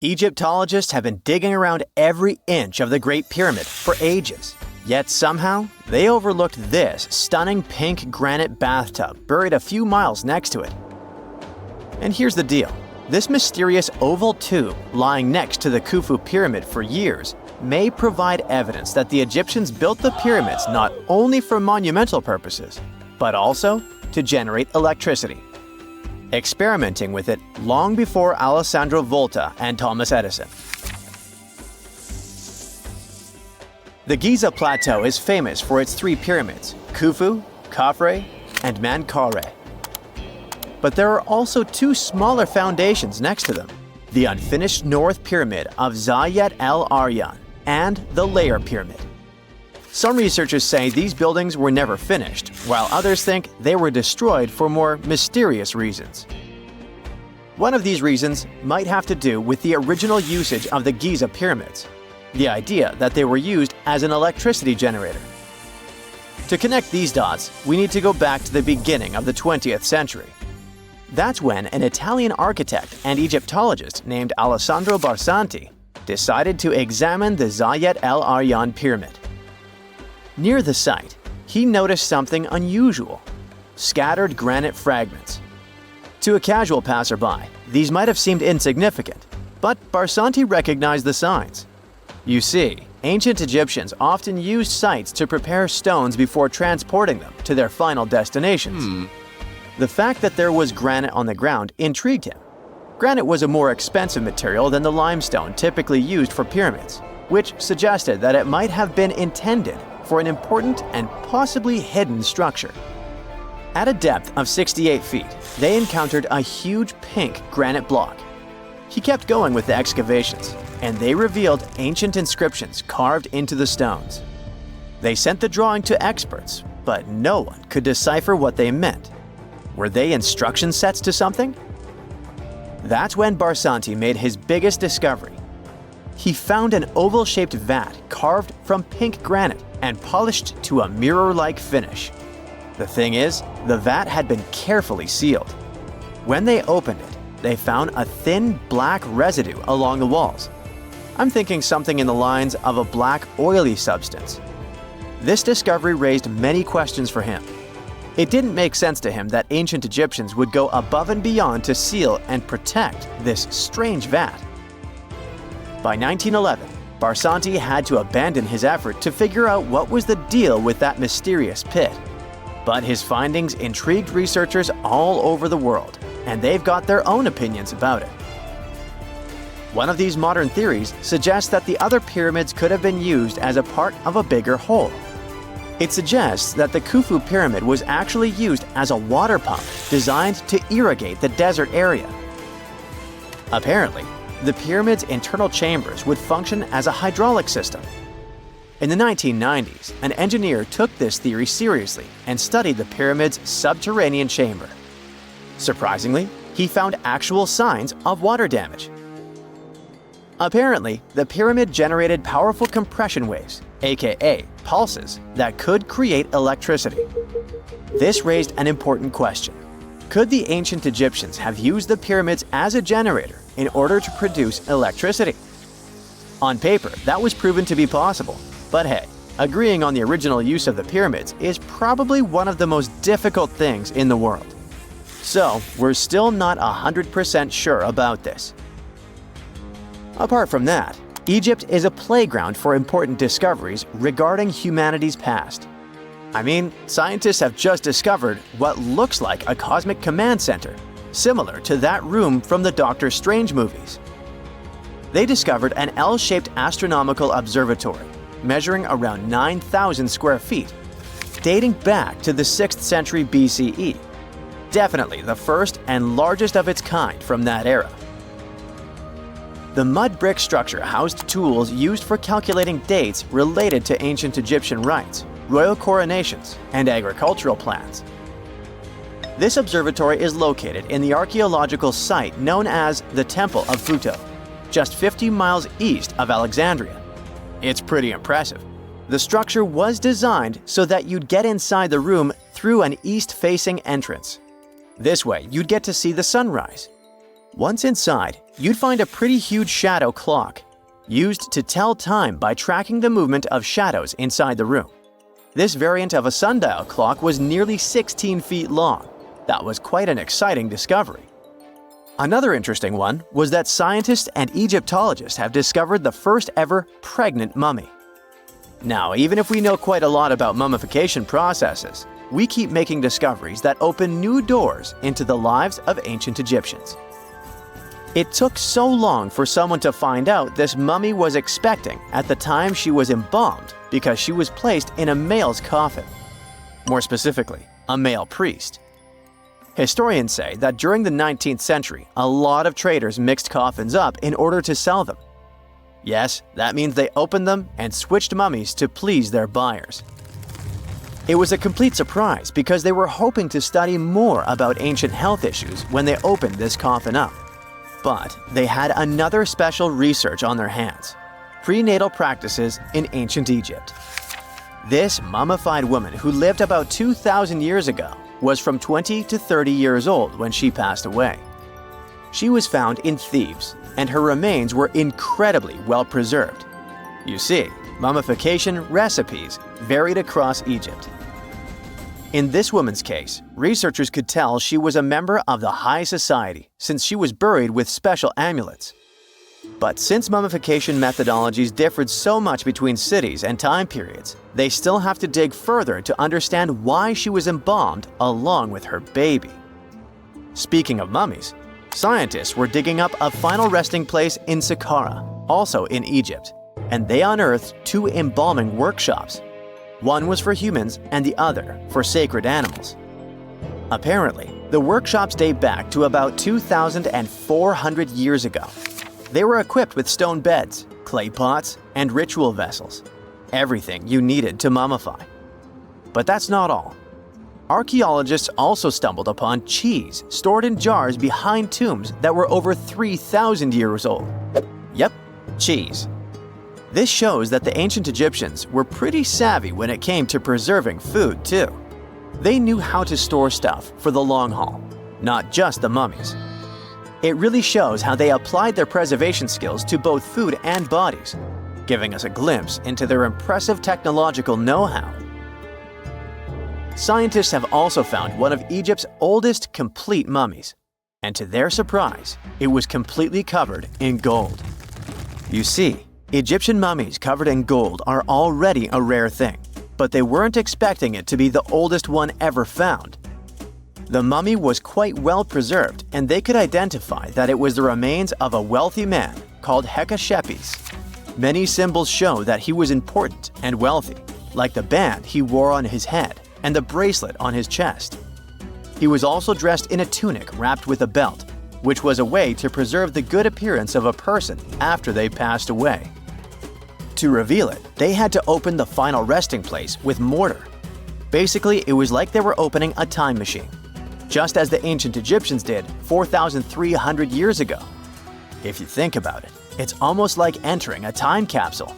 Egyptologists have been digging around every inch of the Great Pyramid for ages. Yet somehow, they overlooked this stunning pink granite bathtub buried a few miles next to it. And here's the deal. This mysterious oval tube lying next to the Khufu pyramid for years may provide evidence that the Egyptians built the pyramids not only for monumental purposes, but also to generate electricity, experimenting with it long before Alessandro Volta and Thomas Edison. The Giza Plateau is famous for its three pyramids, Khufu, Khafre, and Menkaure. But there are also two smaller foundations next to them, the unfinished North Pyramid of Zayat el-Aryan and the Layer Pyramid. Some researchers say these buildings were never finished, while others think they were destroyed for more mysterious reasons. One of these reasons might have to do with the original usage of the Giza pyramids, the idea that they were used as an electricity generator. To connect these dots, we need to go back to the beginning of the 20th century. That's when an Italian architect and Egyptologist named Alessandro Barsanti decided to examine the Zayat el-Aryan pyramid. Near the site, he noticed something unusual: scattered granite fragments. To a casual passerby, these might have seemed insignificant, but Barsanti recognized the signs. You see, ancient Egyptians often used sites to prepare stones before transporting them to their final destinations. The fact that there was granite on the ground intrigued him. Granite was a more expensive material than the limestone typically used for pyramids, which suggested that it might have been intended for an important and possibly hidden structure. At a depth of 68 feet, they encountered a huge pink granite block. He kept going with the excavations, and they revealed ancient inscriptions carved into the stones. They sent the drawing to experts, but no one could decipher what they meant. Were they instruction sets to something? That's when Barsanti made his biggest discovery. He found an oval-shaped vat carved from pink granite and polished to a mirror-like finish. The thing is, the vat had been carefully sealed. When they opened it, they found a thin black residue along the walls. I'm thinking something in the lines of a black oily substance. This discovery raised many questions for him. It didn't make sense to him that ancient Egyptians would go above and beyond to seal and protect this strange vat. By 1911, Barsanti had to abandon his effort to figure out what was the deal with that mysterious pit. But his findings intrigued researchers all over the world, and they've got their own opinions about it. One of these modern theories suggests that the other pyramids could have been used as a part of a bigger whole. It suggests that the Khufu pyramid was actually used as a water pump designed to irrigate the desert area. Apparently, the pyramid's internal chambers would function as a hydraulic system. In the 1990s, an engineer took this theory seriously and studied the pyramid's subterranean chamber. Surprisingly, he found actual signs of water damage. Apparently, the pyramid generated powerful compression waves, aka pulses, that could create electricity. This raised an important question. Could the ancient Egyptians have used the pyramids as a generator in order to produce electricity? On paper, that was proven to be possible. But hey, agreeing on the original use of the pyramids is probably one of the most difficult things in the world. So, we're still not 100% sure about this. Apart from that, Egypt is a playground for important discoveries regarding humanity's past. I mean, scientists have just discovered what looks like a cosmic command center, similar to that room from the Doctor Strange movies. They discovered an L-shaped astronomical observatory, measuring around 9,000 square feet, dating back to the 6th century BCE. Definitely the first and largest of its kind from that era. The mud brick structure housed tools used for calculating dates related to ancient Egyptian rites, royal coronations, and agricultural plans. This observatory is located in the archaeological site known as the Temple of Futo, just 50 miles east of Alexandria. It's pretty impressive. The structure was designed so that you'd get inside the room through an east-facing entrance. This way, you'd get to see the sunrise. Once inside, you'd find a pretty huge shadow clock, used to tell time by tracking the movement of shadows inside the room. This variant of a sundial clock was nearly 16 feet long. That was quite an exciting discovery. Another interesting one was that scientists and Egyptologists have discovered the first ever pregnant mummy. Now, even if we know quite a lot about mummification processes, we keep making discoveries that open new doors into the lives of ancient Egyptians. It took so long for someone to find out this mummy was expecting at the time she was embalmed because she was placed in a male's coffin. More specifically, a male priest. Historians say that during the 19th century, a lot of traders mixed coffins up in order to sell them. Yes, that means they opened them and switched mummies to please their buyers. It was a complete surprise because they were hoping to study more about ancient health issues when they opened this coffin up. But they had another special research on their hands: prenatal practices in ancient Egypt. This mummified woman, who lived about 2,000 years ago, was from 20 to 30 years old when she passed away. She was found in Thebes, and her remains were incredibly well preserved. You see, mummification recipes varied across Egypt. In this woman's case, researchers could tell she was a member of the high society since she was buried with special amulets. But since mummification methodologies differed so much between cities and time periods, they still have to dig further to understand why she was embalmed along with her baby. Speaking of mummies, scientists were digging up a final resting place in Saqqara, also in Egypt, and they unearthed two embalming workshops. One was for humans and the other for sacred animals. Apparently, the workshops date back to about 2,400 years ago. They were equipped with stone beds, clay pots, and ritual vessels. Everything you needed to mummify. But that's not all. Archaeologists also stumbled upon cheese stored in jars behind tombs that were over 3,000 years old. Yep, cheese. This shows that the ancient Egyptians were pretty savvy when it came to preserving food, too. They knew how to store stuff for the long haul, not just the mummies. It really shows how they applied their preservation skills to both food and bodies, giving us a glimpse into their impressive technological know-how. Scientists have also found one of Egypt's oldest complete mummies, and to their surprise, it was completely covered in gold. You see, Egyptian mummies covered in gold are already a rare thing, but they weren't expecting it to be the oldest one ever found. The mummy was quite well preserved, and they could identify that it was the remains of a wealthy man called Hekashepes. Many symbols show that he was important and wealthy, like the band he wore on his head and the bracelet on his chest. He was also dressed in a tunic wrapped with a belt, which was a way to preserve the good appearance of a person after they passed away. To reveal it, they had to open the final resting place with mortar. Basically, it was like they were opening a time machine, just as the ancient Egyptians did 4,300 years ago. If you think about it, it's almost like entering a time capsule.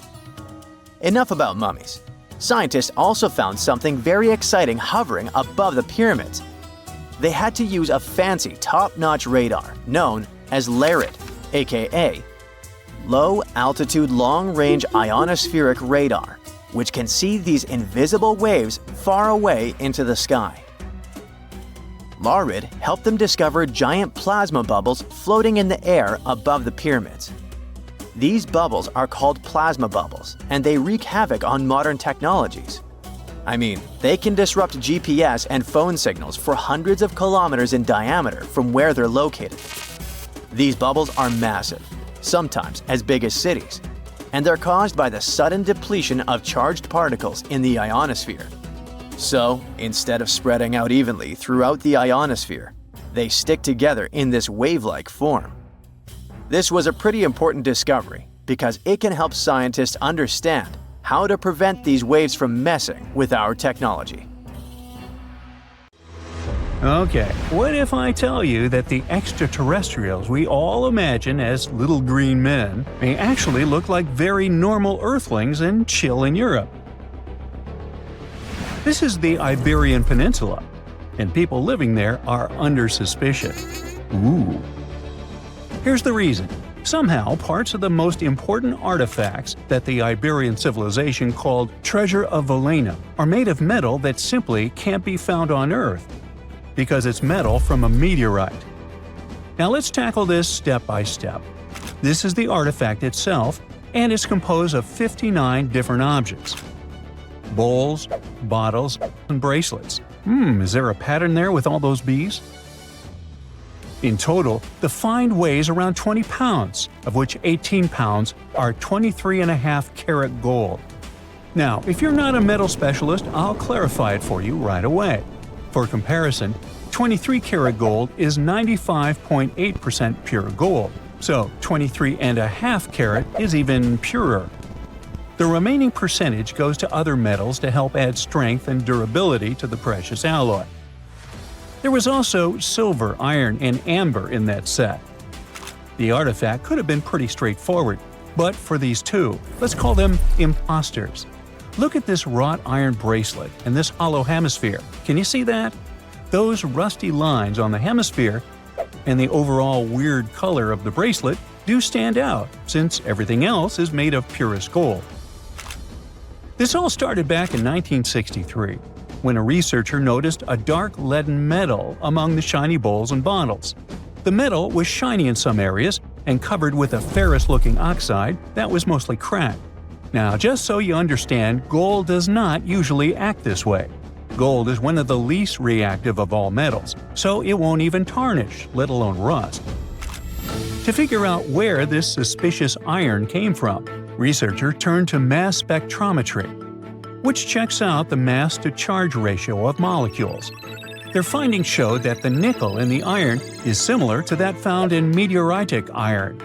Enough about mummies. Scientists also found something very exciting hovering above the pyramids. They had to use a fancy top-notch radar known as LARID, aka Low Altitude Long Range Ionospheric Radar, which can see these invisible waves far away into the sky. LARID helped them discover giant plasma bubbles floating in the air above the pyramids. These bubbles are called plasma bubbles, and they wreak havoc on modern technologies. I mean, they can disrupt GPS and phone signals for hundreds of kilometers in diameter from where they're located. These bubbles are massive, sometimes as big as cities, and they're caused by the sudden depletion of charged particles in the ionosphere. So, instead of spreading out evenly throughout the ionosphere, they stick together in this wave-like form. This was a pretty important discovery because it can help scientists understand how to prevent these waves from messing with our technology. Okay, what if I tell you that the extraterrestrials we all imagine as little green men may actually look like very normal Earthlings and chill in Europe? This is the Iberian Peninsula, and people living there are under suspicion. Ooh. Here's the reason. Somehow, parts of the most important artifacts that the Iberian civilization called Treasure of Valena are made of metal that simply can't be found on Earth, because it's metal from a meteorite. Now let's tackle this step by step. This is the artifact itself, and it's composed of 59 different objects. Bowls, bottles, and bracelets. Is there a pattern there with all those bees? In total, the find weighs around 20 pounds, of which 18 pounds are 23.5 karat gold. Now, if you're not a metal specialist, I'll clarify it for you right away. For comparison, 23 karat gold is 95.8% pure gold, so 23.5 karat is even purer. The remaining percentage goes to other metals to help add strength and durability to the precious alloy. There was also silver, iron, and amber in that set. The artifact could have been pretty straightforward, but for these two, let's call them imposters. Look at this wrought iron bracelet and this hollow hemisphere. Can you see that? Those rusty lines on the hemisphere and the overall weird color of the bracelet do stand out, since everything else is made of purest gold. This all started back in 1963, when a researcher noticed a dark leaden metal among the shiny bowls and bottles. The metal was shiny in some areas and covered with a ferrous-looking oxide that was mostly cracked. Now, just so you understand, gold does not usually act this way. Gold is one of the least reactive of all metals, so it won't even tarnish, let alone rust. To figure out where this suspicious iron came from, researchers turned to mass spectrometry, which checks out the mass-to-charge ratio of molecules. Their findings showed that the nickel in the iron is similar to that found in meteoritic iron.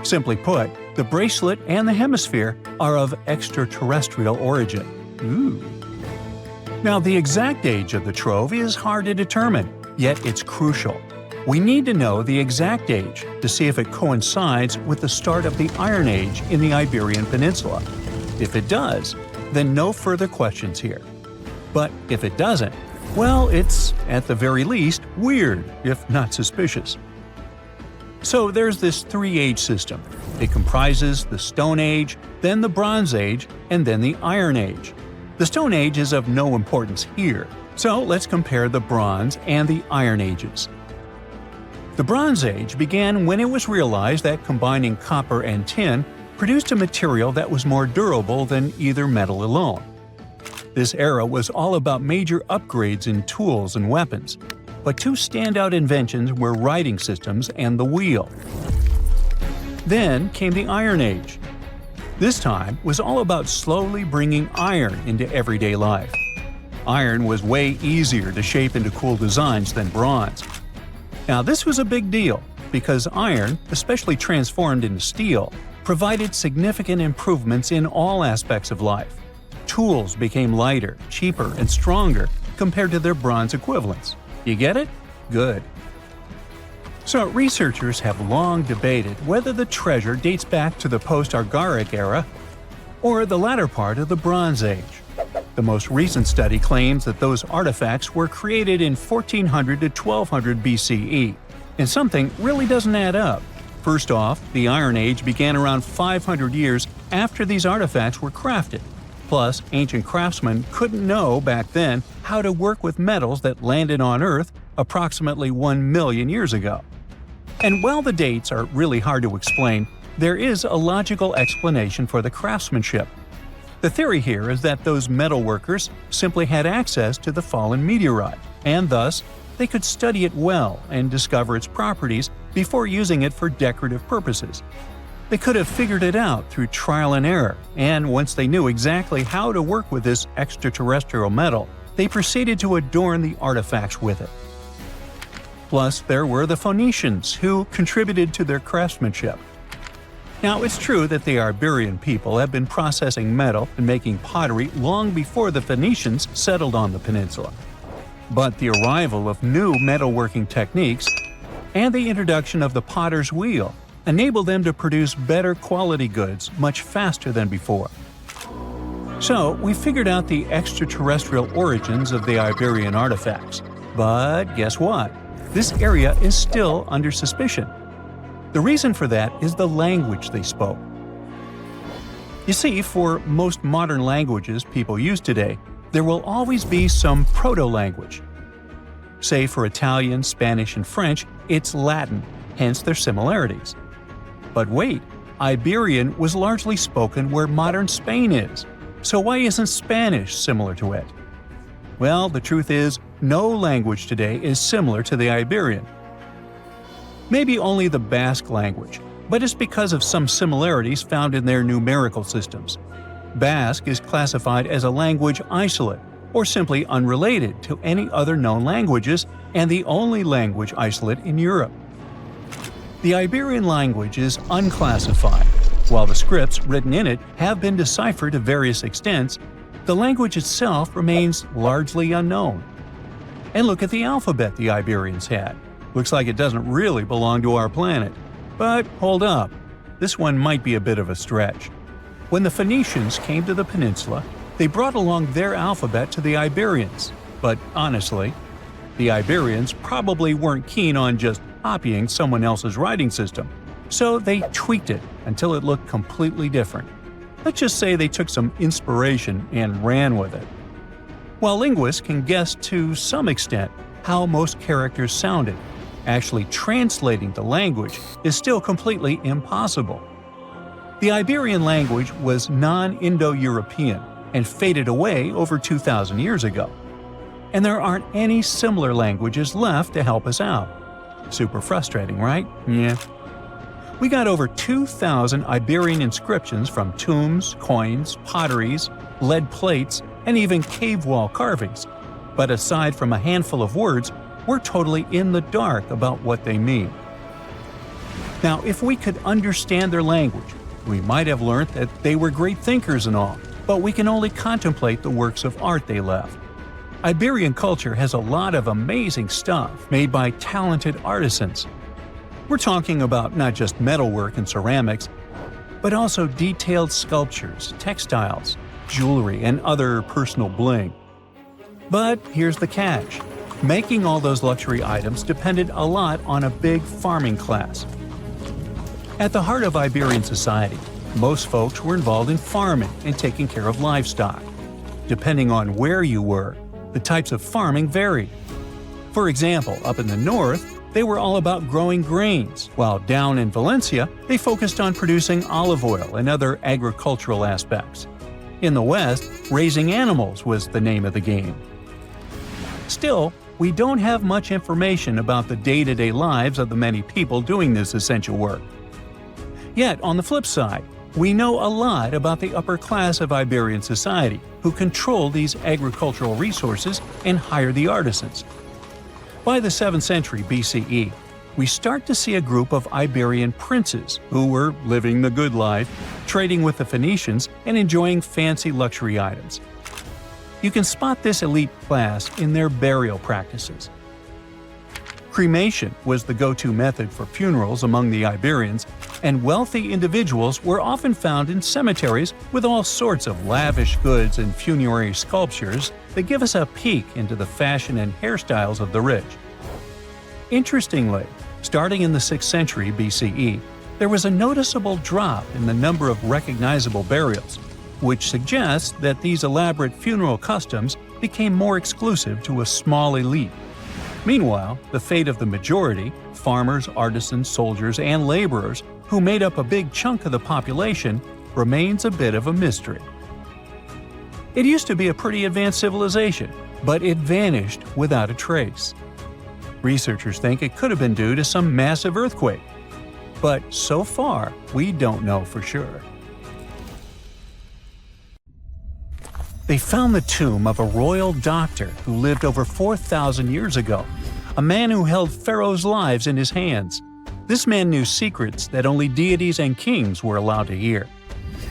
Simply put, the bracelet and the hemisphere are of extraterrestrial origin. Ooh. Now, the exact age of the trove is hard to determine, yet it's crucial. We need to know the exact age to see if it coincides with the start of the Iron Age in the Iberian Peninsula. If it does, then no further questions here. But if it doesn't, well, it's, at the very least, weird, if not suspicious. So there's this three-age system. It comprises the Stone Age, then the Bronze Age, and then the Iron Age. The Stone Age is of no importance here, so let's compare the Bronze and the Iron Ages. The Bronze Age began when it was realized that combining copper and tin produced a material that was more durable than either metal alone. This era was all about major upgrades in tools and weapons, but two standout inventions were writing systems and the wheel. Then came the Iron Age. This time was all about slowly bringing iron into everyday life. Iron was way easier to shape into cool designs than bronze. Now, this was a big deal because iron, especially transformed into steel, provided significant improvements in all aspects of life. Tools became lighter, cheaper, and stronger compared to their bronze equivalents. You get it? Good. So, researchers have long debated whether the treasure dates back to the post-Archaic era or the latter part of the Bronze Age. The most recent study claims that those artifacts were created in 1400 to 1200 BCE, and something really doesn't add up. First off, the Iron Age began around 500 years after these artifacts were crafted. Plus, ancient craftsmen couldn't know back then how to work with metals that landed on Earth approximately 1 million years ago. And while the dates are really hard to explain, there is a logical explanation for the craftsmanship. The theory here is that those metal workers simply had access to the fallen meteorite, and thus, they could study it well and discover its properties before using it for decorative purposes. They could have figured it out through trial and error, and once they knew exactly how to work with this extraterrestrial metal, they proceeded to adorn the artifacts with it. Plus, there were the Phoenicians, who contributed to their craftsmanship. Now, it's true that the Iberian people have been processing metal and making pottery long before the Phoenicians settled on the peninsula. But the arrival of new metalworking techniques and the introduction of the potter's wheel enabled them to produce better quality goods much faster than before. So, we figured out the extraterrestrial origins of the Iberian artifacts. But guess what? This area is still under suspicion. The reason for that is the language they spoke. You see, for most modern languages people use today, there will always be some proto-language. Say for Italian, Spanish, and French, it's Latin, hence their similarities. But wait, Iberian was largely spoken where modern Spain is, so why isn't Spanish similar to it? Well, the truth is, no language today is similar to the Iberian. Maybe only the Basque language, but it's because of some similarities found in their numerical systems. Basque is classified as a language isolate, or simply unrelated to any other known languages, and the only language isolate in Europe. The Iberian language is unclassified. While the scripts written in it have been deciphered to various extents, the language itself remains largely unknown. And look at the alphabet the Iberians had. Looks like it doesn't really belong to our planet. But hold up, this one might be a bit of a stretch. When the Phoenicians came to the peninsula, they brought along their alphabet to the Iberians. But honestly, the Iberians probably weren't keen on just copying someone else's writing system, so they tweaked it until it looked completely different. Let's just say they took some inspiration and ran with it. While linguists can guess to some extent how most characters sounded, actually translating the language is still completely impossible. The Iberian language was non-Indo-European and faded away over 2,000 years ago. And there aren't any similar languages left to help us out. Super frustrating, right? Yeah. We got over 2,000 Iberian inscriptions from tombs, coins, potteries, lead plates, and even cave wall carvings. But aside from a handful of words, we're totally in the dark about what they mean. Now, if we could understand their language, we might have learned that they were great thinkers and all, but we can only contemplate the works of art they left. Iberian culture has a lot of amazing stuff made by talented artisans. We're talking about not just metalwork and ceramics, but also detailed sculptures, textiles, jewelry, and other personal bling. But here's the catch. Making all those luxury items depended a lot on a big farming class. At the heart of Iberian society, most folks were involved in farming and taking care of livestock. Depending on where you were, the types of farming varied. For example, up in the north, they were all about growing grains, while down in Valencia, they focused on producing olive oil and other agricultural aspects. In the west, raising animals was the name of the game. Still, we don't have much information about the day-to-day lives of the many people doing this essential work. Yet, on the flip side, we know a lot about the upper class of Iberian society, who control these agricultural resources and hire the artisans. By the 7th century BCE, we start to see a group of Iberian princes who were living the good life, trading with the Phoenicians and enjoying fancy luxury items. You can spot this elite class in their burial practices. Cremation was the go-to method for funerals among the Iberians, and wealthy individuals were often found in cemeteries with all sorts of lavish goods and funerary sculptures that give us a peek into the fashion and hairstyles of the rich. Interestingly, starting in the 6th century BCE, there was a noticeable drop in the number of recognizable burials, which suggests that these elaborate funeral customs became more exclusive to a small elite. Meanwhile, the fate of the majority, farmers, artisans, soldiers, and laborers, who made up a big chunk of the population, remains a bit of a mystery. It used to be a pretty advanced civilization, but it vanished without a trace. Researchers think it could have been due to some massive earthquake, but so far, we don't know for sure. They found the tomb of a royal doctor who lived over 4,000 years ago, a man who held pharaohs' lives in his hands. This man knew secrets that only deities and kings were allowed to hear.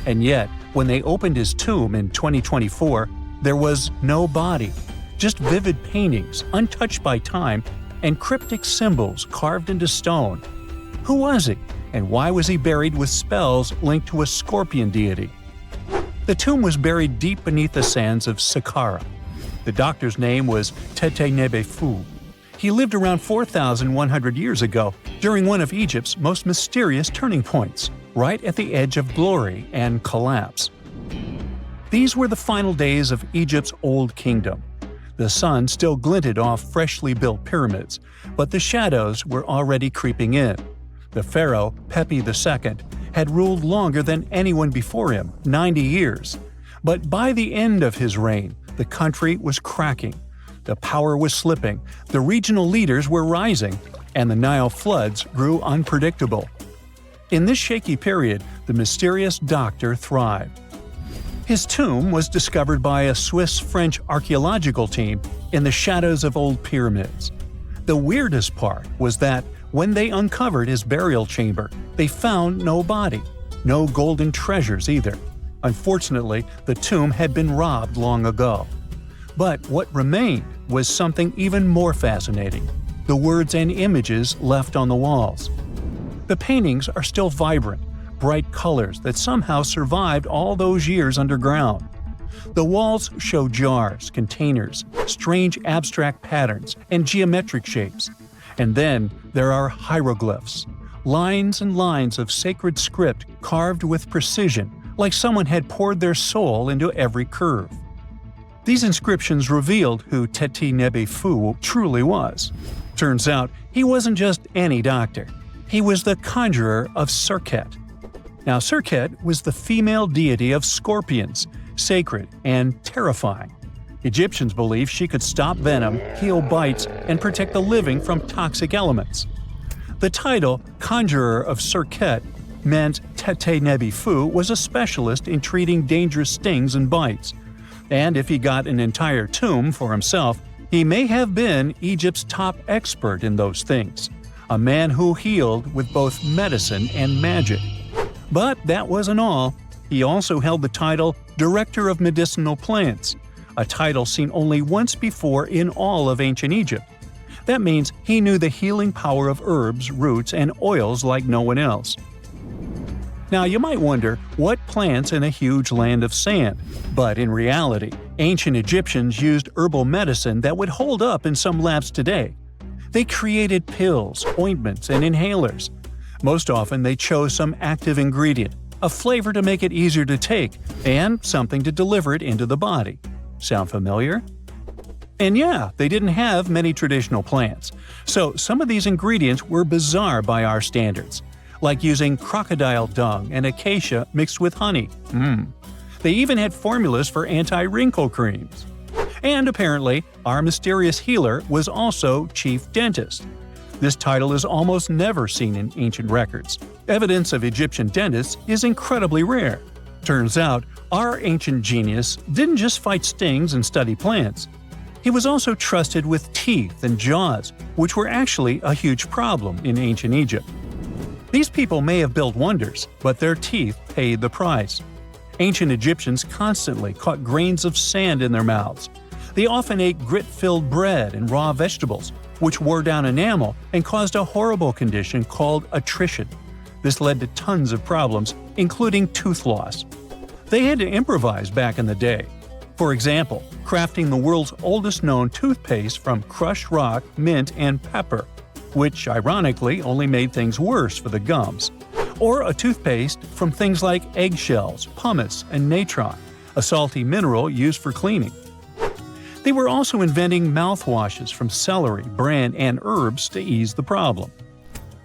And yet, when they opened his tomb in 2024, there was no body, just vivid paintings, untouched by time, and cryptic symbols carved into stone. Who was he, and why was he buried with spells linked to a scorpion deity? The tomb was buried deep beneath the sands of Saqqara. The doctor's name was Tete Nebefu. He lived around 4,100 years ago during one of Egypt's most mysterious turning points, right at the edge of glory and collapse. These were the final days of Egypt's Old Kingdom. The sun still glinted off freshly built pyramids, but the shadows were already creeping in. The pharaoh, Pepi II, had ruled longer than anyone before him, 90 years. But by the end of his reign, the country was cracking. The power was slipping, the regional leaders were rising, and the Nile floods grew unpredictable. In this shaky period, the mysterious doctor thrived. His tomb was discovered by a Swiss-French archaeological team in the shadows of old pyramids. The weirdest part was that when they uncovered his burial chamber, they found no body, no golden treasures either. Unfortunately, the tomb had been robbed long ago. But what remained was something even more fascinating: the words and images left on the walls. The paintings are still vibrant, bright colors that somehow survived all those years underground. The walls show jars, containers, strange abstract patterns, and geometric shapes. And then there are hieroglyphs, lines and lines of sacred script carved with precision, like someone had poured their soul into every curve. These inscriptions revealed who Teti Nebi Fu truly was. Turns out, he wasn't just any doctor. He was the conjurer of Serket. Now, Serket was the female deity of scorpions, sacred and terrifying. Egyptians believed she could stop venom, heal bites, and protect the living from toxic elements. The title, Conjurer of Serket, meant Teti Nebi Fu was a specialist in treating dangerous stings and bites. And if he got an entire tomb for himself, he may have been Egypt's top expert in those things, a man who healed with both medicine and magic. But that wasn't all. He also held the title Director of Medicinal Plants, a title seen only once before in all of ancient Egypt. That means he knew the healing power of herbs, roots, and oils like no one else. Now, you might wonder, what plants in a huge land of sand? But in reality, ancient Egyptians used herbal medicine that would hold up in some labs today. They created pills, ointments, and inhalers. Most often, they chose some active ingredient, a flavor to make it easier to take, and something to deliver it into the body. Sound familiar? And yeah, they didn't have many traditional plants, so some of these ingredients were bizarre by our standards, like using crocodile dung and acacia mixed with honey. They even had formulas for anti-wrinkle creams. And apparently, our mysterious healer was also chief dentist. This title is almost never seen in ancient records. Evidence of Egyptian dentists is incredibly rare. Turns out, our ancient genius didn't just fight stings and study plants. He was also trusted with teeth and jaws, which were actually a huge problem in ancient Egypt. These people may have built wonders, but their teeth paid the price. Ancient Egyptians constantly caught grains of sand in their mouths. They often ate grit-filled bread and raw vegetables, which wore down enamel and caused a horrible condition called attrition. This led to tons of problems, including tooth loss. They had to improvise back in the day. For example, crafting the world's oldest known toothpaste from crushed rock, mint, and pepper, which ironically only made things worse for the gums. Or a toothpaste from things like eggshells, pumice, and natron, a salty mineral used for cleaning. They were also inventing mouthwashes from celery, bran, and herbs to ease the problem.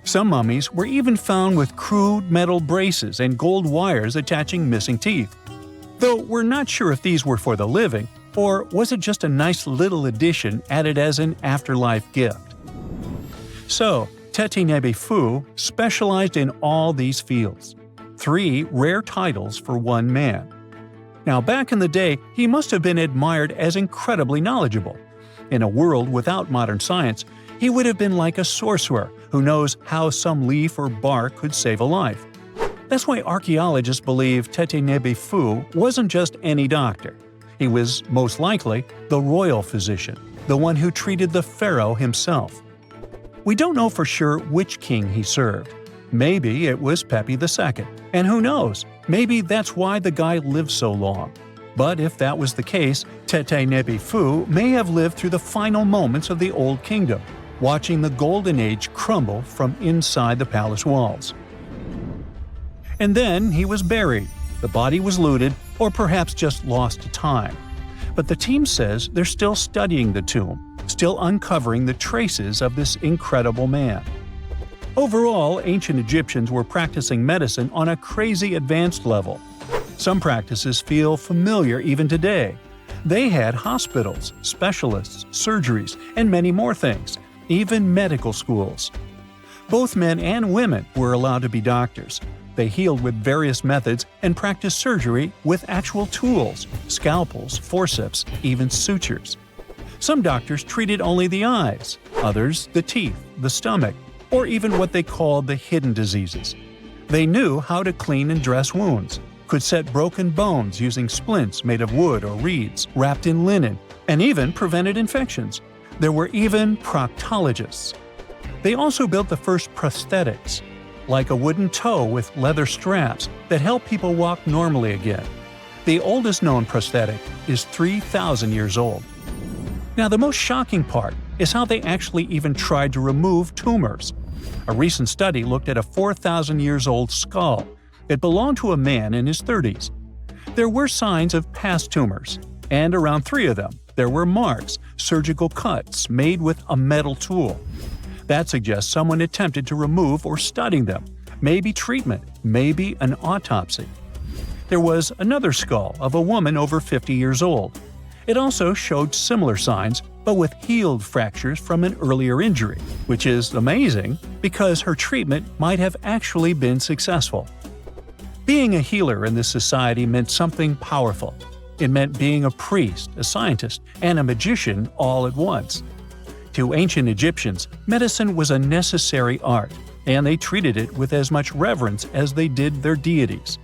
Some mummies were even found with crude metal braces and gold wires attaching missing teeth. Though we're not sure if these were for the living, or was it just a nice little addition added as an afterlife gift. So, Teti Nebi Fu specialized in all these fields. 3 rare titles for one man. Now, back in the day, he must have been admired as incredibly knowledgeable. In a world without modern science, he would have been like a sorcerer who knows how some leaf or bark could save a life. That's why archaeologists believe Teti Nebi Fu wasn't just any doctor. He was, most likely, the royal physician, the one who treated the pharaoh himself. We don't know for sure which king he served. Maybe it was Pepi II, and who knows, maybe that's why the guy lived so long. But if that was the case, Teti Nebi Fu may have lived through the final moments of the Old Kingdom, watching the Golden Age crumble from inside the palace walls. And then he was buried. The body was looted, or perhaps just lost to time. But the team says they're still studying the tomb, still uncovering the traces of this incredible man. Overall, ancient Egyptians were practicing medicine on a crazy advanced level. Some practices feel familiar even today. They had hospitals, specialists, surgeries, and many more things, even medical schools. Both men and women were allowed to be doctors. They healed with various methods and practiced surgery with actual tools, scalpels, forceps, even sutures. Some doctors treated only the eyes, others the teeth, the stomach, or even what they called the hidden diseases. They knew how to clean and dress wounds, could set broken bones using splints made of wood or reeds wrapped in linen, and even prevented infections. There were even proctologists. They also built the first prosthetics, like a wooden toe with leather straps that help people walk normally again. The oldest known prosthetic is 3,000 years old. Now, the most shocking part is how they actually even tried to remove tumors. A recent study looked at a 4,000 years old skull. It belonged to a man in his 30s. There were signs of past tumors, and around 3 of them, there were marks, surgical cuts made with a metal tool. That suggests someone attempted to remove or study them, maybe treatment, maybe an autopsy. There was another skull of a woman over 50 years old. It also showed similar signs, but with healed fractures from an earlier injury, which is amazing because her treatment might have actually been successful. Being a healer in this society meant something powerful. It meant being a priest, a scientist, and a magician all at once. To ancient Egyptians, medicine was a necessary art, and they treated it with as much reverence as they did their deities.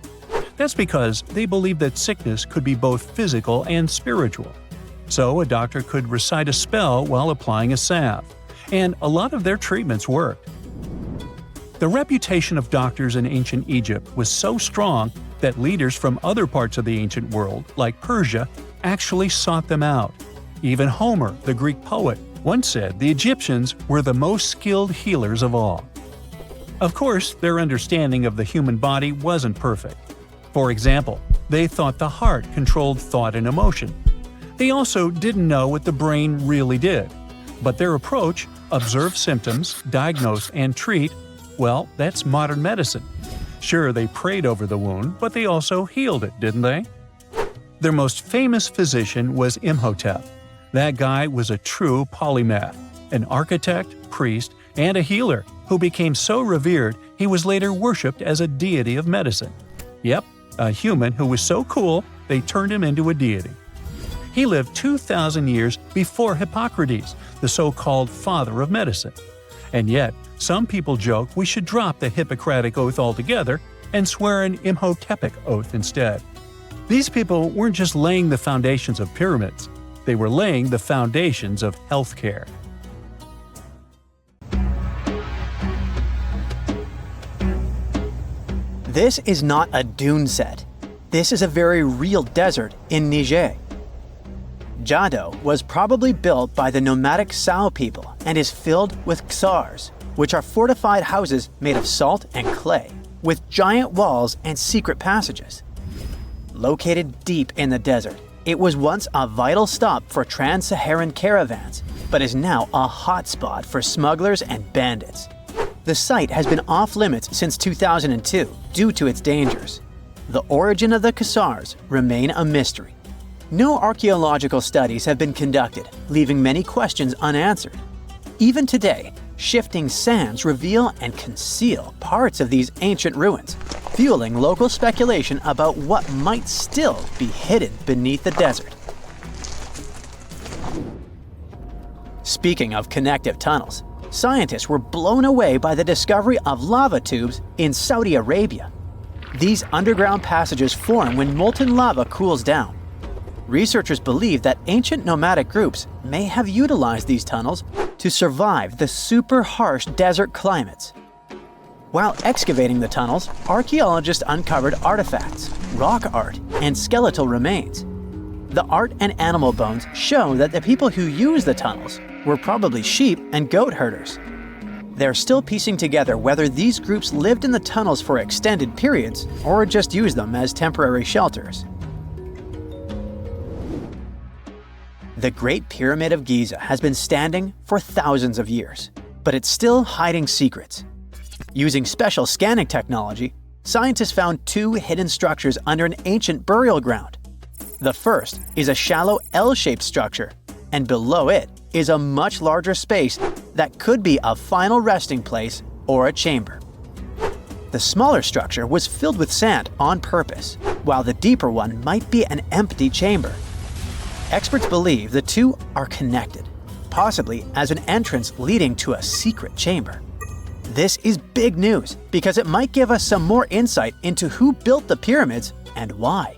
That's because they believed that sickness could be both physical and spiritual. So a doctor could recite a spell while applying a salve, and a lot of their treatments worked. The reputation of doctors in ancient Egypt was so strong that leaders from other parts of the ancient world, like Persia, actually sought them out. Even Homer, the Greek poet, once said the Egyptians were the most skilled healers of all. Of course, their understanding of the human body wasn't perfect. For example, they thought the heart controlled thought and emotion. They also didn't know what the brain really did. But their approach, observe symptoms, diagnose, and treat, well, that's modern medicine. Sure, they prayed over the wound, but they also healed it, didn't they? Their most famous physician was Imhotep. That guy was a true polymath, an architect, priest, and a healer who became so revered he was later worshipped as a deity of medicine. Yep, a human who was so cool they turned him into a deity. He lived 2,000 years before Hippocrates, the so-called father of medicine. And yet, some people joke we should drop the Hippocratic Oath altogether and swear an Imhotepic oath instead. These people weren't just laying the foundations of pyramids, they were laying the foundations of healthcare. This is not a dune set. This is a very real desert in Niger. Jado was probably built by the nomadic Sao people and is filled with ksars, which are fortified houses made of salt and clay, with giant walls and secret passages. Located deep in the desert, it was once a vital stop for trans-Saharan caravans, but is now a hotspot for smugglers and bandits. The site has been off-limits since 2002 due to its dangers. The origin of the ksars remain a mystery. No archaeological studies have been conducted, leaving many questions unanswered. Even today, shifting sands reveal and conceal parts of these ancient ruins, fueling local speculation about what might still be hidden beneath the desert. Speaking of connective tunnels, scientists were blown away by the discovery of lava tubes in Saudi Arabia. These underground passages form when molten lava cools down. Researchers believe that ancient nomadic groups may have utilized these tunnels to survive the super harsh desert climates. While excavating the tunnels, archaeologists uncovered artifacts, rock art, and skeletal remains. The art and animal bones show that the people who used the tunnels were probably sheep and goat herders. They're still piecing together whether these groups lived in the tunnels for extended periods or just used them as temporary shelters. The Great Pyramid of Giza has been standing for thousands of years, but it's still hiding secrets. Using special scanning technology, scientists found two hidden structures under an ancient burial ground. The first is a shallow L-shaped structure, and below it is a much larger space that could be a final resting place or a chamber. The smaller structure was filled with sand on purpose, while the deeper one might be an empty chamber. Experts believe the two are connected, possibly as an entrance leading to a secret chamber. This is big news because it might give us some more insight into who built the pyramids and why.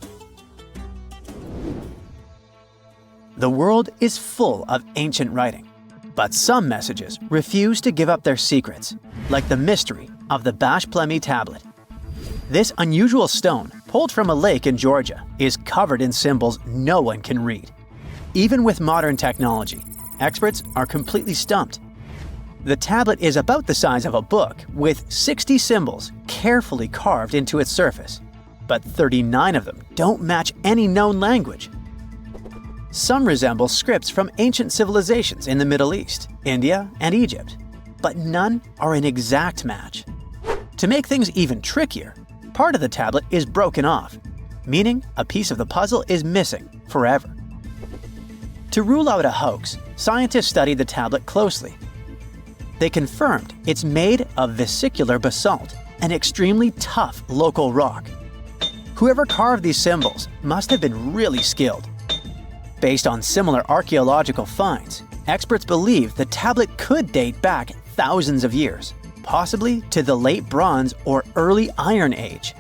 The world is full of ancient writing, but some messages refuse to give up their secrets, like the mystery of the Bashplemi tablet. This unusual stone, pulled from a lake in Georgia, is covered in symbols no one can read. Even with modern technology, experts are completely stumped. The tablet is about the size of a book, with 60 symbols carefully carved into its surface, but 39 of them don't match any known language. Some resemble scripts from ancient civilizations in the Middle East, India, and Egypt, but none are an exact match. To make things even trickier, part of the tablet is broken off, meaning a piece of the puzzle is missing forever. To rule out a hoax, scientists studied the tablet closely. They confirmed it's made of vesicular basalt, an extremely tough local rock. Whoever carved these symbols must have been really skilled. Based on similar archaeological finds, experts believe the tablet could date back thousands of years, possibly to the Late Bronze or Early Iron Age.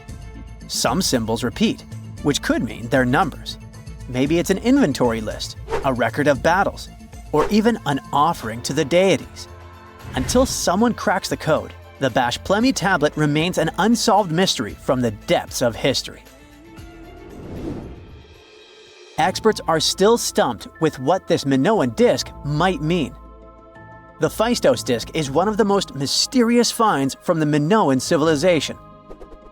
Some symbols repeat, which could mean they're numbers. Maybe it's an inventory list, a record of battles, or even an offering to the deities. Until someone cracks the code, the Bashplemi tablet remains an unsolved mystery from the depths of history. Experts are still stumped with what this Minoan disk might mean. The Phaistos disk is one of the most mysterious finds from the Minoan civilization.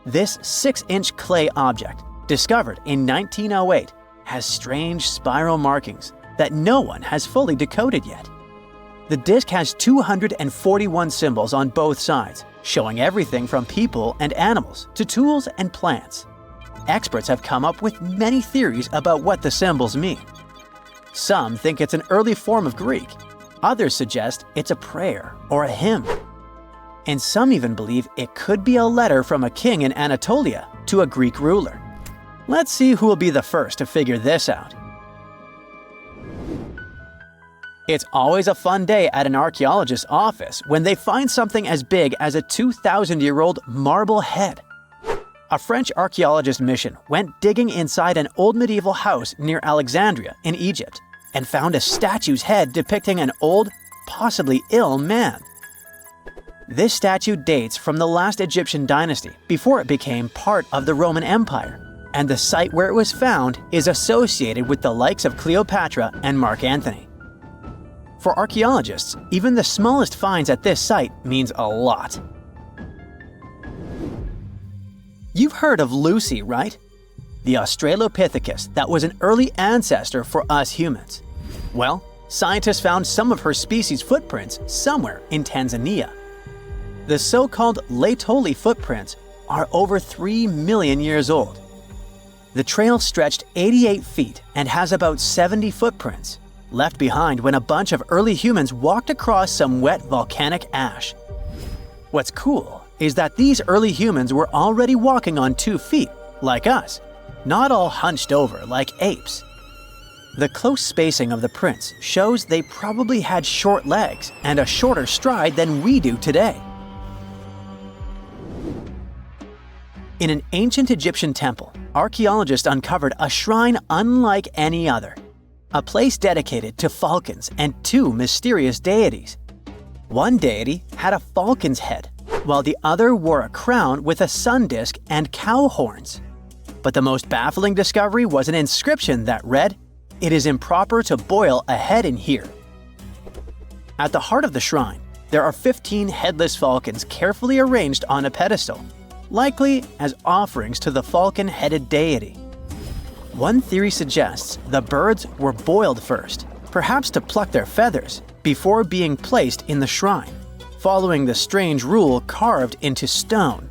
This 6-inch clay object, discovered in 1908, has strange spiral markings that no one has fully decoded yet. The disk has 241 symbols on both sides, showing everything from people and animals to tools and plants. Experts have come up with many theories about what the symbols mean. Some think it's an early form of Greek. Others suggest it's a prayer or a hymn. And some even believe it could be a letter from a king in Anatolia to a Greek ruler. Let's see who will be the first to figure this out. It's always a fun day at an archaeologist's office when they find something as big as a 2,000-year-old marble head. A French archaeologist mission went digging inside an old medieval house near Alexandria in Egypt and found a statue's head depicting an old, possibly ill man. This statue dates from the last Egyptian dynasty before it became part of the Roman Empire, and the site where it was found is associated with the likes of Cleopatra and Mark Antony. For archaeologists, even the smallest finds at this site means a lot. You've heard of Lucy, right? The Australopithecus that was an early ancestor for us humans. Well, scientists found some of her species' footprints somewhere in Tanzania. The so-called Laetoli footprints are over 3 million years old. The trail stretched 88 feet and has about 70 footprints, left behind when a bunch of early humans walked across some wet volcanic ash. What's cool is that these early humans were already walking on 2 feet, like us, not all hunched over like apes. The close spacing of the prints shows they probably had short legs and a shorter stride than we do today. In an ancient Egyptian temple, archaeologists uncovered a shrine unlike any other, a place dedicated to falcons and 2 mysterious deities. One deity had a falcon's head, while the other wore a crown with a sun disk and cow horns. But the most baffling discovery was an inscription that read, "It is improper to boil a head in here." At the heart of the shrine, there are 15 headless falcons carefully arranged on a pedestal, likely as offerings to the falcon-headed deity. One theory suggests the birds were boiled first, perhaps to pluck their feathers, before being placed in the shrine, following the strange rule carved into stone.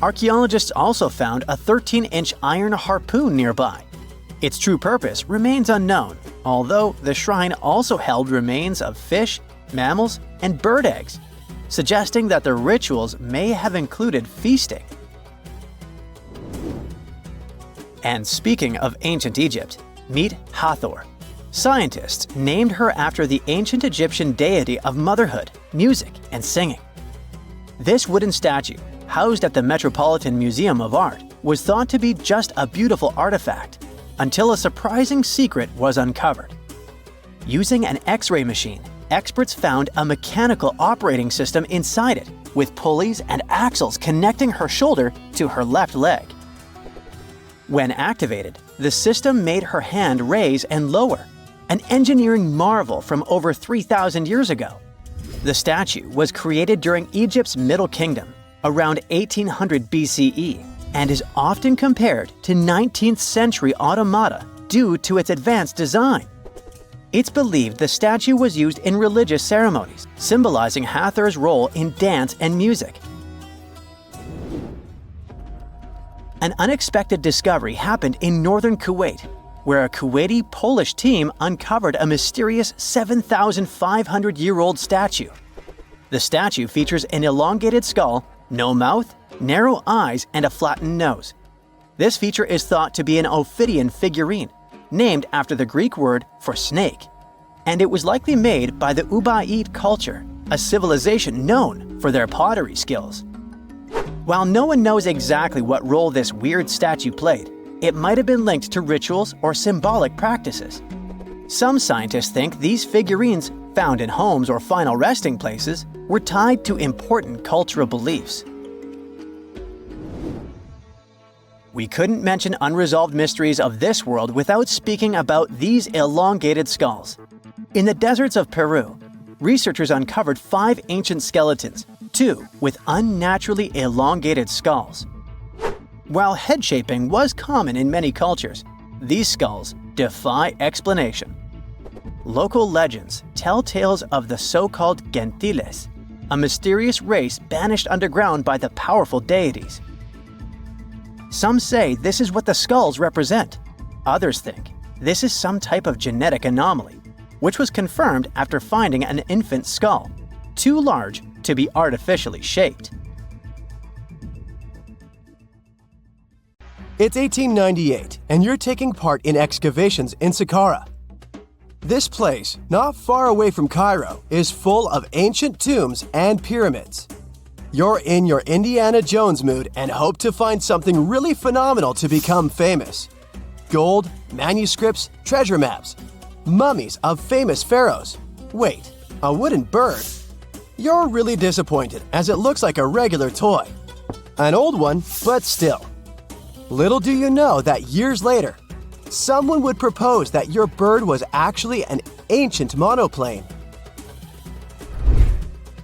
Archaeologists also found a 13-inch iron harpoon nearby. Its true purpose remains unknown, although the shrine also held remains of fish, mammals, and bird eggs, suggesting that the rituals may have included feasting. And speaking of ancient Egypt, meet Hathor. Scientists named her after the ancient Egyptian deity of motherhood, music, and singing. This wooden statue, housed at the Metropolitan Museum of Art, was thought to be just a beautiful artifact, until a surprising secret was uncovered. Using an X-ray machine, experts found a mechanical operating system inside it, with pulleys and axles connecting her shoulder to her left leg. When activated, the system made her hand raise and lower, an engineering marvel from over 3,000 years ago. The statue was created during Egypt's Middle Kingdom, around 1800 BCE, and is often compared to 19th century automata due to its advanced design. It's believed the statue was used in religious ceremonies, symbolizing Hathor's role in dance and music. An unexpected discovery happened in northern Kuwait, where a Kuwaiti-Polish team uncovered a mysterious 7,500-year-old statue. The statue features an elongated skull, no mouth, narrow eyes, and a flattened nose. This feature is thought to be an Ophidian figurine, named after the Greek word for snake, and it was likely made by the Ubaid culture, a civilization known for their pottery skills. While no one knows exactly what role this weird statue played, it might have been linked to rituals or symbolic practices. Some scientists think these figurines, found in homes or final resting places, were tied to important cultural beliefs. We couldn't mention unresolved mysteries of this world without speaking about these elongated skulls. In the deserts of Peru, researchers uncovered 5 ancient skeletons, 2 with unnaturally elongated skulls. While head shaping was common in many cultures, these skulls defy explanation. Local legends tell tales of the so-called gentiles, a mysterious race banished underground by the powerful deities. Some say this is what the skulls represent. Others think this is some type of genetic anomaly, which was confirmed after finding an infant skull, too large to be artificially shaped. It's 1898, and you're taking part in excavations in Saqqara. This place, not far away from Cairo, is full of ancient tombs and pyramids. You're in your Indiana Jones mood and hope to find something really phenomenal to become famous. Gold, manuscripts, treasure maps, mummies of famous pharaohs. Wait, a wooden bird? You're really disappointed as it looks like a regular toy. An old one, but still. Little do you know that years later, someone would propose that your bird was actually an ancient monoplane.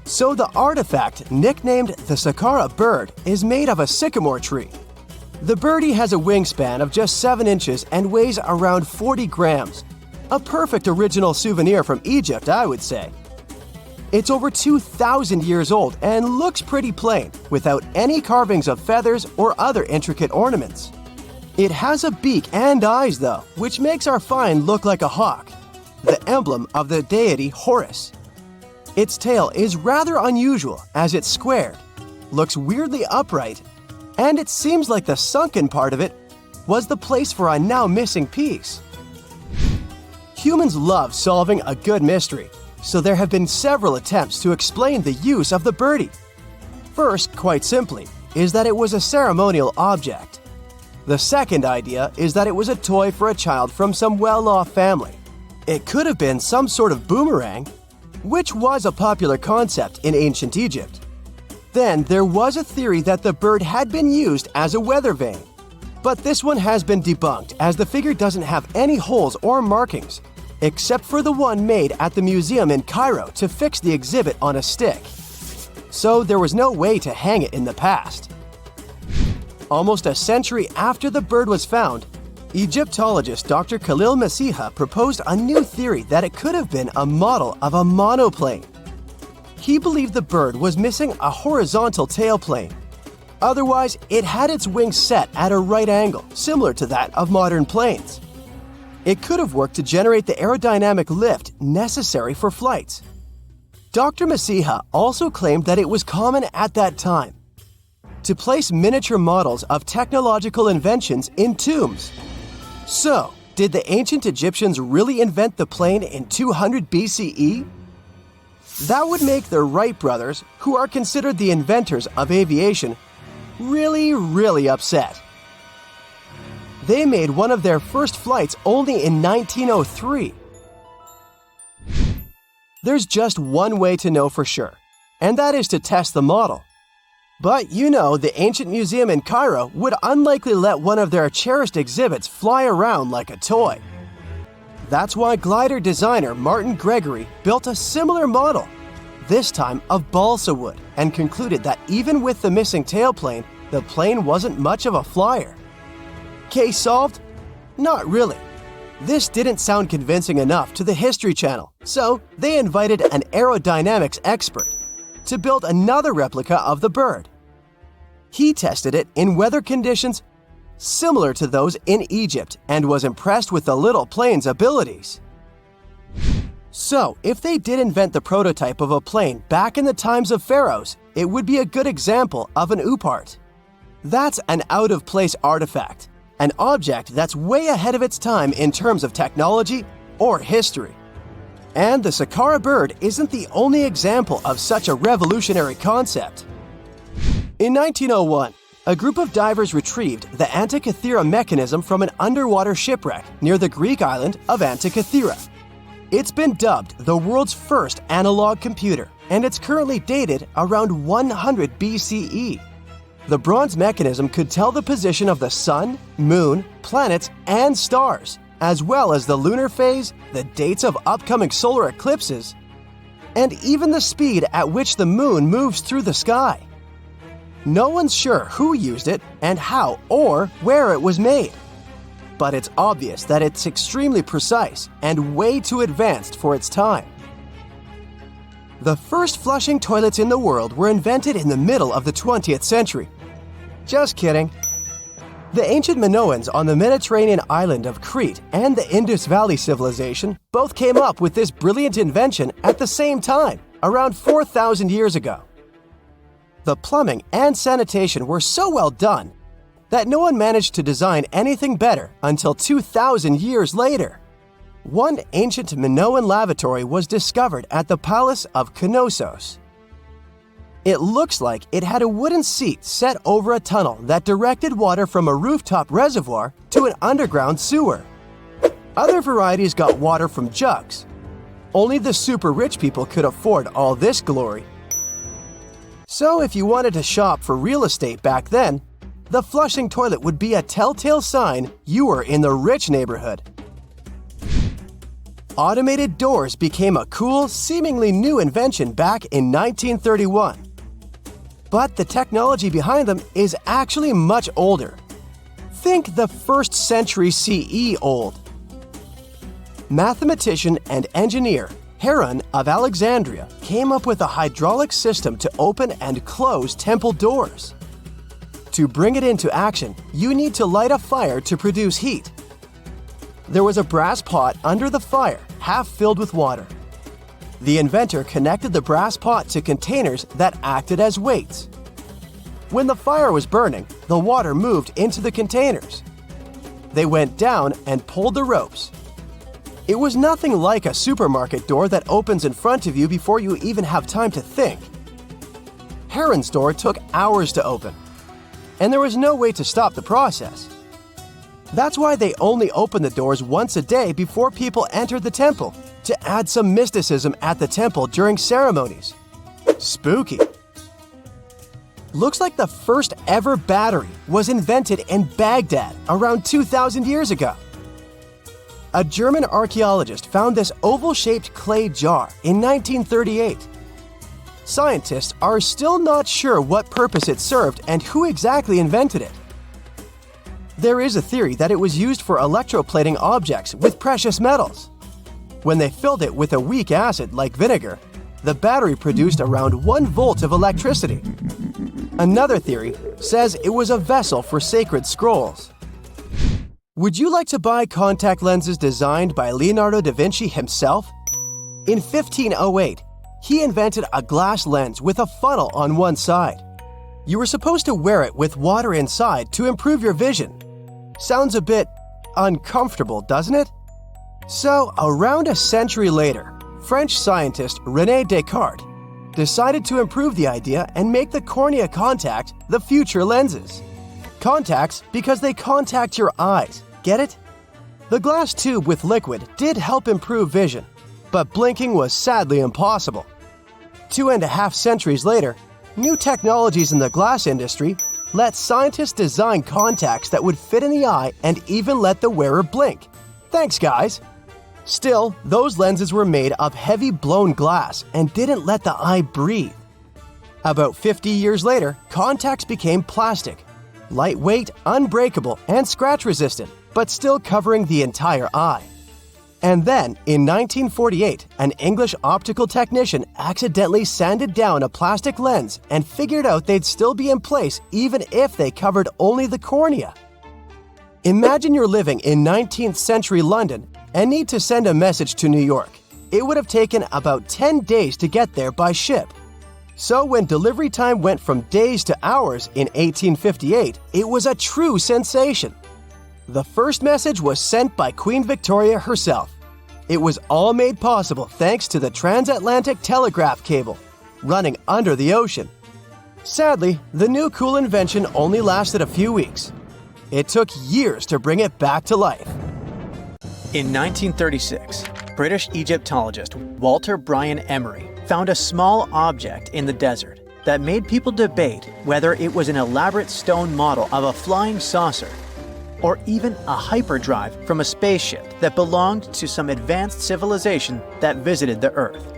So the artifact, nicknamed the Saqqara bird, is made of a sycamore tree. The birdie has a wingspan of just 7 inches and weighs around 40 grams. A perfect original souvenir from Egypt, I would say. It's over 2,000 years old and looks pretty plain, without any carvings of feathers or other intricate ornaments. It has a beak and eyes though, which makes our find look like a hawk, the emblem of the deity Horus. Its tail is rather unusual as it's squared, looks weirdly upright, and it seems like the sunken part of it was the place for a now missing piece. Humans love solving a good mystery, so there have been several attempts to explain the use of the birdie. First, quite simply, is that it was a ceremonial object. The second idea is that it was a toy for a child from some well-off family. It could have been some sort of boomerang, which was a popular concept in ancient Egypt. Then there was a theory that the bird had been used as a weather vane, but this one has been debunked as the figure doesn't have any holes or markings. except for the one made at the museum in Cairo to fix the exhibit on a stick. So there was no way to hang it in the past. Almost a century after the bird was found, Egyptologist Dr. Khalil Masiha proposed a new theory that it could have been a model of a monoplane. He believed the bird was missing a horizontal tailplane. Otherwise, it had its wings set at a right angle, similar to that of modern planes. It could have worked to generate the aerodynamic lift necessary for flights. Dr. Masiha also claimed that it was common at that time to place miniature models of technological inventions in tombs. So, did the ancient Egyptians really invent the plane in 200 BCE? That would make the Wright brothers, who are considered the inventors of aviation, really upset. They made one of their first flights only in 1903. There's just one way to know for sure, and that is to test the model. But you know, the ancient museum in Cairo would unlikely let one of their cherished exhibits fly around like a toy. That's why glider designer Martin Gregory built a similar model, this time of balsa wood, and concluded that even with the missing tailplane, the plane wasn't much of a flyer. Case solved? Not really. This didn't sound convincing enough to the History Channel, so they invited an aerodynamics expert to build another replica of the bird. He tested it in weather conditions similar to those in Egypt and was impressed with the little plane's abilities. So, if they did invent the prototype of a plane back in the times of pharaohs, it would be a good example of an oupart. That's an out-of-place artifact, an object that's way ahead of its time in terms of technology or history. And the Saqqara bird isn't the only example of such a revolutionary concept. In 1901, a group of divers retrieved the Antikythera mechanism from an underwater shipwreck near the Greek island of Antikythera. It's been dubbed the world's first analog computer, and it's currently dated around 100 BCE. The bronze mechanism could tell the position of the sun, moon, planets, and stars, as well as the lunar phase, the dates of upcoming solar eclipses, and even the speed at which the moon moves through the sky. No one's sure who used it and how or where it was made. But it's obvious that it's extremely precise and way too advanced for its time. The first flushing toilets in the world were invented in the middle of the 20th century. Just kidding. The ancient Minoans on the Mediterranean island of Crete and the Indus Valley civilization both came up with this brilliant invention at the same time, around 4,000 years ago. The plumbing and sanitation were so well done that no one managed to design anything better until 2,000 years later. One ancient Minoan lavatory was discovered at the Palace of Knossos. It looks like it had a wooden seat set over a tunnel that directed water from a rooftop reservoir to an underground sewer. Other varieties got water from jugs. Only the super rich people could afford all this glory. So if you wanted to shop for real estate back then, the flushing toilet would be a telltale sign you were in the rich neighborhood. Automated doors became a cool, seemingly new invention back in 1931. But the technology behind them is actually much older. Think the 1st century CE old. Mathematician and engineer Heron of Alexandria came up with a hydraulic system to open and close temple doors. To bring it into action, you need to light a fire to produce heat. There was a brass pot under the fire, half filled with water. The inventor connected the brass pot to containers that acted as weights. When the fire was burning, the water moved into the containers. They went down and pulled the ropes. It was nothing like a supermarket door that opens in front of you before you even have time to think. Heron's door took hours to open, and there was no way to stop the process. That's why they only opened the doors once a day before people entered the temple, to add some mysticism at the temple during ceremonies. Spooky. Looks like the first ever battery was invented in Baghdad around 2,000 years ago. a German archaeologist found this oval-shaped clay jar in 1938. Scientists are still not sure what purpose it served and who exactly invented it. There is a theory that it was used for electroplating objects with precious metals. When they filled it with a weak acid like vinegar, the battery produced around 1 volt of electricity. Another theory says it was a vessel for sacred scrolls. Would you like to buy contact lenses designed by Leonardo da Vinci himself? In 1508, he invented a glass lens with a funnel on one side. You were supposed to wear it with water inside to improve your vision. Sounds a bit uncomfortable, doesn't it? So, around a century later, French scientist René Descartes decided to improve the idea and make the cornea contact the future lenses. Contacts because they contact your eyes, get it? The glass tube with liquid did help improve vision, but blinking was sadly impossible. 2.5 centuries later, new technologies in the glass industry let scientists design contacts that would fit in the eye and even let the wearer blink. Thanks, guys! Still, those lenses were made of heavy blown glass and didn't let the eye breathe. About 50 years later, contacts became plastic, lightweight, unbreakable, and scratch-resistant, but still covering the entire eye. And then, in 1948, an English optical technician accidentally sanded down a plastic lens and figured out they'd still be in place even if they covered only the cornea. Imagine you're living in 19th century London and need to send a message to New York. It would have taken about 10 days to get there by ship. So when delivery time went from days to hours in 1858, it was a true sensation. The first message was sent by Queen Victoria herself. It was all made possible thanks to the transatlantic telegraph cable, running under the ocean. Sadly, the new cool invention only lasted a few weeks. It took years to bring it back to life. In 1936, British Egyptologist Walter Bryan Emery found a small object in the desert that made people debate whether it was an elaborate stone model of a flying saucer or even a hyperdrive from a spaceship that belonged to some advanced civilization that visited the Earth.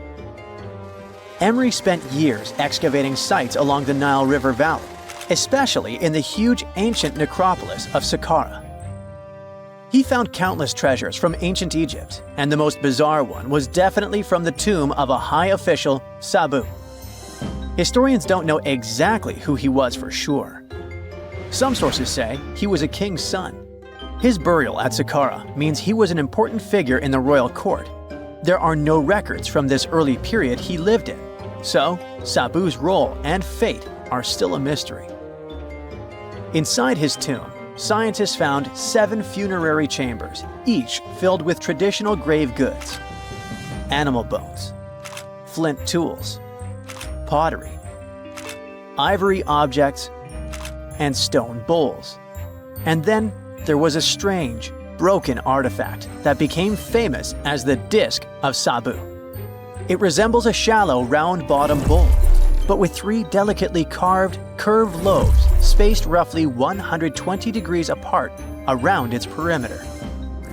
Emery spent years excavating sites along the Nile River Valley, especially in the huge ancient necropolis of Saqqara. He found countless treasures from ancient Egypt, and the most bizarre one was definitely from the tomb of a high official, Sabu. Historians don't know exactly who he was for sure. Some sources say he was a king's son. His burial at Saqqara means he was an important figure in the royal court. There are no records from this early period he lived in, so Sabu's role and fate are still a mystery. Inside his tomb, scientists found 7 funerary chambers, each filled with traditional grave goods: animal bones, flint tools, pottery, ivory objects, and stone bowls. And then there was a strange, broken artifact that became famous as the Disc of Sabu. It resembles a shallow, round-bottomed bowl, but with 3 delicately carved, curved lobes spaced roughly 120 degrees apart around its perimeter.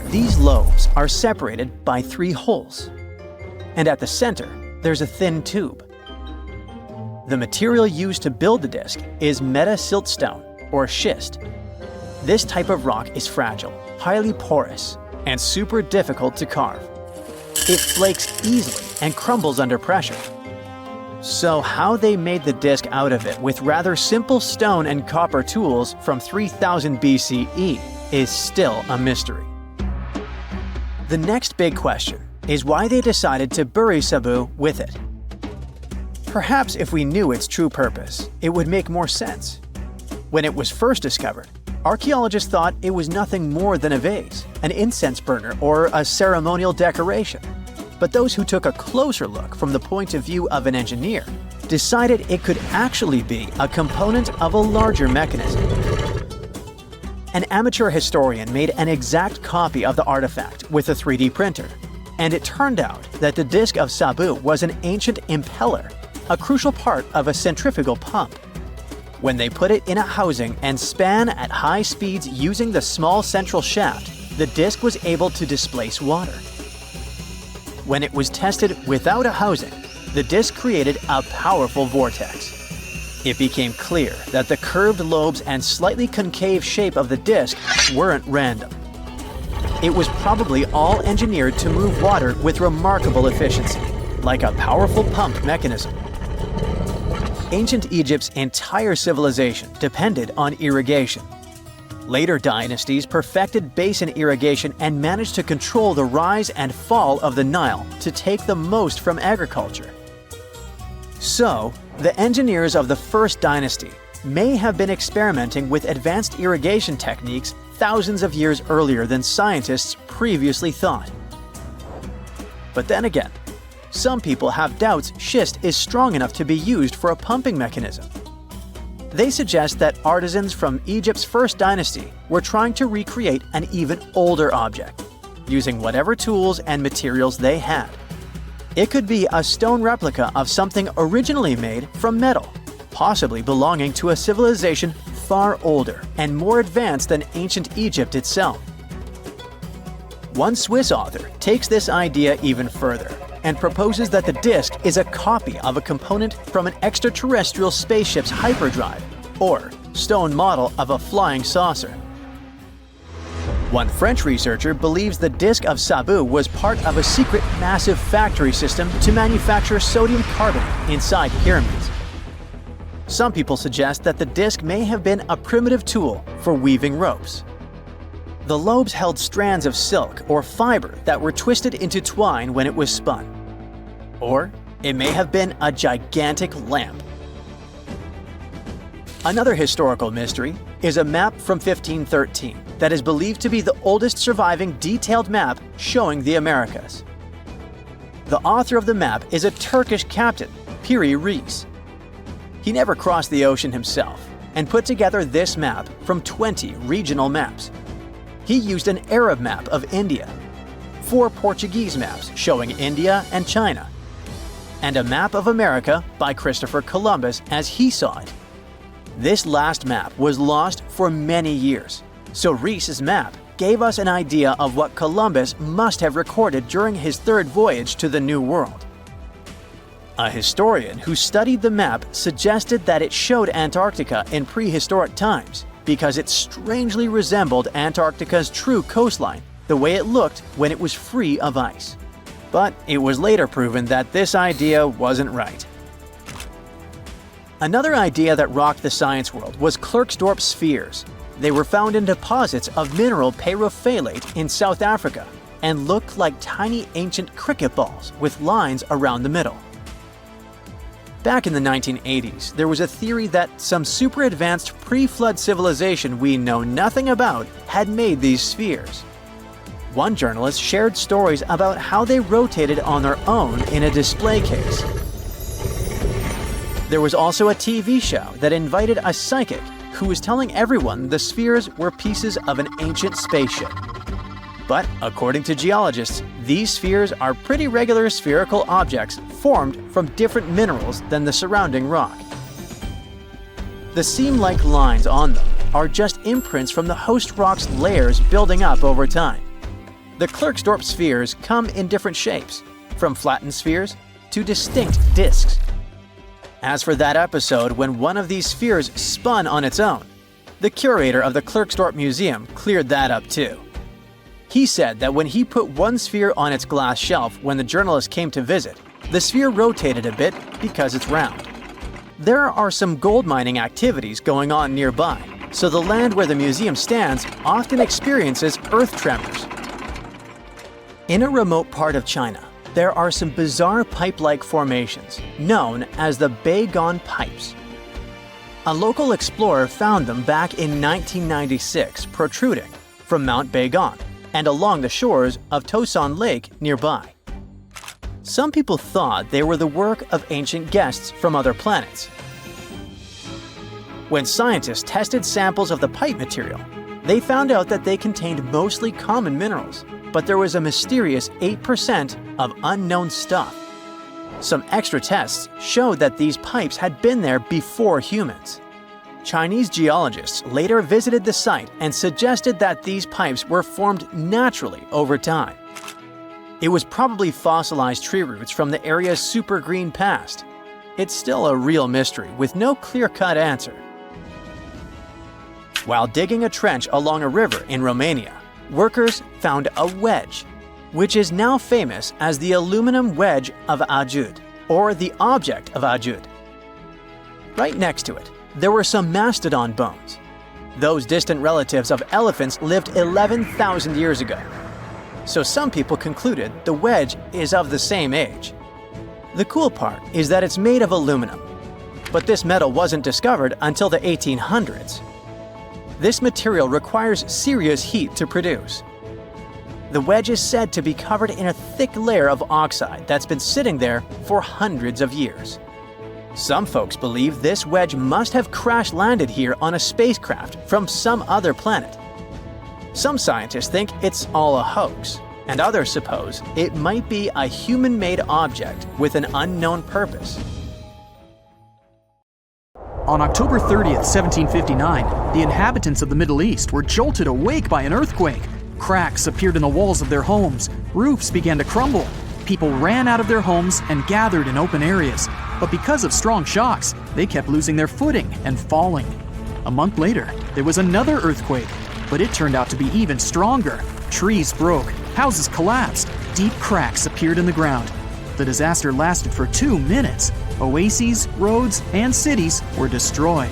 These lobes are separated by 3 holes, and at the center, there's a thin tube. The material used to build the disc is meta-siltstone, or schist. This type of rock is fragile, highly porous, and super difficult to carve. It flakes easily and crumbles under pressure. So how they made the disc out of it with rather simple stone and copper tools from 3000 BCE is still a mystery. The next big question is why they decided to bury Sabu with it. Perhaps if we knew its true purpose, it would make more sense. When it was first discovered, archaeologists thought it was nothing more than a vase, an incense burner, or a ceremonial decoration. But those who took a closer look from the point of view of an engineer decided it could actually be a component of a larger mechanism. An amateur historian made an exact copy of the artifact with a 3D printer, and it turned out that the disc of Sabu was an ancient impeller, a crucial part of a centrifugal pump. When they put it in a housing and span at high speeds using the small central shaft, the disc was able to displace water. When it was tested without a housing, the disc created a powerful vortex. It became clear that the curved lobes and slightly concave shape of the disc weren't random. It was probably all engineered to move water with remarkable efficiency, like a powerful pump mechanism. Ancient Egypt's entire civilization depended on irrigation. Later dynasties perfected basin irrigation and managed to control the rise and fall of the Nile to take the most from agriculture. So, the engineers of the first dynasty may have been experimenting with advanced irrigation techniques thousands of years earlier than scientists previously thought. But then again, some people have doubts schist is strong enough to be used for a pumping mechanism. They suggest that artisans from Egypt's first dynasty were trying to recreate an even older object, using whatever tools and materials they had. It could be a stone replica of something originally made from metal, possibly belonging to a civilization far older and more advanced than ancient Egypt itself. One Swiss author takes this idea even further and proposes that the disc is a copy of a component from an extraterrestrial spaceship's hyperdrive, or stone model of a flying saucer. One French researcher believes the disc of Sabu was part of a secret massive factory system to manufacture sodium carbonate inside pyramids. Some people suggest that the disc may have been a primitive tool for weaving ropes. The lobes held strands of silk or fiber that were twisted into twine when it was spun. Or it may have been a gigantic lamp. Another historical mystery is a map from 1513 that is believed to be the oldest surviving detailed map showing the Americas. The author of the map is a Turkish captain, Piri Reis. He never crossed the ocean himself and put together this map from 20 regional maps. He used an Arab map of India, 4 Portuguese maps showing India and China, and a map of America by Christopher Columbus as he saw it. This last map was lost for many years, so Reis's map gave us an idea of what Columbus must have recorded during his third voyage to the New World. A historian who studied the map suggested that it showed Antarctica in prehistoric times because it strangely resembled Antarctica's true coastline, the way it looked when it was free of ice. But it was later proven that this idea wasn't right. Another idea that rocked the science world was Klerksdorp spheres. They were found in deposits of mineral pyrophyllite in South Africa and looked like tiny ancient cricket balls with lines around the middle. Back in the 1980s, there was a theory that some super advanced pre-flood civilization we know nothing about had made these spheres. One journalist shared stories about how they rotated on their own in a display case. There was also a TV show that invited a psychic who was telling everyone the spheres were pieces of an ancient spaceship. But according to geologists, these spheres are pretty regular spherical objects formed from different minerals than the surrounding rock. The seam-like lines on them are just imprints from the host rock's layers building up over time. The Klerksdorp spheres come in different shapes, from flattened spheres to distinct discs. As for that episode when one of these spheres spun on its own, the curator of the Klerksdorp Museum cleared that up too. He said that when he put one sphere on its glass shelf when the journalist came to visit, the sphere rotated a bit because it's round. There are some gold mining activities going on nearby, so the land where the museum stands often experiences earth tremors. In a remote part of China, there are some bizarre pipe-like formations known as the Beigon Pipes. A local explorer found them back in 1996 protruding from Mount Beigon and along the shores of Tosan Lake nearby. Some people thought they were the work of ancient guests from other planets. When scientists tested samples of the pipe material, they found out that they contained mostly common minerals, but there was a mysterious 8% of unknown stuff. Some extra tests showed that these pipes had been there before humans. Chinese geologists later visited the site and suggested that these pipes were formed naturally over time. It was probably fossilized tree roots from the area's super green past. It's still a real mystery with no clear-cut answer. While digging a trench along a river in Romania, workers found a wedge, which is now famous as the aluminum wedge of Ajud, or the object of Ajud. Right next to it, there were some mastodon bones. Those distant relatives of elephants lived 11,000 years ago. So some people concluded the wedge is of the same age. The cool part is that it's made of aluminum, but this metal wasn't discovered until the 1800s. This material requires serious heat to produce. The wedge is said to be covered in a thick layer of oxide that's been sitting there for hundreds of years. Some folks believe this wedge must have crash-landed here on a spacecraft from some other planet. Some scientists think it's all a hoax, and others suppose it might be a human-made object with an unknown purpose. On October 30th, 1759, the inhabitants of the Middle East were jolted awake by an earthquake. Cracks appeared in the walls of their homes, roofs began to crumble. People ran out of their homes and gathered in open areas. But because of strong shocks, they kept losing their footing and falling. A month later, there was another earthquake, but it turned out to be even stronger. Trees broke, houses collapsed, deep cracks appeared in the ground. The disaster lasted for 2 minutes. Oases, roads, and cities were destroyed.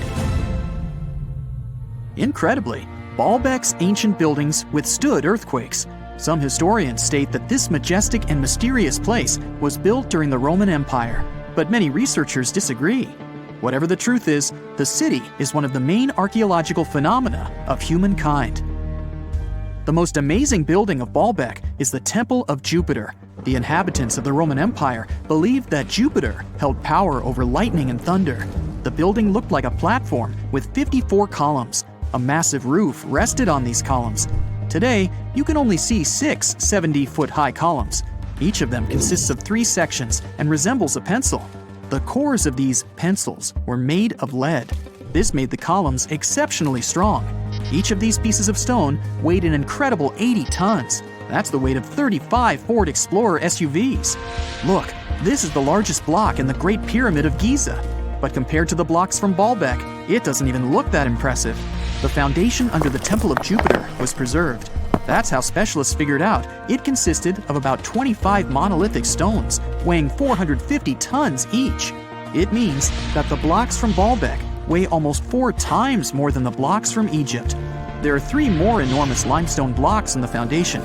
Incredibly, Baalbek's ancient buildings withstood earthquakes. Some historians state that this majestic and mysterious place was built during the Roman Empire, but many researchers disagree. Whatever the truth is, the city is one of the main archaeological phenomena of humankind. The most amazing building of Baalbek is the Temple of Jupiter. The inhabitants of the Roman Empire believed that Jupiter held power over lightning and thunder. The building looked like a platform with 54 columns. A massive roof rested on these columns. Today, you can only see 6 70-foot-high columns. Each of them consists of 3 sections and resembles a pencil. The cores of these pencils were made of lead. This made the columns exceptionally strong. Each of these pieces of stone weighed an incredible 80 tons. That's the weight of 35 Ford Explorer SUVs. Look, this is the largest block in the Great Pyramid of Giza. But compared to the blocks from Baalbek, it doesn't even look that impressive. The foundation under the Temple of Jupiter was preserved. That's how specialists figured out it consisted of about 25 monolithic stones, weighing 450 tons each. It means that the blocks from Baalbek weigh almost 4 times more than the blocks from Egypt. There are 3 more enormous limestone blocks in the foundation.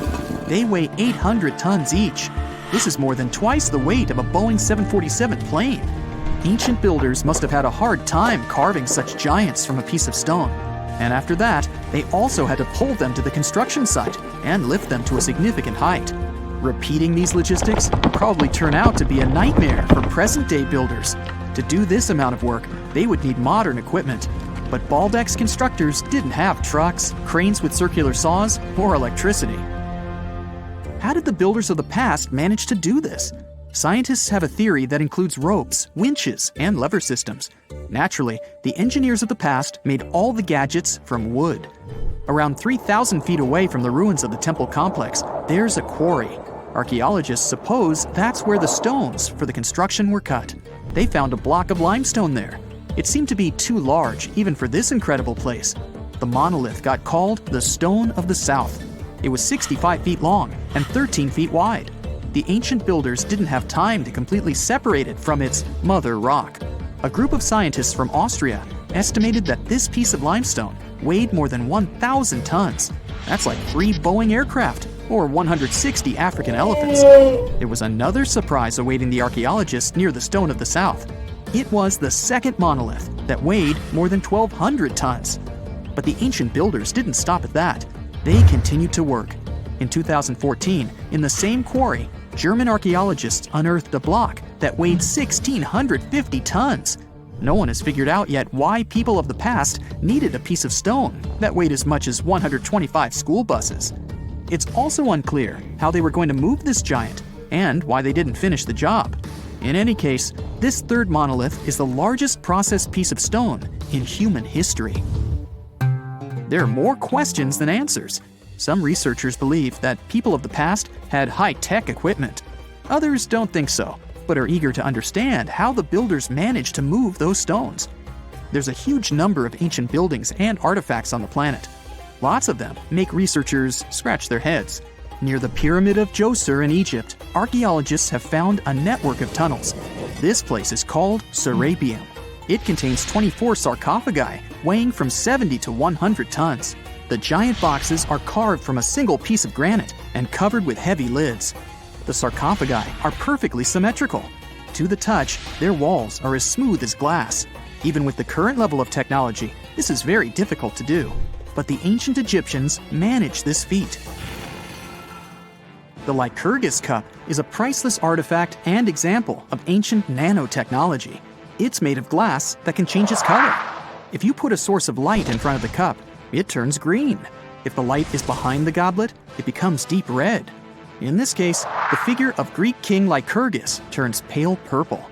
They weigh 800 tons each. This is more than twice the weight of a Boeing 747 plane. Ancient builders must have had a hard time carving such giants from a piece of stone. And after that, they also had to pull them to the construction site and lift them to a significant height. Repeating these logistics would probably turn out to be a nightmare for present-day builders. To do this amount of work, they would need modern equipment. But Baalbek's constructors didn't have trucks, cranes with circular saws, or electricity. How did the builders of the past manage to do this? Scientists have a theory that includes ropes, winches, and lever systems. Naturally, the engineers of the past made all the gadgets from wood. Around 3,000 feet away from the ruins of the temple complex, there's a quarry. Archaeologists suppose that's where the stones for the construction were cut. They found a block of limestone there. It seemed to be too large, even for this incredible place. The monolith got called the Stone of the South. It was 65 feet long and 13 feet wide. The ancient builders didn't have time to completely separate it from its mother rock. A group of scientists from Austria estimated that this piece of limestone weighed more than 1,000 tons. That's like 3 Boeing aircraft or 160 African elephants. There was another surprise awaiting the archaeologists near the Stone of the South. It was the second monolith that weighed more than 1,200 tons. But the ancient builders didn't stop at that. They continued to work. In 2014, in the same quarry, German archaeologists unearthed a block that weighed 1,650 tons. No one has figured out yet why people of the past needed a piece of stone that weighed as much as 125 school buses. It's also unclear how they were going to move this giant and why they didn't finish the job. In any case, this third monolith is the largest processed piece of stone in human history. There are more questions than answers. Some researchers believe that people of the past had high-tech equipment. Others don't think so, but are eager to understand how the builders managed to move those stones. There's a huge number of ancient buildings and artifacts on the planet. Lots of them make researchers scratch their heads. Near the Pyramid of Djoser in Egypt, archaeologists have found a network of tunnels. This place is called Serapeum. It contains 24 sarcophagi weighing from 70 to 100 tons. The giant boxes are carved from a single piece of granite and covered with heavy lids. The sarcophagi are perfectly symmetrical. To the touch, their walls are as smooth as glass. Even with the current level of technology, this is very difficult to do. But the ancient Egyptians managed this feat. The Lycurgus cup is a priceless artifact and example of ancient nanotechnology. It's made of glass that can change its color. If you put a source of light in front of the cup, it turns green. If the light is behind the goblet, it becomes deep red. In this case, the figure of Greek king Lycurgus turns pale purple.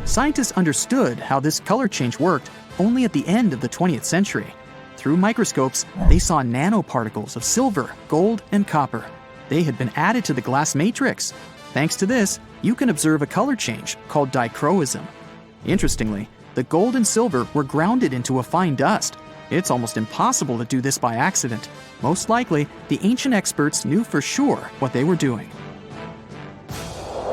Scientists understood how this color change worked only at the end of the 20th century. Through microscopes, they saw nanoparticles of silver, gold, and copper. They had been added to the glass matrix. Thanks to this, you can observe a color change called dichroism. Interestingly, the gold and silver were grounded into a fine dust. It's almost impossible to do this by accident. Most likely, the ancient experts knew for sure what they were doing.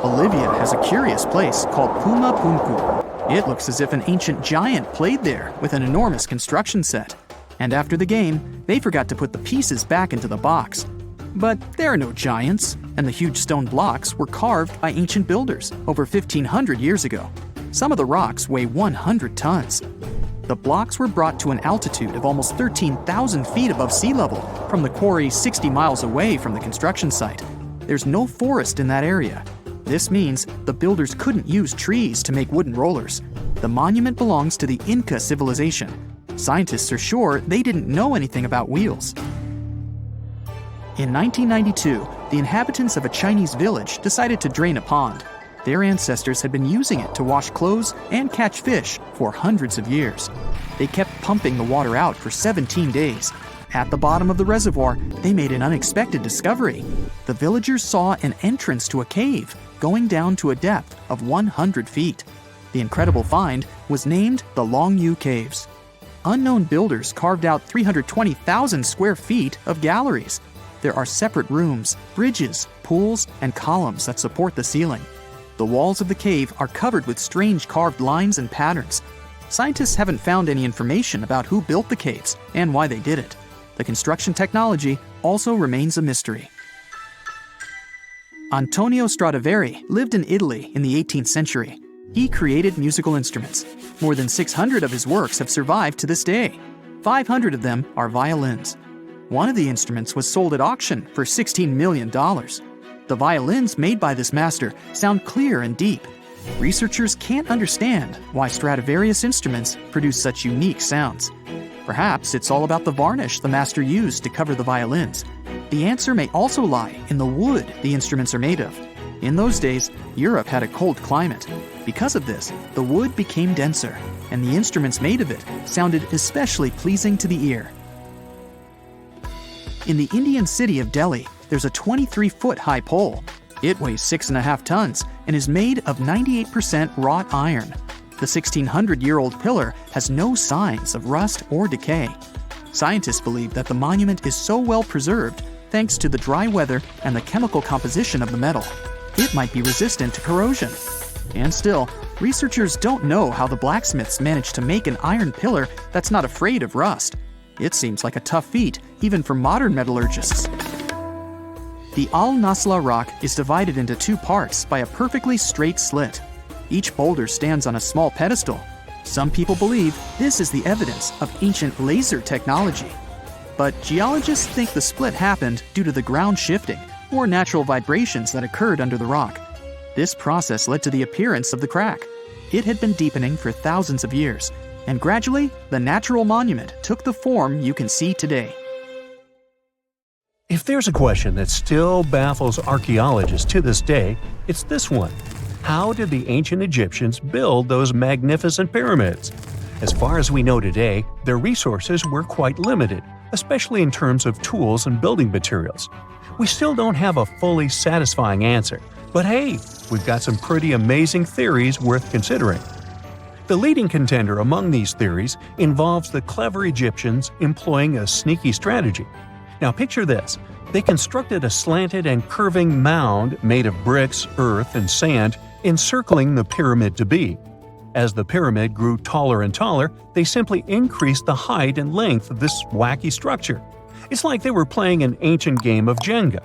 Bolivia has a curious place called Puma Punku. It looks as if an ancient giant played there with an enormous construction set. And after the game, they forgot to put the pieces back into the box. But there are no giants, and the huge stone blocks were carved by ancient builders over 1,500 years ago. Some of the rocks weigh 100 tons. The blocks were brought to an altitude of almost 13,000 feet above sea level from the quarry 60 miles away from the construction site. There's no forest in that area. This means the builders couldn't use trees to make wooden rollers. The monument belongs to the Inca civilization. Scientists are sure they didn't know anything about wheels. In 1992, the inhabitants of a Chinese village decided to drain a pond. Their ancestors had been using it to wash clothes and catch fish for hundreds of years. They kept pumping the water out for 17 days. At the bottom of the reservoir, they made an unexpected discovery. The villagers saw an entrance to a cave going down to a depth of 100 feet. The incredible find was named the Longyu Caves. Unknown builders carved out 320,000 square feet of galleries. There are separate rooms, bridges, pools, and columns that support the ceiling. The walls of the cave are covered with strange carved lines and patterns. Scientists haven't found any information about who built the caves and why they did it. The construction technology also remains a mystery. Antonio Stradivari lived in Italy in the 18th century. He created musical instruments. More than 600 of his works have survived to this day. 500 of them are violins. One of the instruments was sold at auction for $16 million. The violins made by this master sound clear and deep. Researchers can't understand why Stradivarius instruments produce such unique sounds. Perhaps it's all about the varnish the master used to cover the violins. The answer may also lie in the wood the instruments are made of. In those days, Europe had a cold climate. Because of this, the wood became denser, and the instruments made of it sounded especially pleasing to the ear. In the Indian city of Delhi, there's a 23-foot-high pole. It weighs 6.5 tons and is made of 98% wrought iron. The 1,600-year-old pillar has no signs of rust or decay. Scientists believe that the monument is so well preserved thanks to the dry weather and the chemical composition of the metal. It might be resistant to corrosion. And still, researchers don't know how the blacksmiths managed to make an iron pillar that's not afraid of rust. It seems like a tough feat, even for modern metallurgists. The Al-Nasla rock is divided into two parts by a perfectly straight slit. Each boulder stands on a small pedestal. Some people believe this is the evidence of ancient laser technology. But geologists think the split happened due to the ground shifting or natural vibrations that occurred under the rock. This process led to the appearance of the crack. It had been deepening for thousands of years, and gradually, the natural monument took the form you can see today. If there's a question that still baffles archaeologists to this day, it's this one. How did the ancient Egyptians build those magnificent pyramids? As far as we know today, their resources were quite limited, especially in terms of tools and building materials. We still don't have a fully satisfying answer, but hey, we've got some pretty amazing theories worth considering. The leading contender among these theories involves the clever Egyptians employing a sneaky strategy. Now picture this. They constructed a slanted and curving mound made of bricks, earth, and sand encircling the pyramid to be. As the pyramid grew taller and taller, they simply increased the height and length of this wacky structure. It's like they were playing an ancient game of Jenga.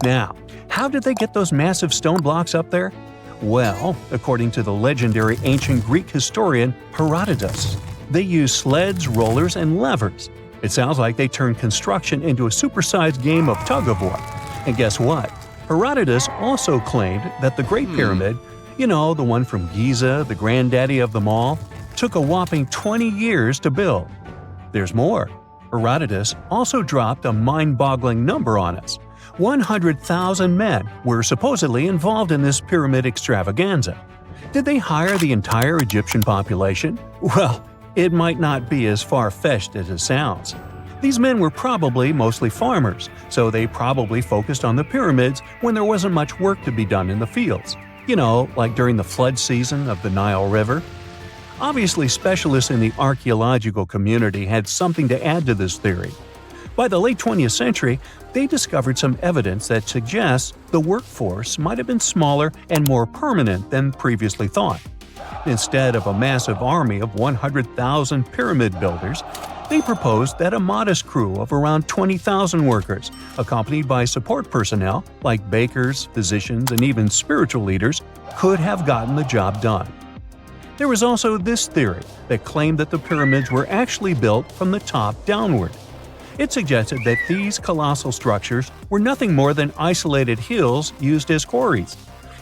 Now, how did they get those massive stone blocks up there? Well, according to the legendary ancient Greek historian Herodotus, they used sleds, rollers, and levers. It sounds like they turned construction into a supersized game of tug-of-war. And guess what? Herodotus also claimed that the Great Pyramid, the one from Giza, the granddaddy of them all, took a whopping 20 years to build. There's more. Herodotus also dropped a mind-boggling number on us. 100,000 men were supposedly involved in this pyramid extravaganza. Did they hire the entire Egyptian population? Well, it might not be as far-fetched as it sounds. These men were probably mostly farmers, so they probably focused on the pyramids when there wasn't much work to be done in the fields. Like during the flood season of the Nile River. Obviously, specialists in the archaeological community had something to add to this theory. By the late 20th century, they discovered some evidence that suggests the workforce might have been smaller and more permanent than previously thought. Instead of a massive army of 100,000 pyramid builders, they proposed that a modest crew of around 20,000 workers, accompanied by support personnel like bakers, physicians, and even spiritual leaders, could have gotten the job done. There was also this theory that claimed that the pyramids were actually built from the top downward. It suggested that these colossal structures were nothing more than isolated hills used as quarries.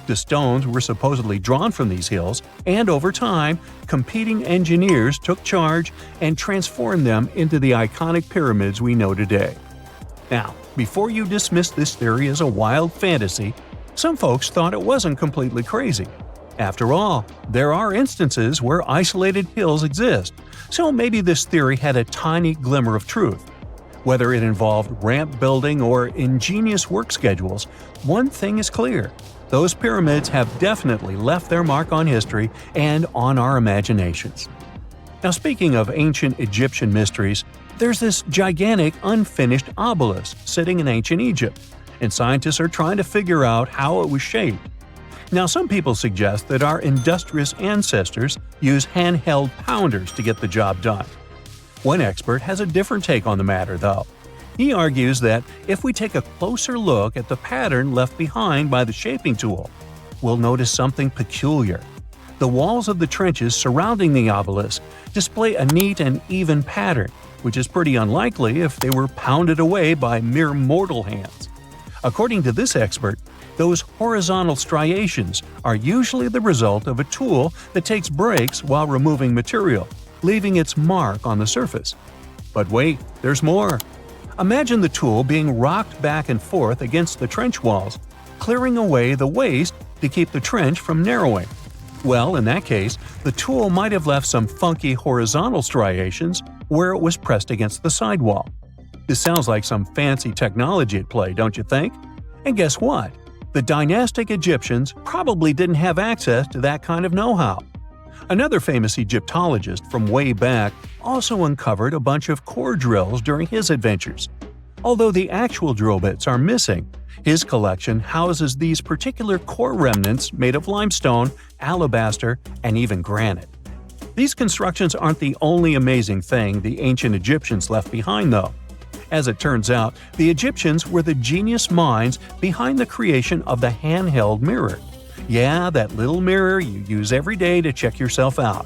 The stones were supposedly drawn from these hills, and over time, competing engineers took charge and transformed them into the iconic pyramids we know today. Now, before you dismiss this theory as a wild fantasy, some folks thought it wasn't completely crazy. After all, there are instances where isolated hills exist, so maybe this theory had a tiny glimmer of truth. Whether it involved ramp building or ingenious work schedules, one thing is clear. Those pyramids have definitely left their mark on history and on our imaginations. Now, speaking of ancient Egyptian mysteries, there's this gigantic unfinished obelisk sitting in ancient Egypt, and scientists are trying to figure out how it was shaped. Now, some people suggest that our industrious ancestors used handheld pounders to get the job done. One expert has a different take on the matter, though. He argues that if we take a closer look at the pattern left behind by the shaping tool, we'll notice something peculiar. The walls of the trenches surrounding the obelisk display a neat and even pattern, which is pretty unlikely if they were pounded away by mere mortal hands. According to this expert, those horizontal striations are usually the result of a tool that takes breaks while removing material, leaving its mark on the surface. But wait, there's more. Imagine the tool being rocked back and forth against the trench walls, clearing away the waste to keep the trench from narrowing. Well, in that case, the tool might have left some funky horizontal striations where it was pressed against the sidewall. This sounds like some fancy technology at play, don't you think? And guess what? The dynastic Egyptians probably didn't have access to that kind of know-how. Another famous Egyptologist from way back also uncovered a bunch of core drills during his adventures. Although the actual drill bits are missing, his collection houses these particular core remnants made of limestone, alabaster, and even granite. These constructions aren't the only amazing thing the ancient Egyptians left behind, though. As it turns out, the Egyptians were the genius minds behind the creation of the handheld mirror. Yeah, that little mirror you use every day to check yourself out.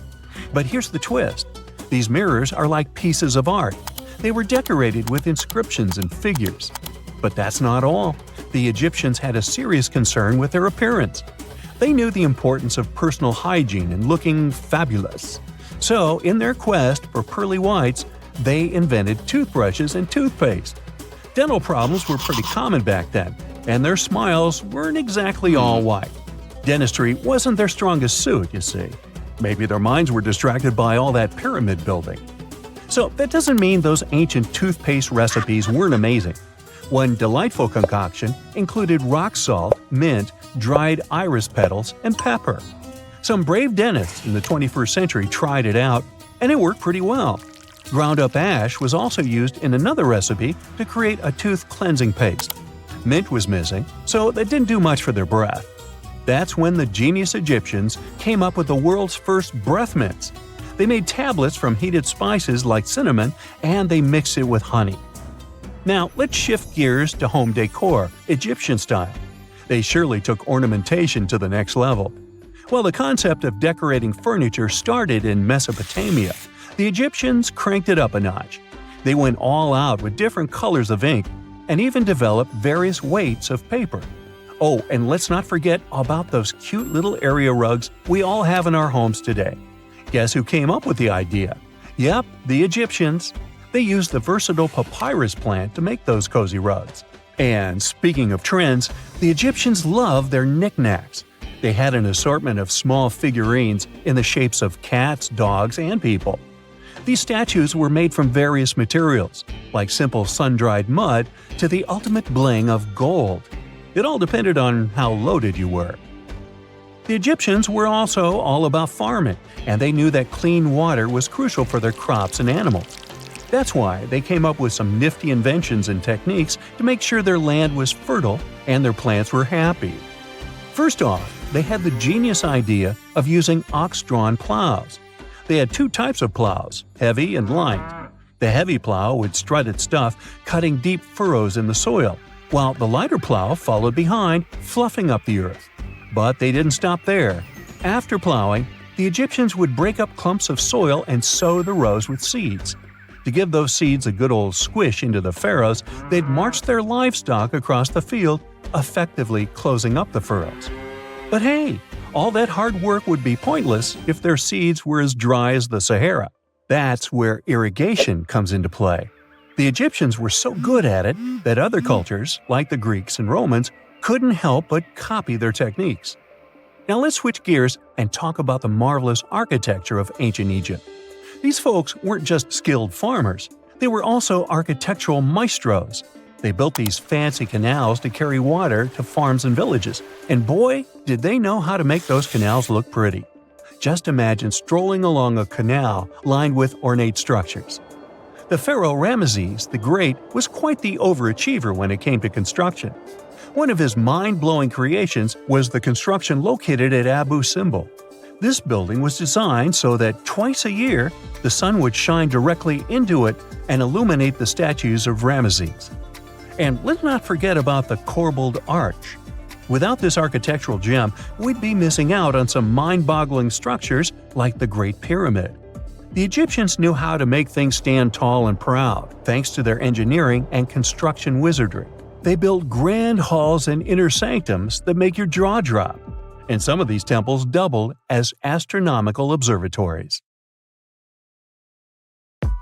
But here's the twist. These mirrors are like pieces of art. They were decorated with inscriptions and figures. But that's not all. The Egyptians had a serious concern with their appearance. They knew the importance of personal hygiene and looking fabulous. So, in their quest for pearly whites, they invented toothbrushes and toothpaste. Dental problems were pretty common back then, and their smiles weren't exactly all white. Dentistry wasn't their strongest suit, you see. Maybe their minds were distracted by all that pyramid building. So that doesn't mean those ancient toothpaste recipes weren't amazing. One delightful concoction included rock salt, mint, dried iris petals, and pepper. Some brave dentists in the 21st century tried it out, and it worked pretty well. Ground-up ash was also used in another recipe to create a tooth cleansing paste. Mint was missing, so that didn't do much for their breath. That's when the genius Egyptians came up with the world's first breath mints. They made tablets from heated spices like cinnamon, and they mixed it with honey. Now, let's shift gears to home decor, Egyptian style. They surely took ornamentation to the next level. While the concept of decorating furniture started in Mesopotamia, the Egyptians cranked it up a notch. They went all out with different colors of ink and even developed various weights of paper. Oh, and let's not forget about those cute little area rugs we all have in our homes today. Guess who came up with the idea? Yep, the Egyptians. They used the versatile papyrus plant to make those cozy rugs. And speaking of trends, the Egyptians loved their knickknacks. They had an assortment of small figurines in the shapes of cats, dogs, and people. These statues were made from various materials, like simple sun-dried mud to the ultimate bling of gold. It all depended on how loaded you were. The Egyptians were also all about farming, and they knew that clean water was crucial for their crops and animals. That's why they came up with some nifty inventions and techniques to make sure their land was fertile and their plants were happy. First off, they had the genius idea of using ox-drawn plows. They had two types of plows, heavy and light. The heavy plow would strut its stuff, cutting deep furrows in the soil, while the lighter plow followed behind, fluffing up the earth. But they didn't stop there. After plowing, the Egyptians would break up clumps of soil and sow the rows with seeds. To give those seeds a good old squish into the furrows, they'd march their livestock across the field, effectively closing up the furrows. But hey, all that hard work would be pointless if their seeds were as dry as the Sahara. That's where irrigation comes into play. The Egyptians were so good at it that other cultures, like the Greeks and Romans, couldn't help but copy their techniques. Now let's switch gears and talk about the marvelous architecture of ancient Egypt. These folks weren't just skilled farmers, they were also architectural maestros. They built these fancy canals to carry water to farms and villages, and boy, did they know how to make those canals look pretty. Just imagine strolling along a canal lined with ornate structures. The pharaoh Ramesses the Great was quite the overachiever when it came to construction. One of his mind-blowing creations was the construction located at Abu Simbel. This building was designed so that twice a year, the sun would shine directly into it and illuminate the statues of Ramesses. And let's not forget about the corbelled arch. Without this architectural gem, we'd be missing out on some mind-boggling structures like the Great Pyramid. The Egyptians knew how to make things stand tall and proud, thanks to their engineering and construction wizardry. They built grand halls and inner sanctums that make your jaw drop. And some of these temples doubled as astronomical observatories.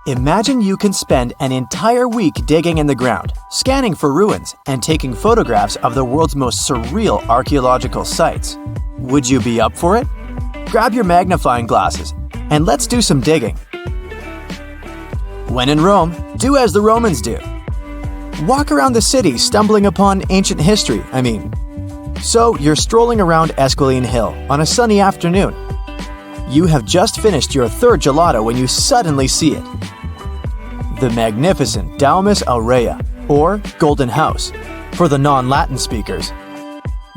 Imagine you can spend an entire week digging in the ground, scanning for ruins, and taking photographs of the world's most surreal archaeological sites. Would you be up for it? Grab your magnifying glasses, and let's do some digging. When in Rome, do as the Romans do. Walk around the city stumbling upon ancient history, So you're strolling around Esquiline Hill on a sunny afternoon. You have just finished your third gelato when you suddenly see it. The magnificent Domus Aurea, or Golden House, for the non-Latin speakers.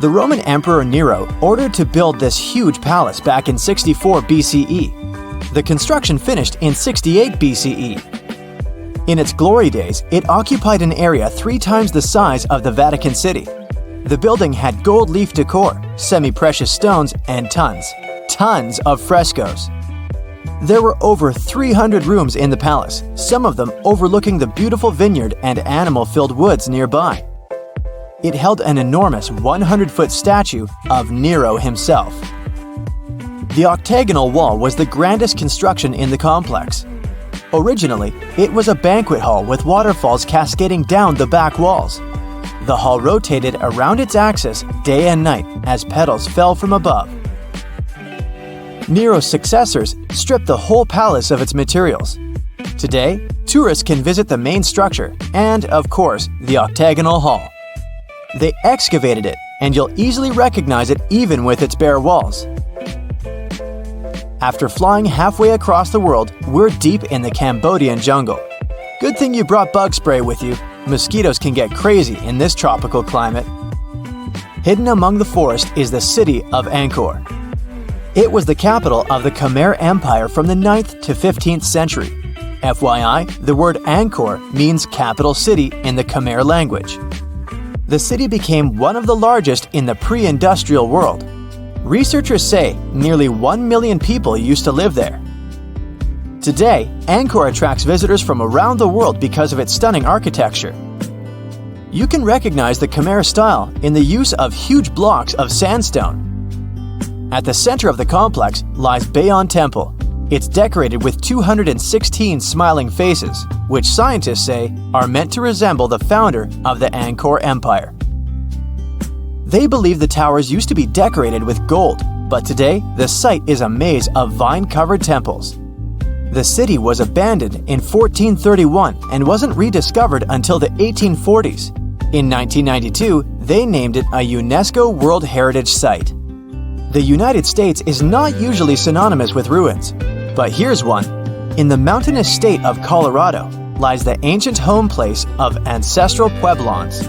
The Roman Emperor Nero ordered to build this huge palace back in 64 BCE. The construction finished in 68 BCE. In its glory days, it occupied an area 3 times the size of the Vatican City. The building had gold leaf decor, semi-precious stones, and tons of frescoes. There were over 300 rooms in the palace, some of them overlooking the beautiful vineyard and animal-filled woods nearby. It held an enormous 100-foot statue of Nero himself. The octagonal wall was the grandest construction in the complex. Originally, it was a banquet hall with waterfalls cascading down the back walls. The hall rotated around its axis day and night as petals fell from above. Nero's successors stripped the whole palace of its materials. Today, tourists can visit the main structure and, of course, the octagonal hall. They excavated it, and you'll easily recognize it even with its bare walls. After flying halfway across the world, we're deep in the Cambodian jungle. Good thing you brought bug spray with you. Mosquitoes can get crazy in this tropical climate. Hidden among the forest is the city of Angkor. It was the capital of the Khmer Empire from the 9th to 15th century. FYI, the word Angkor means capital city in the Khmer language. The city became one of the largest in the pre-industrial world. Researchers say nearly 1 million people used to live there. Today, Angkor attracts visitors from around the world because of its stunning architecture. You can recognize the Khmer style in the use of huge blocks of sandstone. At the center of the complex lies Bayon Temple. It's decorated with 216 smiling faces, which scientists say are meant to resemble the founder of the Angkor Empire. They believe the towers used to be decorated with gold, but today the site is a maze of vine-covered temples. The city was abandoned in 1431 and wasn't rediscovered until the 1840s. In 1992, they named it a UNESCO World Heritage Site. The United States is not usually synonymous with ruins, but here's one. In the mountainous state of Colorado lies the ancient home place of ancestral Pueblans.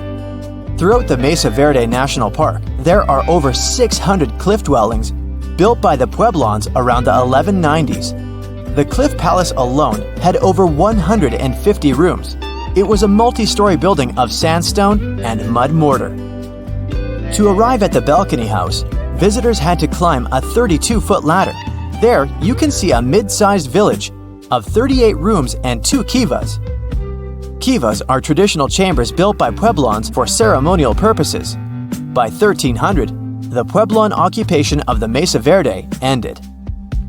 Throughout the Mesa Verde National Park, there are over 600 cliff dwellings built by the Pueblans around the 1190s. The Cliff Palace alone had over 150 rooms. It was a multi-story building of sandstone and mud mortar. To arrive at the balcony house, visitors had to climb a 32-foot ladder. There, you can see a mid-sized village of 38 rooms and 2 kivas. Kivas are traditional chambers built by Pueblans for ceremonial purposes. By 1300, the Pueblan occupation of the Mesa Verde ended.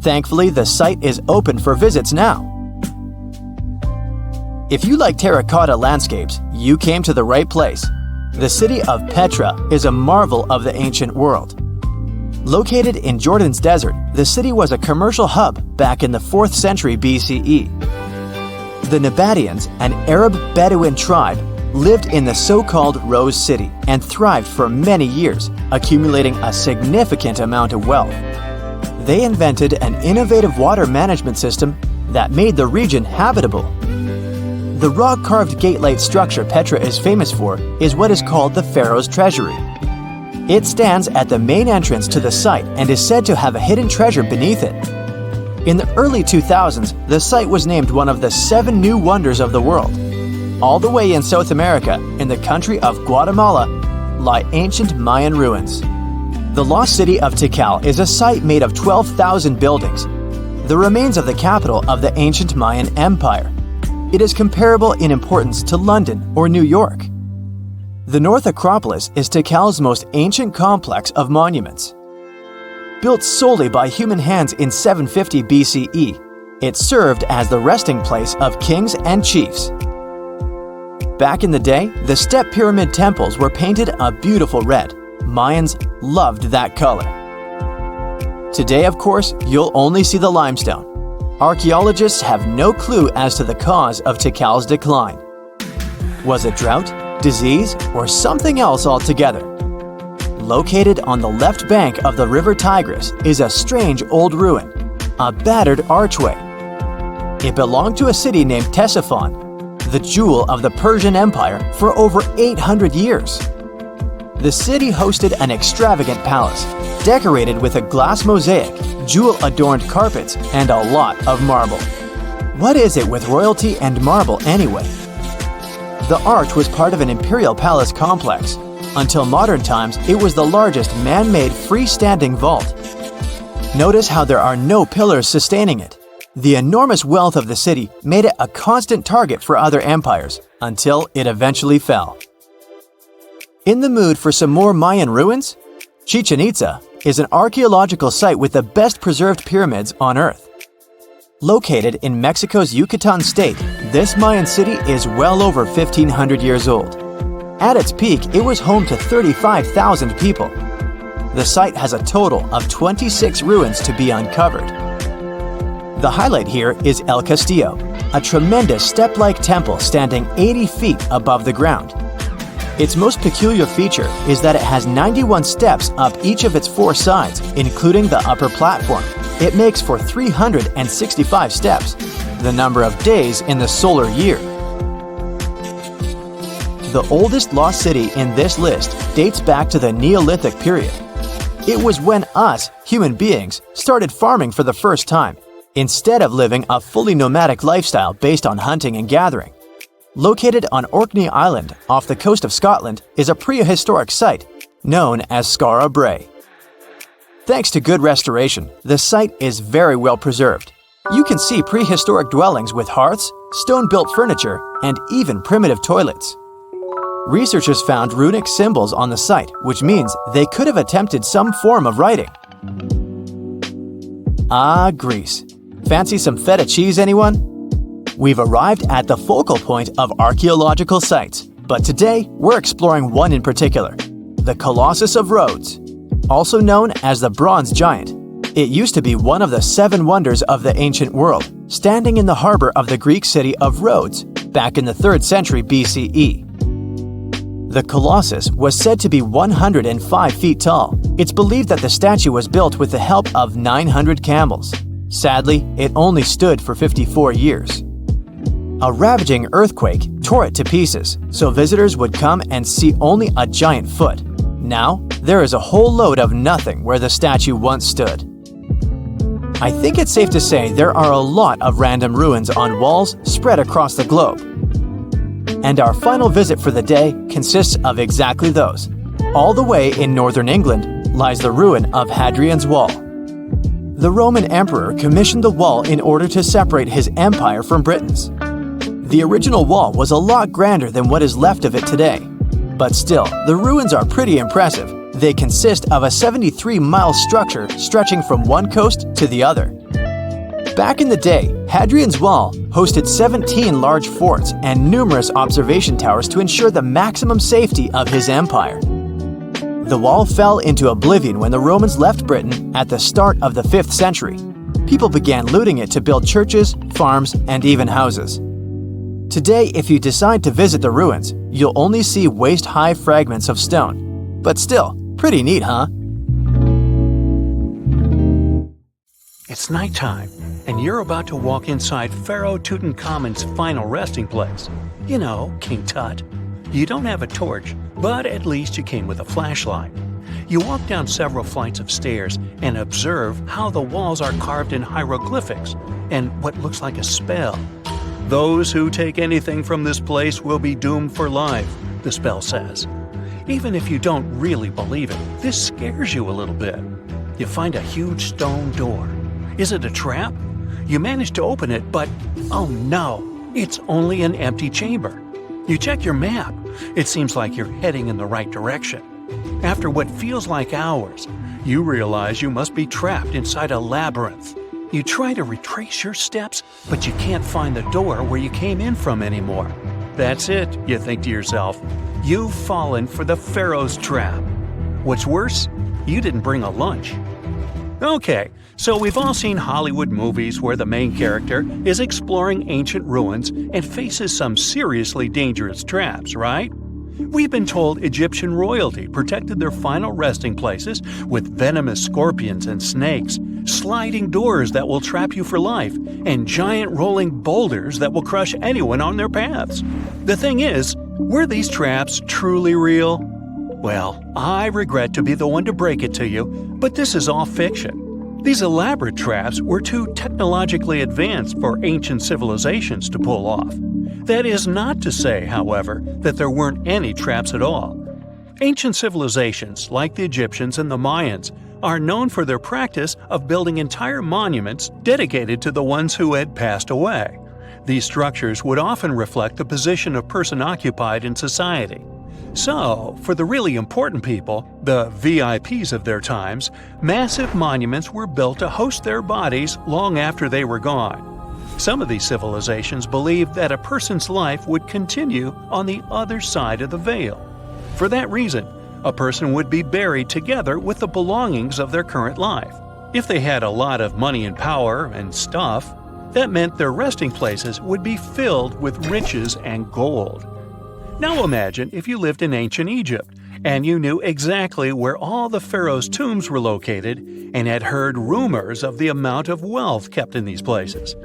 Thankfully, the site is open for visits now. If you like terracotta landscapes, you came to the right place. The city of Petra is a marvel of the ancient world. Located in Jordan's desert, the city was a commercial hub back in the 4th century BCE. The Nabataeans, an Arab Bedouin tribe, lived in the so-called Rose City and thrived for many years, accumulating a significant amount of wealth. They invented an innovative water management system that made the region habitable. The rock-carved gate-like structure Petra is famous for is what is called the Pharaoh's Treasury. It stands at the main entrance to the site and is said to have a hidden treasure beneath it. In the early 2000s, the site was named one of the 7 new wonders of the world. All the way in South America, in the country of Guatemala, lie ancient Mayan ruins. The lost city of Tikal is a site made of 12,000 buildings, the remains of the capital of the ancient Mayan Empire. It is comparable in importance to London or New York. The North Acropolis is Tikal's most ancient complex of monuments. Built solely by human hands in 750 BCE, it served as the resting place of kings and chiefs. Back in the day, the step pyramid temples were painted a beautiful red. Mayans loved that color. Today, of course, you'll only see the limestone. Archaeologists have no clue as to the cause of Tikal's decline. Was it drought, disease, or something else altogether? Located on the left bank of the river Tigris is a strange old ruin, a battered archway. It belonged to a city named Ctesiphon, the jewel of the Persian Empire, for over 800 years. The city hosted an extravagant palace, decorated with a glass mosaic, jewel-adorned carpets, and a lot of marble. What is it with royalty and marble anyway? The arch was part of an imperial palace complex. Until modern times, it was the largest man-made freestanding vault. Notice how there are no pillars sustaining it. The enormous wealth of the city made it a constant target for other empires, until it eventually fell. In the mood for some more Mayan ruins? Chichen Itza is an archaeological site with the best preserved pyramids on Earth. Located in Mexico's Yucatan state, this Mayan city is well over 1,500 years old. At its peak, it was home to 35,000 people. the site has a total of 26 ruins to be uncovered. The highlight here is El Castillo, a tremendous step-like temple standing 80 feet above the ground. Its most peculiar feature is that it has 91 steps up each of its 4 sides, including the upper platform. It makes for 365 steps, the number of days in the solar year. The oldest lost city in this list dates back to the Neolithic period. It was when us, human beings, started farming for the first time, instead of living a fully nomadic lifestyle based on hunting and gathering. Located on Orkney Island off the coast of Scotland is a prehistoric site known as Skara Brae. Thanks to good restoration, the site is very well preserved. You can see prehistoric dwellings with hearths, stone-built furniture, and even primitive toilets. Researchers found runic symbols on the site, which means they could have attempted some form of writing. Ah, Greece. Fancy some feta cheese, anyone? We've arrived at the focal point of archaeological sites, but today we're exploring one in particular, the Colossus of Rhodes, also known as the Bronze Giant. It used to be one of the 7 wonders of the ancient world, standing in the harbor of the Greek city of Rhodes back in the 3rd century BCE. The Colossus was said to be 105 feet tall. It's believed that the statue was built with the help of 900 camels. Sadly, it only stood for 54 years. A ravaging earthquake tore it to pieces, so visitors would come and see only a giant foot. Now, there is a whole load of nothing where the statue once stood. I think it's safe to say there are a lot of random ruins on walls spread across the globe. And our final visit for the day consists of exactly those. All the way in northern England lies the ruin of Hadrian's Wall. The Roman emperor commissioned the wall in order to separate his empire from Britain's. The original wall was a lot grander than what is left of it today. But still, the ruins are pretty impressive. They consist of a 73-mile structure stretching from one coast to the other. Back in the day, Hadrian's Wall hosted 17 large forts and numerous observation towers to ensure the maximum safety of his empire. The wall fell into oblivion when the Romans left Britain at the start of the 5th century. People began looting it to build churches, farms, and even houses. Today, if you decide to visit the ruins, you'll only see waist-high fragments of stone. But still, pretty neat, huh? It's nighttime, and you're about to walk inside Pharaoh Tutankhamun's final resting place. You know, King Tut. You don't have a torch, but at least you came with a flashlight. You walk down several flights of stairs and observe how the walls are carved in hieroglyphics and what looks like a spell. Those who take anything from this place will be doomed for life, the spell says. Even if you don't really believe it, this scares you a little bit. You find a huge stone door. Is it a trap? You manage to open it, but oh no, it's only an empty chamber. You check your map. It seems like you're heading in the right direction. After what feels like hours, you realize you must be trapped inside a labyrinth. You try to retrace your steps, but you can't find the door where you came in from anymore. That's it, you think to yourself. You've fallen for the Pharaoh's trap. What's worse, you didn't bring a lunch. Okay, so we've all seen Hollywood movies where the main character is exploring ancient ruins and faces some seriously dangerous traps, right? We've been told Egyptian royalty protected their final resting places with venomous scorpions and snakes, sliding doors that will trap you for life, and giant rolling boulders that will crush anyone on their paths. The thing is, were these traps truly real? Well, I regret to be the one to break it to you, but this is all fiction. These elaborate traps were too technologically advanced for ancient civilizations to pull off. That is not to say, however, that there weren't any traps at all. Ancient civilizations, like the Egyptians and the Mayans, are known for their practice of building entire monuments dedicated to the ones who had passed away. These structures would often reflect the position of person occupied in society. So, for the really important people, the VIPs of their times, massive monuments were built to host their bodies long after they were gone. Some of these civilizations believed that a person's life would continue on the other side of the veil. For that reason, A person would be buried together with the belongings of their current life. If they had a lot of money and power and stuff, that meant their resting places would be filled with riches and gold. Now imagine if you lived in ancient Egypt and you knew exactly where all the pharaohs' tombs were located and had heard rumors of the amount of wealth kept in these places.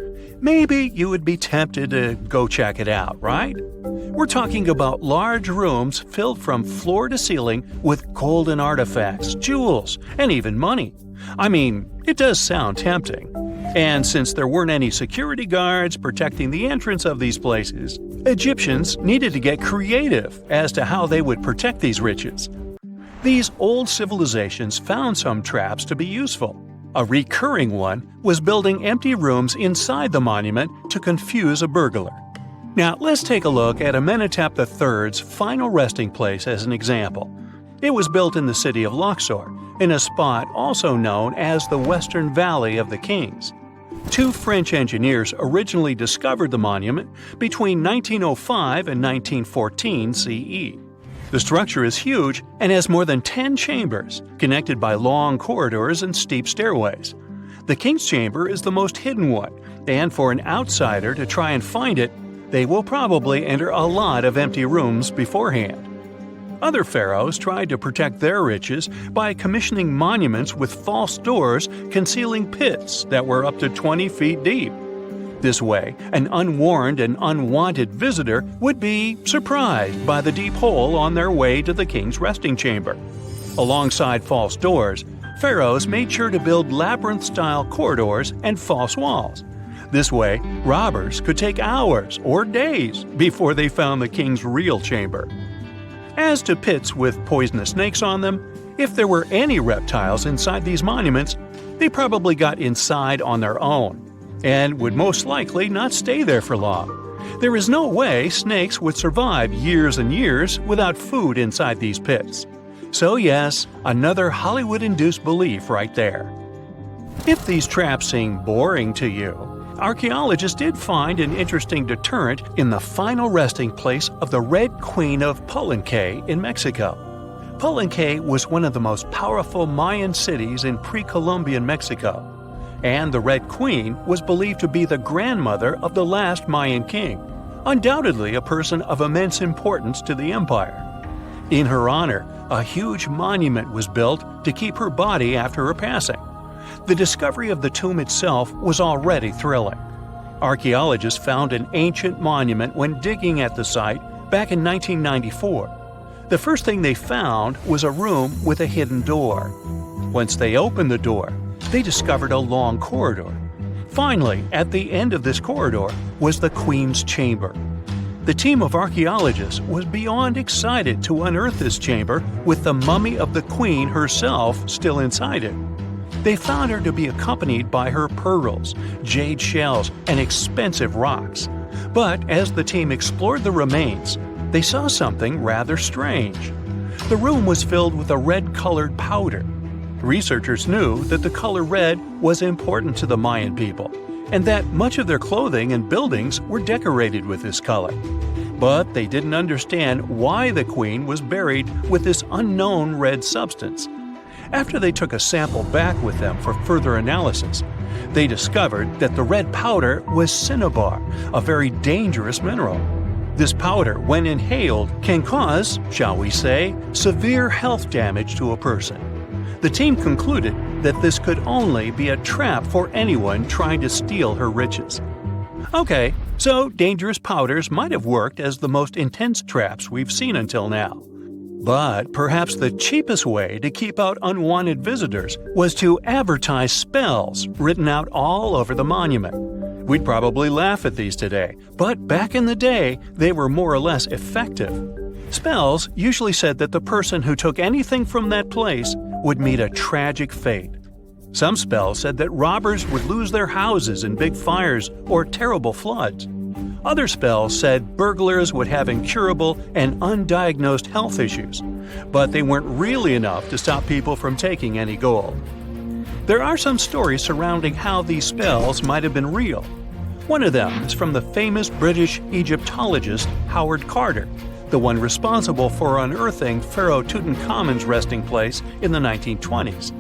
Maybe you would be tempted to go check it out, right? We're talking about large rooms filled from floor to ceiling with golden artifacts, jewels, and even money. I mean, it does sound tempting. And since there weren't any security guards protecting the entrance of these places, Egyptians needed to get creative as to how they would protect these riches. These old civilizations found some traps to be useful. A recurring one was building empty rooms inside the monument to confuse a burglar. Now, let's take a look at Amenhotep III's final resting place as an example. It was built in the city of Luxor, in a spot also known as the Western Valley of the Kings. Two French engineers originally discovered the monument between 1905 and 1914 CE. The structure is huge and has more than 10 chambers, connected by long corridors and steep stairways. The King's Chamber is the most hidden one, and for an outsider to try and find it, they will probably enter a lot of empty rooms beforehand. Other pharaohs tried to protect their riches by commissioning monuments with false doors concealing pits that were up to 20 feet deep. This way, an unwarned and unwanted visitor would be surprised by the deep hole on their way to the king's resting chamber. Alongside false doors, pharaohs made sure to build labyrinth-style corridors and false walls. This way, robbers could take hours or days before they found the king's real chamber. As to pits with poisonous snakes on them, if there were any reptiles inside these monuments, they probably got inside on their own and would most likely not stay there for long. There is no way snakes would survive years and years without food inside these pits. So yes, another Hollywood-induced belief right there. If these traps seem boring to you, archaeologists did find an interesting deterrent in the final resting place of the Red Queen of Palenque in Mexico. Palenque was one of the most powerful Mayan cities in pre-Columbian Mexico, and the Red Queen was believed to be the grandmother of the last Mayan king, undoubtedly a person of immense importance to the empire. In her honor, a huge monument was built to keep her body after her passing. The discovery of the tomb itself was already thrilling. Archaeologists found an ancient monument when digging at the site back in 1994. The first thing they found was a room with a hidden door. Once they opened the door, they discovered a long corridor. Finally, at the end of this corridor was the Queen's chamber. The team of archaeologists was beyond excited to unearth this chamber with the mummy of the Queen herself still inside it. They found her to be accompanied by her pearls, jade shells, and expensive rocks. But as the team explored the remains, they saw something rather strange. The room was filled with a red-colored powder. Researchers knew that the color red was important to the Mayan people, and that much of their clothing and buildings were decorated with this color. But they didn't understand why the queen was buried with this unknown red substance. After they took a sample back with them for further analysis, they discovered that the red powder was cinnabar, a very dangerous mineral. This powder, when inhaled, can cause, shall we say, severe health damage to a person. The team concluded that this could only be a trap for anyone trying to steal her riches. Okay, so dangerous powders might have worked as the most intense traps we've seen until now. But perhaps the cheapest way to keep out unwanted visitors was to advertise spells written out all over the monument. We'd probably laugh at these today, but back in the day, they were more or less effective. Spells usually said that the person who took anything from that place would meet a tragic fate. Some spells said that robbers would lose their houses in big fires or terrible floods. Other spells said burglars would have incurable and undiagnosed health issues, but they weren't really enough to stop people from taking any gold. There are some stories surrounding how these spells might have been real. One of them is from the famous British Egyptologist Howard Carter, the the one responsible for unearthing Pharaoh Tutankhamun's resting place in the 1920s.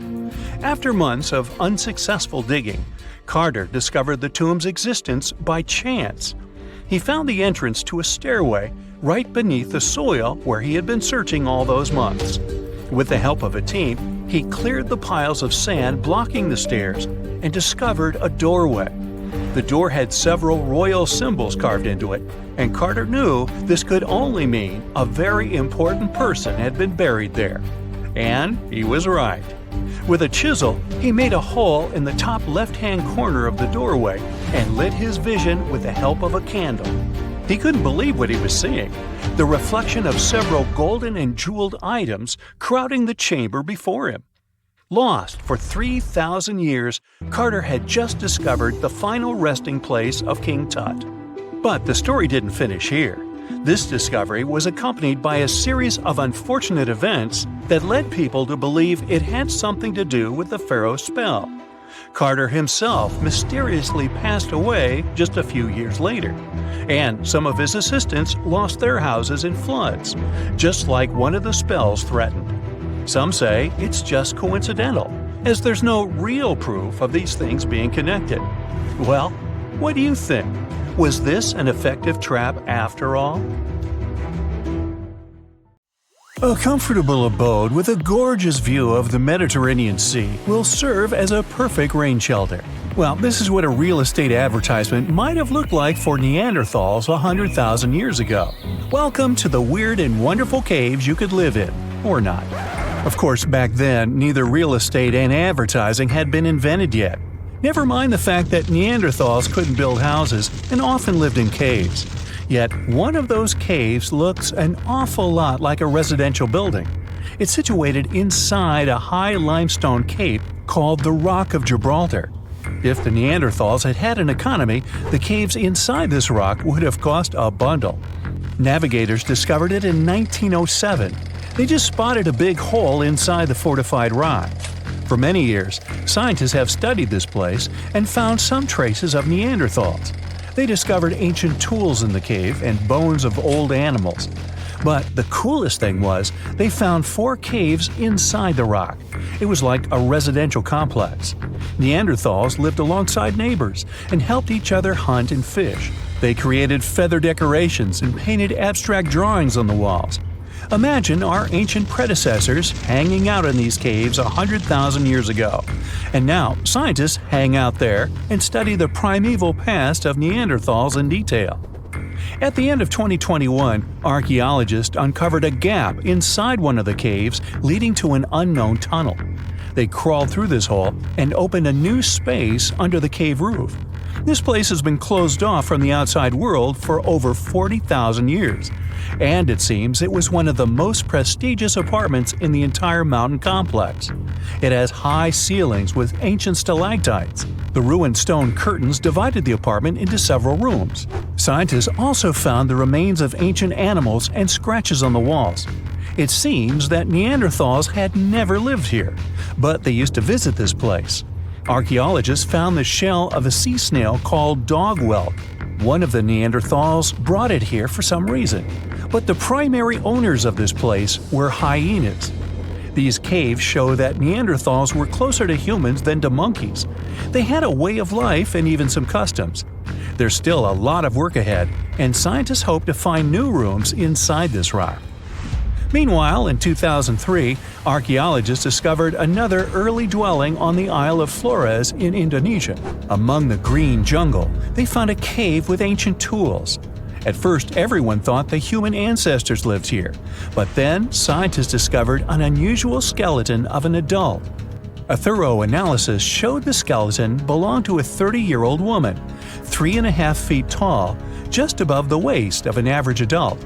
After months of unsuccessful digging, Carter discovered the tomb's existence by chance. He found the entrance to a stairway right beneath the soil where he had been searching all those months. With the help of a team, he cleared the piles of sand blocking the stairs and discovered a doorway. The door had several royal symbols carved into it, and Carter knew this could only mean a very important person had been buried there. And he was right. With a chisel, he made a hole in the top left-hand corner of the doorway and lit his vision with the help of a candle. He couldn't believe what he was seeing, the reflection of several golden and jeweled items crowding the chamber before him. Lost for 3,000 years, Carter had just discovered the final resting place of King Tut. But the story didn't finish here. This discovery was accompanied by a series of unfortunate events that led people to believe it had something to do with the pharaoh's spell. Carter himself mysteriously passed away just a few years later, and some of his assistants lost their houses in floods, just like one of the spells threatened. Some say it's just coincidental, as there's no real proof of these things being connected. Well, what do you think? Was this an effective trap after all? A comfortable abode with a gorgeous view of the Mediterranean Sea will serve as a perfect rain shelter. Well, this is what a real estate advertisement might have looked like for Neanderthals 100,000 years ago. Welcome to the weird and wonderful caves you could live in, or not. Of course, back then, neither real estate and advertising had been invented yet. Never mind the fact that Neanderthals couldn't build houses and often lived in caves. Yet, one of those caves looks an awful lot like a residential building. It's situated inside a high limestone cape called the Rock of Gibraltar. If the Neanderthals had had an economy, the caves inside this rock would have cost a bundle. Navigators discovered it in 1907. They just spotted a big hole inside the fortified rock. For many years, scientists have studied this place and found some traces of Neanderthals. They discovered ancient tools in the cave and bones of old animals. But the coolest thing was, they found 4 caves inside the rock. It was like a residential complex. Neanderthals lived alongside neighbors and helped each other hunt and fish. They created feather decorations and painted abstract drawings on the walls. Imagine our ancient predecessors hanging out in these caves 100,000 years ago. And now, scientists hang out there and study the primeval past of Neanderthals in detail. At the end of 2021, archaeologists uncovered a gap inside one of the caves leading to an unknown tunnel. They crawled through this hole and opened a new space under the cave roof. This place has been closed off from the outside world for over 40,000 years. And it seems it was one of the most prestigious apartments in the entire mountain complex. It has high ceilings with ancient stalactites. The ruined stone curtains divided the apartment into several rooms. Scientists also found the remains of ancient animals and scratches on the walls. It seems that Neanderthals had never lived here, but they used to visit this place. Archaeologists found the shell of a sea snail called dog whelk. One of the Neanderthals brought it here for some reason, but the primary owners of this place were hyenas. These caves show that Neanderthals were closer to humans than to monkeys. They had a way of life and even some customs. There's still a lot of work ahead, and scientists hope to find new rooms inside this rock. Meanwhile, in 2003, archaeologists discovered another early dwelling on the Isle of Flores in Indonesia. Among the green jungle, they found a cave with ancient tools. At first, everyone thought the human ancestors lived here, but then scientists discovered an unusual skeleton of an adult. A thorough analysis showed the skeleton belonged to a 30-year-old woman, 3.5 feet tall, just above the waist of an average adult.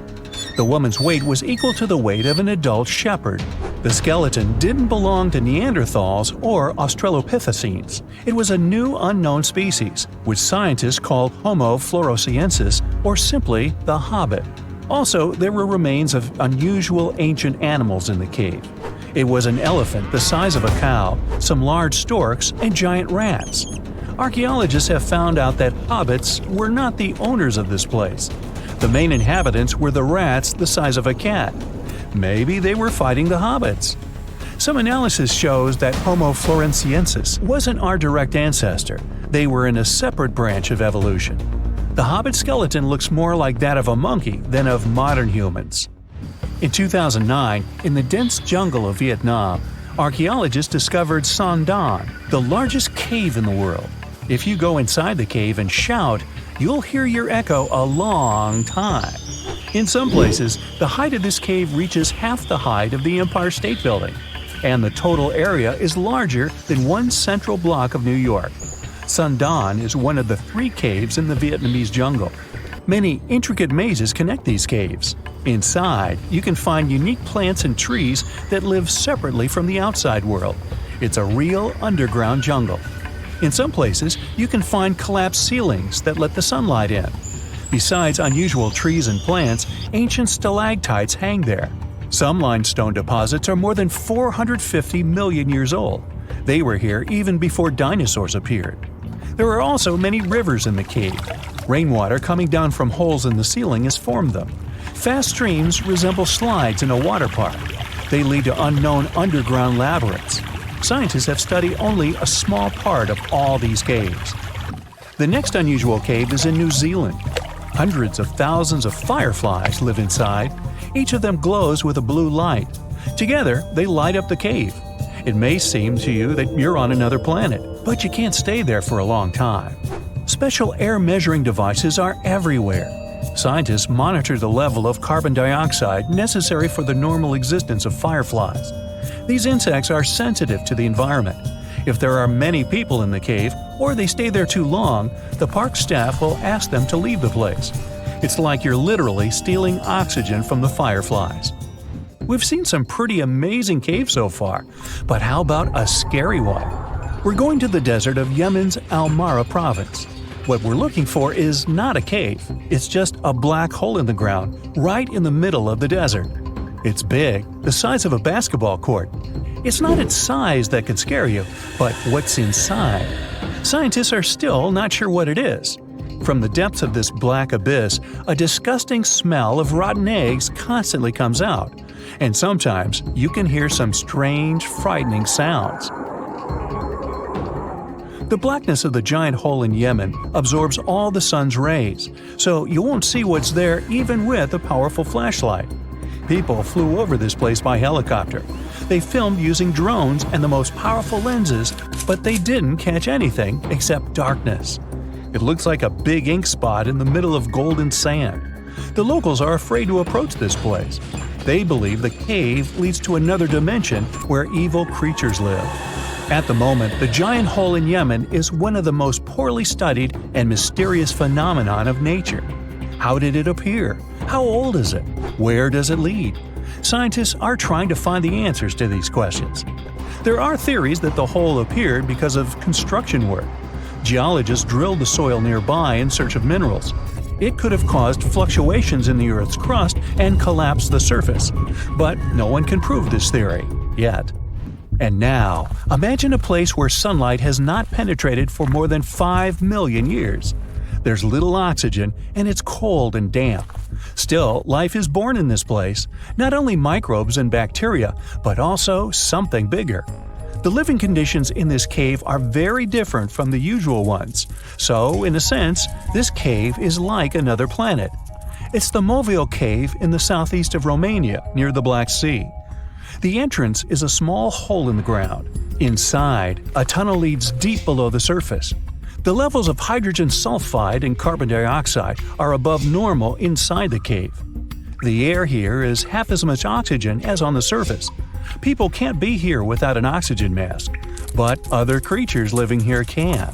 The woman's weight was equal to the weight of an adult shepherd. The skeleton didn't belong to Neanderthals or Australopithecines. It was a new unknown species, which scientists called Homo floresiensis, or simply the Hobbit. Also, there were remains of unusual ancient animals in the cave. It was an elephant the size of a cow, some large storks, and giant rats. Archaeologists have found out that hobbits were not the owners of this place. The main inhabitants were the rats the size of a cat. Maybe they were fighting the hobbits. Some analysis shows that Homo floresiensis wasn't our direct ancestor. They were in a separate branch of evolution. The hobbit skeleton looks more like that of a monkey than of modern humans. In 2009, in the dense jungle of Vietnam, archaeologists discovered Son Don, the largest cave in the world. If you go inside the cave and shout, you'll hear your echo a long time. In some places, the height of this cave reaches half the height of the Empire State Building, and the total area is larger than one central block of New York. Son Don is one of the 3 caves in the Vietnamese jungle. Many intricate mazes connect these caves. Inside, you can find unique plants and trees that live separately from the outside world. It's a real underground jungle. In some places, you can find collapsed ceilings that let the sunlight in. Besides unusual trees and plants, ancient stalactites hang there. Some limestone deposits are more than 450 million years old. They were here even before dinosaurs appeared. There are also many rivers in the cave. Rainwater coming down from holes in the ceiling has formed them. Fast streams resemble slides in a water park. They lead to unknown underground labyrinths. Scientists have studied only a small part of all these caves. The next unusual cave is in New Zealand. Hundreds of thousands of fireflies live inside. Each of them glows with a blue light. Together, they light up the cave. It may seem to you that you're on another planet, but you can't stay there for a long time. Special air measuring devices are everywhere. Scientists monitor the level of carbon dioxide necessary for the normal existence of fireflies. These insects are sensitive to the environment. If there are many people in the cave, or they stay there too long, the park staff will ask them to leave the place. It's like you're literally stealing oxygen from the fireflies. We've seen some pretty amazing caves so far, but how about a scary one? We're going to the desert of Yemen's Al-Mara province. What we're looking for is not a cave, it's just a black hole in the ground, right in the middle of the desert. It's big, the size of a basketball court. It's not its size that can scare you, but what's inside. Scientists are still not sure what it is. From the depths of this black abyss, a disgusting smell of rotten eggs constantly comes out, and sometimes you can hear some strange, frightening sounds. The blackness of the giant hole in Yemen absorbs all the sun's rays, so you won't see what's there even with a powerful flashlight. People flew over this place by helicopter. They filmed using drones and the most powerful lenses, but they didn't catch anything except darkness. It looks like a big ink spot in the middle of golden sand. The locals are afraid to approach this place. They believe the cave leads to another dimension where evil creatures live. At the moment, the giant hole in Yemen is one of the most poorly studied and mysterious phenomenon of nature. How did it appear? How old is it? Where does it lead? Scientists are trying to find the answers to these questions. There are theories that the hole appeared because of construction work. Geologists drilled the soil nearby in search of minerals. It could have caused fluctuations in the Earth's crust and collapsed the surface. But no one can prove this theory, yet. And now, imagine a place where sunlight has not penetrated for more than 5 million years. There's little oxygen, and it's cold and damp. Still, life is born in this place, not only microbes and bacteria, but also something bigger. The living conditions in this cave are very different from the usual ones, so, in a sense, this cave is like another planet. It's the Movil Cave in the southeast of Romania, near the Black Sea. The entrance is a small hole in the ground. Inside, a tunnel leads deep below the surface. The levels of hydrogen sulfide and carbon dioxide are above normal inside the cave. The air here is half as much oxygen as on the surface. People can't be here without an oxygen mask, but other creatures living here can.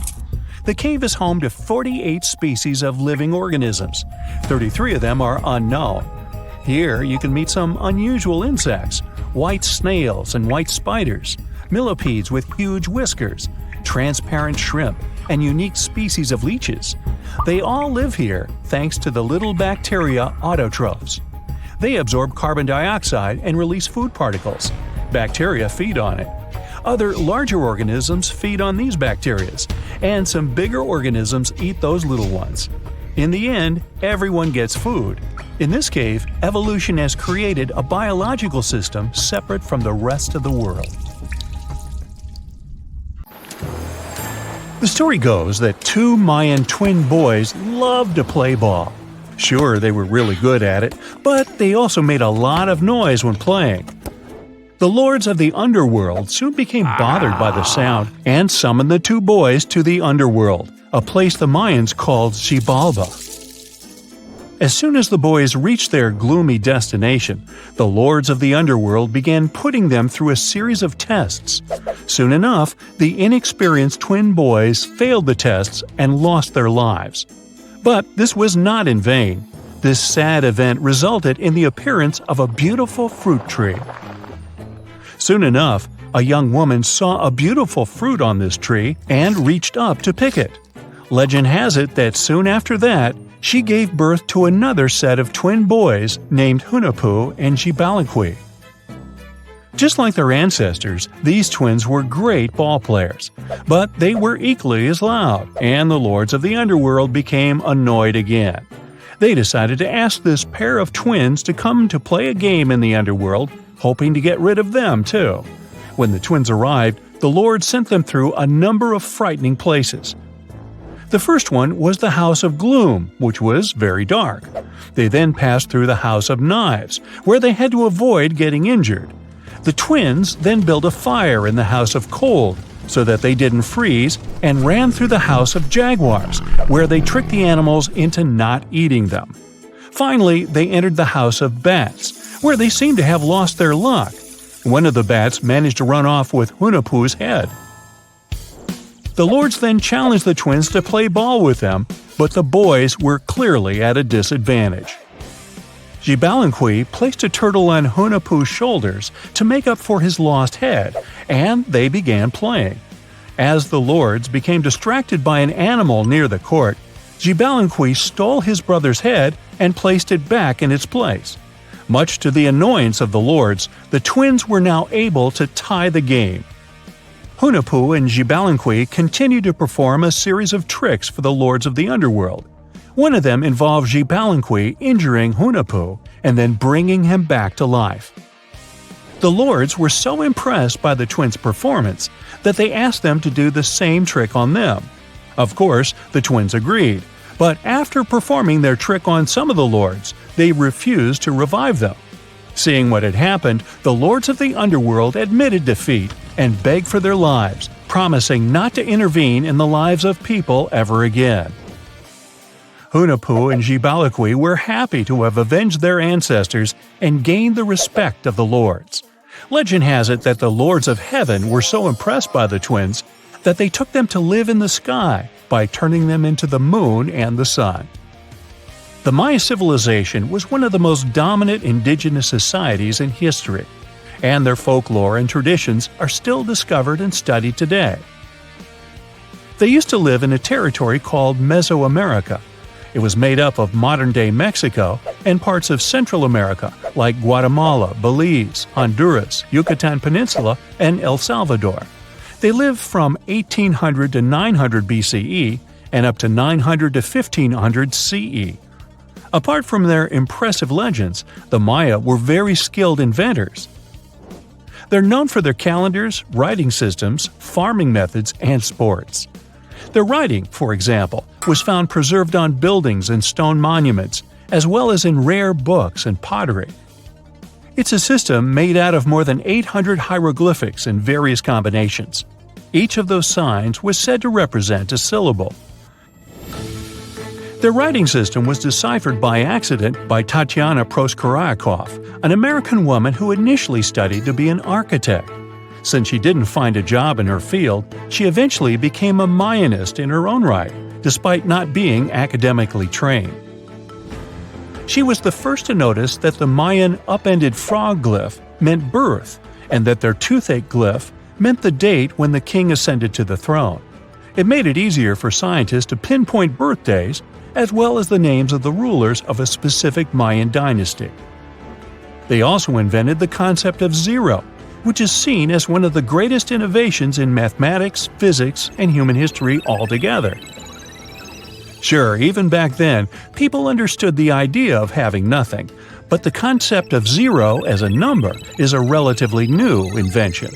The cave is home to 48 species of living organisms. 33 of them are unknown. Here you can meet some unusual insects, white snails and white spiders, millipedes with huge whiskers, transparent shrimp, and unique species of leeches. They all live here thanks to the little bacteria autotrophs. They absorb carbon dioxide and release food particles. Bacteria feed on it. Other larger organisms feed on these bacteria, and some bigger organisms eat those little ones. In the end, everyone gets food. In this cave, evolution has created a biological system separate from the rest of the world. The story goes that two Mayan twin boys loved to play ball. Sure, they were really good at it, but they also made a lot of noise when playing. The lords of the underworld soon became bothered by the sound and summoned the two boys to the underworld, a place the Mayans called Xibalba. As soon as the boys reached their gloomy destination, the lords of the underworld began putting them through a series of tests. Soon enough, the inexperienced twin boys failed the tests and lost their lives. But this was not in vain. This sad event resulted in the appearance of a beautiful fruit tree. Soon enough, a young woman saw a beautiful fruit on this tree and reached up to pick it. Legend has it that soon after that, she gave birth to another set of twin boys named Hunahpu and Xibalba. Just like their ancestors, these twins were great ball players, but they were equally as loud, and the lords of the underworld became annoyed again. They decided to ask this pair of twins to come to play a game in the underworld, hoping to get rid of them too. When the twins arrived, the lords sent them through a number of frightening places. The first one was the House of Gloom, which was very dark. They then passed through the House of Knives, where they had to avoid getting injured. The twins then built a fire in the House of Cold, so that they didn't freeze, and ran through the House of Jaguars, where they tricked the animals into not eating them. Finally, they entered the House of Bats, where they seemed to have lost their luck. One of the bats managed to run off with Hunahpu's head. The lords then challenged the twins to play ball with them, but the boys were clearly at a disadvantage. Xibalba placed a turtle on Hunahpu's shoulders to make up for his lost head, and they began playing. As the lords became distracted by an animal near the court, Xibalba stole his brother's head and placed it back in its place. Much to the annoyance of the lords, the twins were now able to tie the game. Hunahpu and Xibalba continued to perform a series of tricks for the lords of the underworld. One of them involved Xibalba injuring Hunahpu and then bringing him back to life. The lords were so impressed by the twins' performance that they asked them to do the same trick on them. Of course, the twins agreed, but after performing their trick on some of the lords, they refused to revive them. Seeing what had happened, the lords of the underworld admitted defeat and begged for their lives, promising not to intervene in the lives of people ever again. Hunahpu and Xibalba were happy to have avenged their ancestors and gained the respect of the lords. Legend has it that the lords of heaven were so impressed by the twins that they took them to live in the sky by turning them into the moon and the sun. The Maya civilization was one of the most dominant indigenous societies in history, and their folklore and traditions are still discovered and studied today. They used to live in a territory called Mesoamerica. It was made up of modern-day Mexico and parts of Central America like Guatemala, Belize, Honduras, Yucatan Peninsula, and El Salvador. They lived from 1800 to 900 BCE and up to 900 to 1500 CE. Apart from their impressive legends, the Maya were very skilled inventors. They're known for their calendars, writing systems, farming methods, and sports. Their writing, for example, was found preserved on buildings and stone monuments, as well as in rare books and pottery. It's a system made out of more than 800 hieroglyphics in various combinations. Each of those signs was said to represent a syllable. Their writing system was deciphered by accident by Tatiana Proskorakov, an American woman who initially studied to be an architect. Since she didn't find a job in her field, she eventually became a Mayanist in her own right, despite not being academically trained. She was the first to notice that the Mayan upended frog glyph meant birth, and that their toothache glyph meant the date when the king ascended to the throne. It made it easier for scientists to pinpoint birthdays, as well as the names of the rulers of a specific Mayan dynasty. They also invented the concept of zero, which is seen as one of the greatest innovations in mathematics, physics, and human history altogether. Sure, even back then, people understood the idea of having nothing, but the concept of zero as a number is a relatively new invention.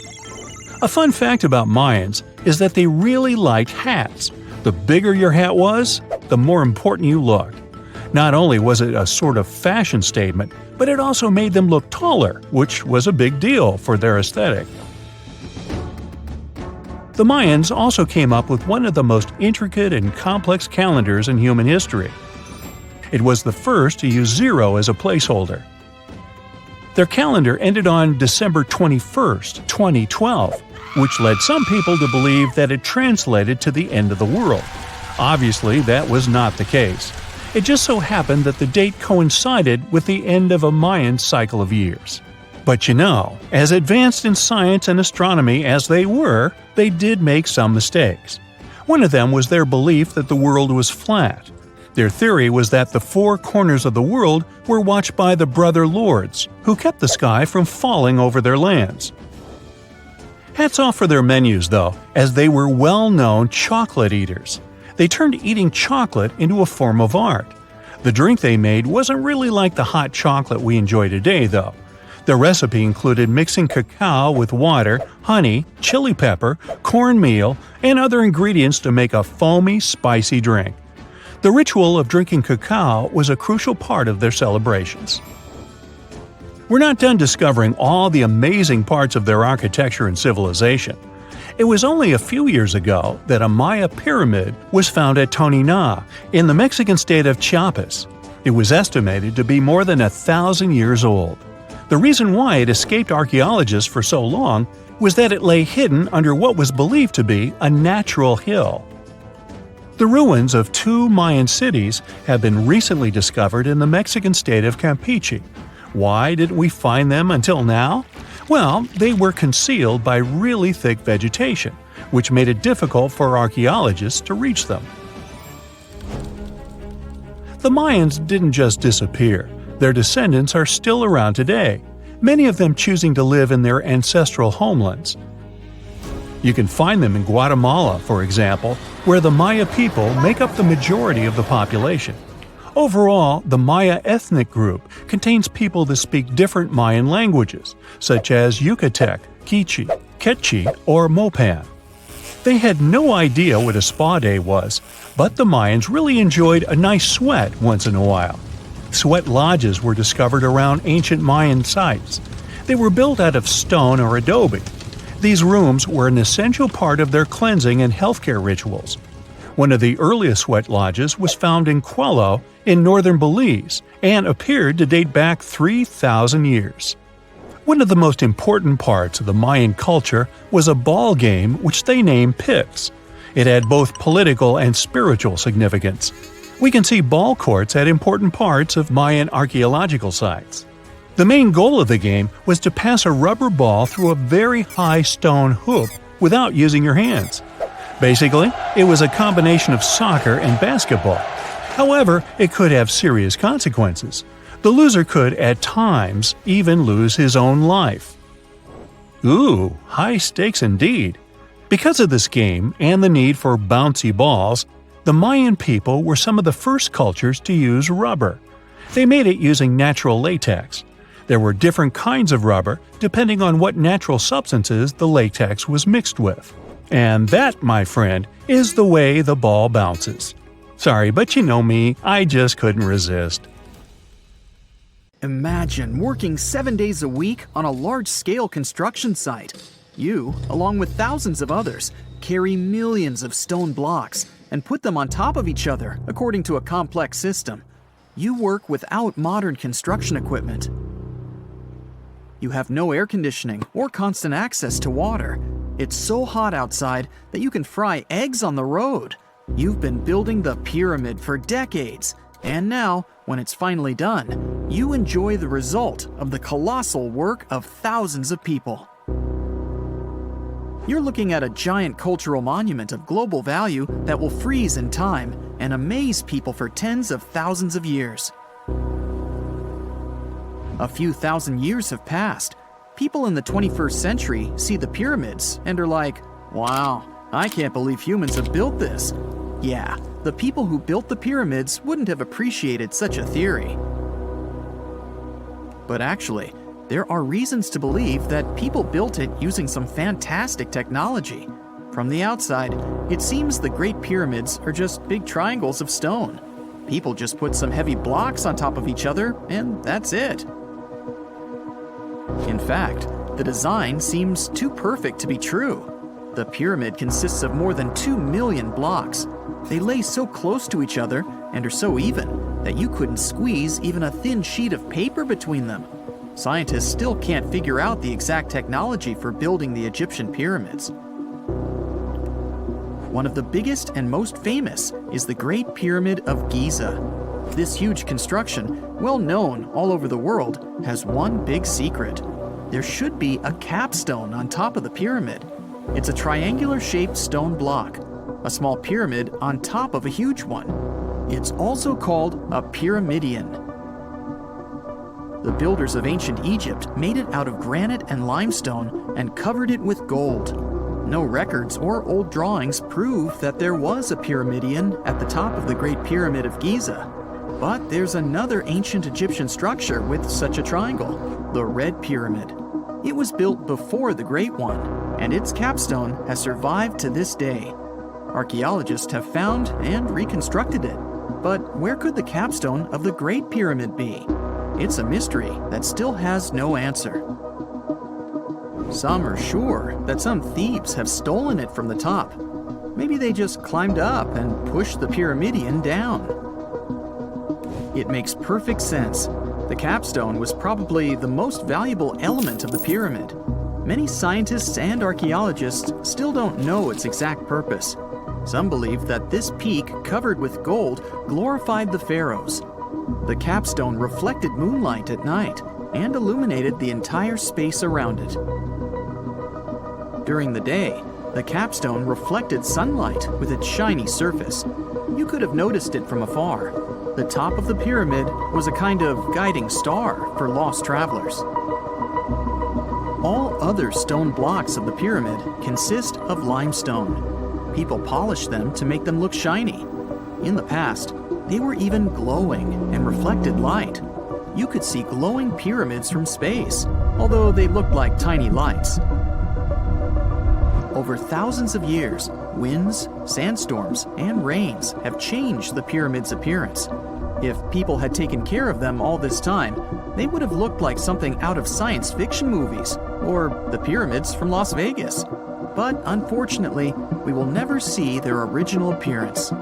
A fun fact about Mayans is that they really liked hats. The bigger your hat was, the more important you looked. Not only was it a sort of fashion statement, but it also made them look taller, which was a big deal for their aesthetic. The Mayans also came up with one of the most intricate and complex calendars in human history. It was the first to use zero as a placeholder. Their calendar ended on December 21st, 2012, which led some people to believe that it translated to the end of the world. Obviously, that was not the case. It just so happened that the date coincided with the end of a Mayan cycle of years. But you know, as advanced in science and astronomy as they were, they did make some mistakes. One of them was their belief that the world was flat. Their theory was that the four corners of the world were watched by the Brother Lords, who kept the sky from falling over their lands. Hats off for their menus, though, as they were well-known chocolate eaters. They turned eating chocolate into a form of art. The drink they made wasn't really like the hot chocolate we enjoy today, though. The recipe included mixing cacao with water, honey, chili pepper, cornmeal, and other ingredients to make a foamy, spicy drink. The ritual of drinking cacao was a crucial part of their celebrations. We're not done discovering all the amazing parts of their architecture and civilization. It was only a few years ago that a Maya pyramid was found at Tonina, in the Mexican state of Chiapas. It was estimated to be more than 1,000 years old. The reason why it escaped archaeologists for so long was that it lay hidden under what was believed to be a natural hill. The ruins of two Mayan cities have been recently discovered in the Mexican state of Campeche. Why didn't we find them until now? Well, they were concealed by really thick vegetation, which made it difficult for archaeologists to reach them. The Mayans didn't just disappear. Their descendants are still around today, many of them choosing to live in their ancestral homelands. You can find them in Guatemala, for example, where the Maya people make up the majority of the population. Overall, the Maya ethnic group contains people that speak different Mayan languages, such as Yucatec, Quiche, Quechua, or Mopan. They had no idea what a spa day was, but the Mayans really enjoyed a nice sweat once in a while. Sweat lodges were discovered around ancient Mayan sites. They were built out of stone or adobe. These rooms were an essential part of their cleansing and healthcare rituals. One of the earliest sweat lodges was found in Quello in northern Belize and appeared to date back 3,000 years. One of the most important parts of the Mayan culture was a ball game which they named Pix. It had both political and spiritual significance. We can see ball courts at important parts of Mayan archaeological sites. The main goal of the game was to pass a rubber ball through a very high stone hoop without using your hands. Basically, it was a combination of soccer and basketball. However, it could have serious consequences. The loser could, at times, even lose his own life. Ooh, high stakes indeed. Because of this game and the need for bouncy balls, the Mayan people were some of the first cultures to use rubber. They made it using natural latex. There were different kinds of rubber depending on what natural substances the latex was mixed with. And that, my friend, is the way the ball bounces. Sorry, but you know me, I just couldn't resist. Imagine working 7 days a week on a large-scale construction site. You, along with thousands of others, carry millions of stone blocks and put them on top of each other according to a complex system. You work without modern construction equipment. You have no air conditioning or constant access to water. It's so hot outside that you can fry eggs on the road. You've been building the pyramid for decades, and now, when it's finally done, you enjoy the result of the colossal work of thousands of people. You're looking at a giant cultural monument of global value that will freeze in time and amaze people for tens of thousands of years. A few thousand years have passed. People in the 21st century see the pyramids and are like, wow, I can't believe humans have built this. Yeah, the people who built the pyramids wouldn't have appreciated such a theory. But actually, there are reasons to believe that people built it using some fantastic technology. From the outside, it seems the Great Pyramids are just big triangles of stone. People just put some heavy blocks on top of each other, and that's it. In fact, the design seems too perfect to be true. The pyramid consists of more than 2 million blocks. They lay so close to each other and are so even that you couldn't squeeze even a thin sheet of paper between them. Scientists still can't figure out the exact technology for building the Egyptian pyramids. One of the biggest and most famous is the Great Pyramid of Giza. This huge construction, well known all over the world, has one big secret. There should be a capstone on top of the pyramid. It's a triangular-shaped stone block, a small pyramid on top of a huge one. It's also called a pyramidion. The builders of ancient Egypt made it out of granite and limestone and covered it with gold. No records or old drawings prove that there was a pyramidion at the top of the Great Pyramid of Giza. But there's another ancient Egyptian structure with such a triangle, the Red Pyramid. It was built before the Great One, and its capstone has survived to this day. Archaeologists have found and reconstructed it. But where could the capstone of the Great Pyramid be? It's a mystery that still has no answer. Some are sure that some thieves have stolen it from the top. Maybe they just climbed up and pushed the pyramidion down. It makes perfect sense. The capstone was probably the most valuable element of the pyramid. Many scientists and archaeologists still don't know its exact purpose. Some believe that this peak covered with gold glorified the pharaohs. The capstone reflected moonlight at night and illuminated the entire space around it. During the day, the capstone reflected sunlight with its shiny surface. You could have noticed it from afar. The top of the pyramid was a kind of guiding star for lost travelers. All other stone blocks of the pyramid consist of limestone. People polish them to make them look shiny. In the past, they were even glowing and reflected light. You could see glowing pyramids from space, although they looked like tiny lights. Over thousands of years, winds, sandstorms, and rains have changed the pyramid's appearance. If people had taken care of them all this time, they would have looked like something out of science fiction movies, or the pyramids from Las Vegas. But unfortunately, we will never see their original appearance.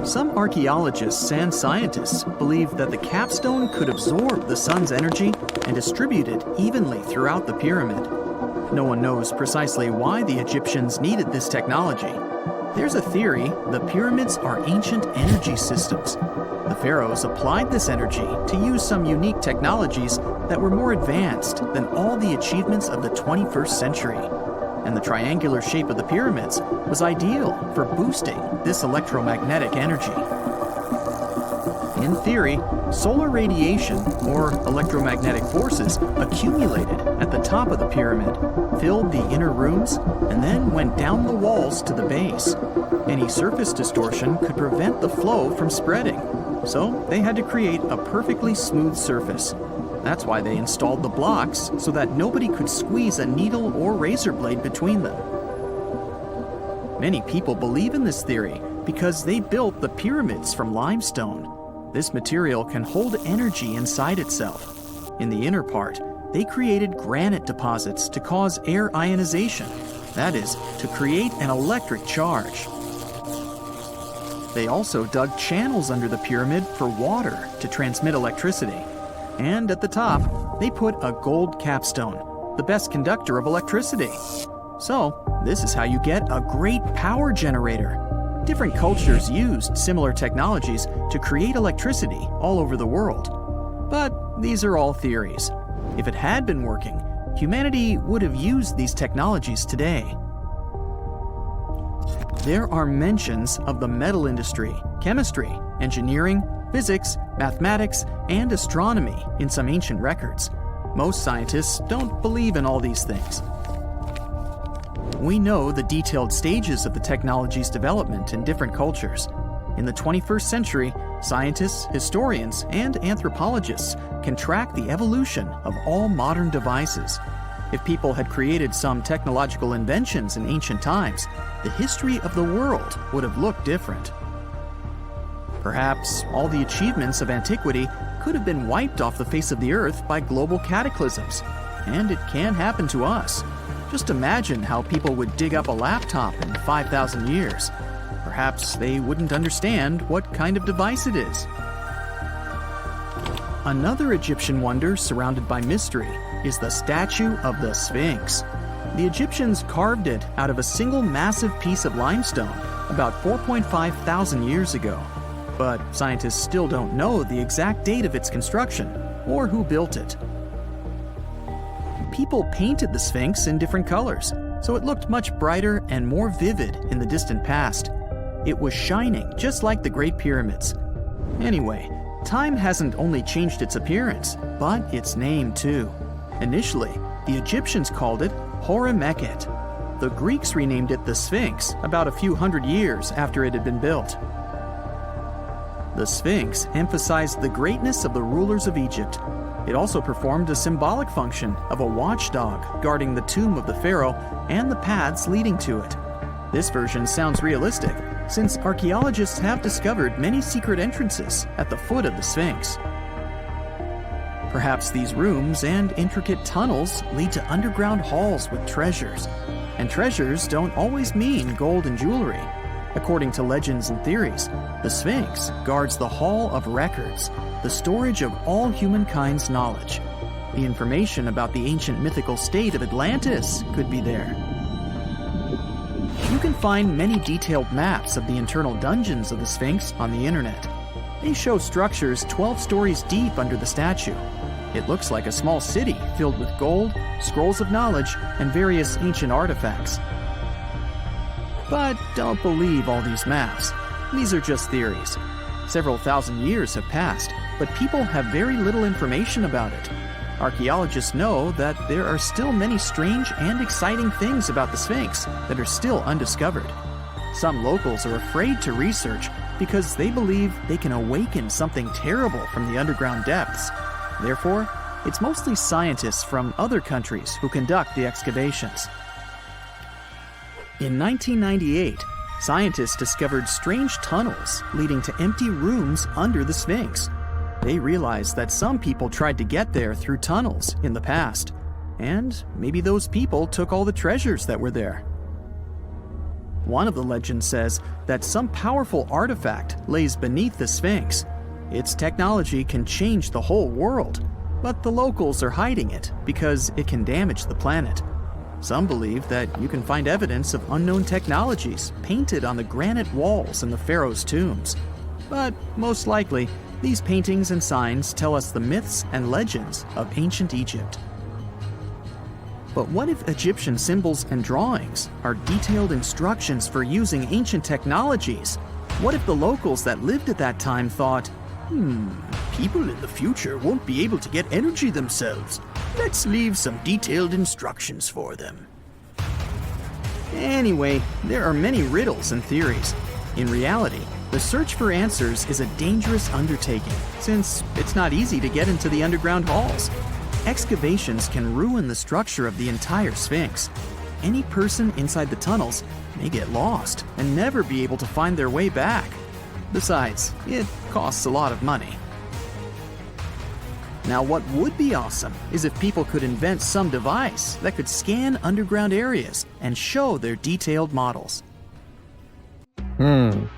Some archaeologists and scientists believe that the capstone could absorb the sun's energy and distribute it evenly throughout the pyramid. No one knows precisely why the Egyptians needed this technology. There's a theory the pyramids are ancient energy systems. The pharaohs applied this energy to use some unique technologies that were more advanced than all the achievements of the 21st century. And the triangular shape of the pyramids was ideal for boosting this electromagnetic energy. In theory, solar radiation, or electromagnetic forces, accumulated at the top of the pyramid, filled the inner rooms, and then went down the walls to the base. Any surface distortion could prevent the flow from spreading, so they had to create a perfectly smooth surface. That's why they installed the blocks so that nobody could squeeze a needle or razor blade between them. Many people believe in this theory because they built the pyramids from limestone. This material can hold energy inside itself. In the inner part, they created granite deposits to cause air ionization, that is, to create an electric charge. They also dug channels under the pyramid for water to transmit electricity. And at the top, they put a gold capstone, the best conductor of electricity. So, this is how you get a great power generator. Different cultures used similar technologies to create electricity all over the world. But these are all theories. If it had been working, humanity would have used these technologies today. There are mentions of the metal industry, chemistry, engineering, physics, mathematics, and astronomy in some ancient records. Most scientists don't believe in all these things. we know the detailed stages of the technology's development in different cultures. In the 21st century, scientists, historians, and anthropologists can track the evolution of all modern devices. If people had created some technological inventions in ancient times, the history of the world would have looked different. Perhaps all the achievements of antiquity could have been wiped off the face of the earth by global cataclysms, and it can happen to us. Just imagine how people would dig up a laptop in 5,000 years. Perhaps they wouldn't understand what kind of device it is. Another Egyptian wonder surrounded by mystery is the statue of the Sphinx. The Egyptians carved it out of a single massive piece of limestone about 4.5 thousand years ago. But scientists still don't know the exact date of its construction or who built it. People painted the Sphinx in different colors, so it looked much brighter and more vivid in the distant past. It was shining just like the Great Pyramids. Anyway, time hasn't only changed its appearance, but its name too. Initially, the Egyptians called it Hor-Mekhet. The Greeks renamed it the Sphinx about a few hundred years after it had been built. The Sphinx emphasized the greatness of the rulers of Egypt. It also performed a symbolic function of a watchdog guarding the tomb of the pharaoh and the paths leading to it. This version sounds realistic, since archaeologists have discovered many secret entrances at the foot of the Sphinx. Perhaps these rooms and intricate tunnels lead to underground halls with treasures. And treasures don't always mean gold and jewelry. According to legends and theories, the Sphinx guards the Hall of Records, the storage of all humankind's knowledge. The information about the ancient mythical state of Atlantis could be there. You can find many detailed maps of the internal dungeons of the Sphinx on the internet. They show structures 12 stories deep under the statue. It looks like a small city filled with gold, scrolls of knowledge, and various ancient artifacts. But don't believe all these maps. These are just theories. Several thousand years have passed, but people have very little information about it. Archaeologists know that there are still many strange and exciting things about the Sphinx that are still undiscovered. Some locals are afraid to research because they believe they can awaken something terrible from the underground depths. Therefore, it's mostly scientists from other countries who conduct the excavations. In 1998, scientists discovered strange tunnels leading to empty rooms under the Sphinx. They realized that some people tried to get there through tunnels in the past, and maybe those people took all the treasures that were there. One of the legends says that some powerful artifact lays beneath the Sphinx. Its technology can change the whole world, but the locals are hiding it because it can damage the planet. Some believe that you can find evidence of unknown technologies painted on the granite walls in the pharaoh's tombs. But most likely, these paintings and signs tell us the myths and legends of ancient Egypt. But what if Egyptian symbols and drawings are detailed instructions for using ancient technologies? What if the locals that lived at that time thought, people in the future won't be able to get energy themselves. Let's leave some detailed instructions for them. Anyway, there are many riddles and theories. In reality, the search for answers is a dangerous undertaking, since it's not easy to get into the underground halls. Excavations can ruin the structure of the entire Sphinx. Any person inside the tunnels may get lost and never be able to find their way back. Besides, it costs a lot of money. Now, what would be awesome is if people could invent some device that could scan underground areas and show their detailed models.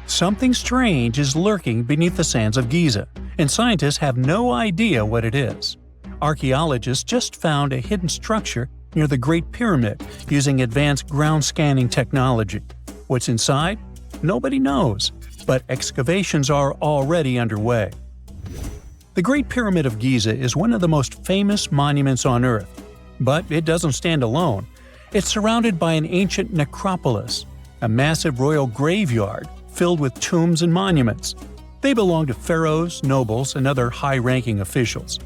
Something strange is lurking beneath the sands of Giza, and scientists have no idea what it is. Archaeologists just found a hidden structure near the Great Pyramid using advanced ground scanning technology. What's inside? Nobody knows, but excavations are already underway. The Great Pyramid of Giza is one of the most famous monuments on Earth, but it doesn't stand alone. It's surrounded by an ancient necropolis, a massive royal graveyard filled with tombs and monuments. They belong to pharaohs, nobles, and other high-ranking officials.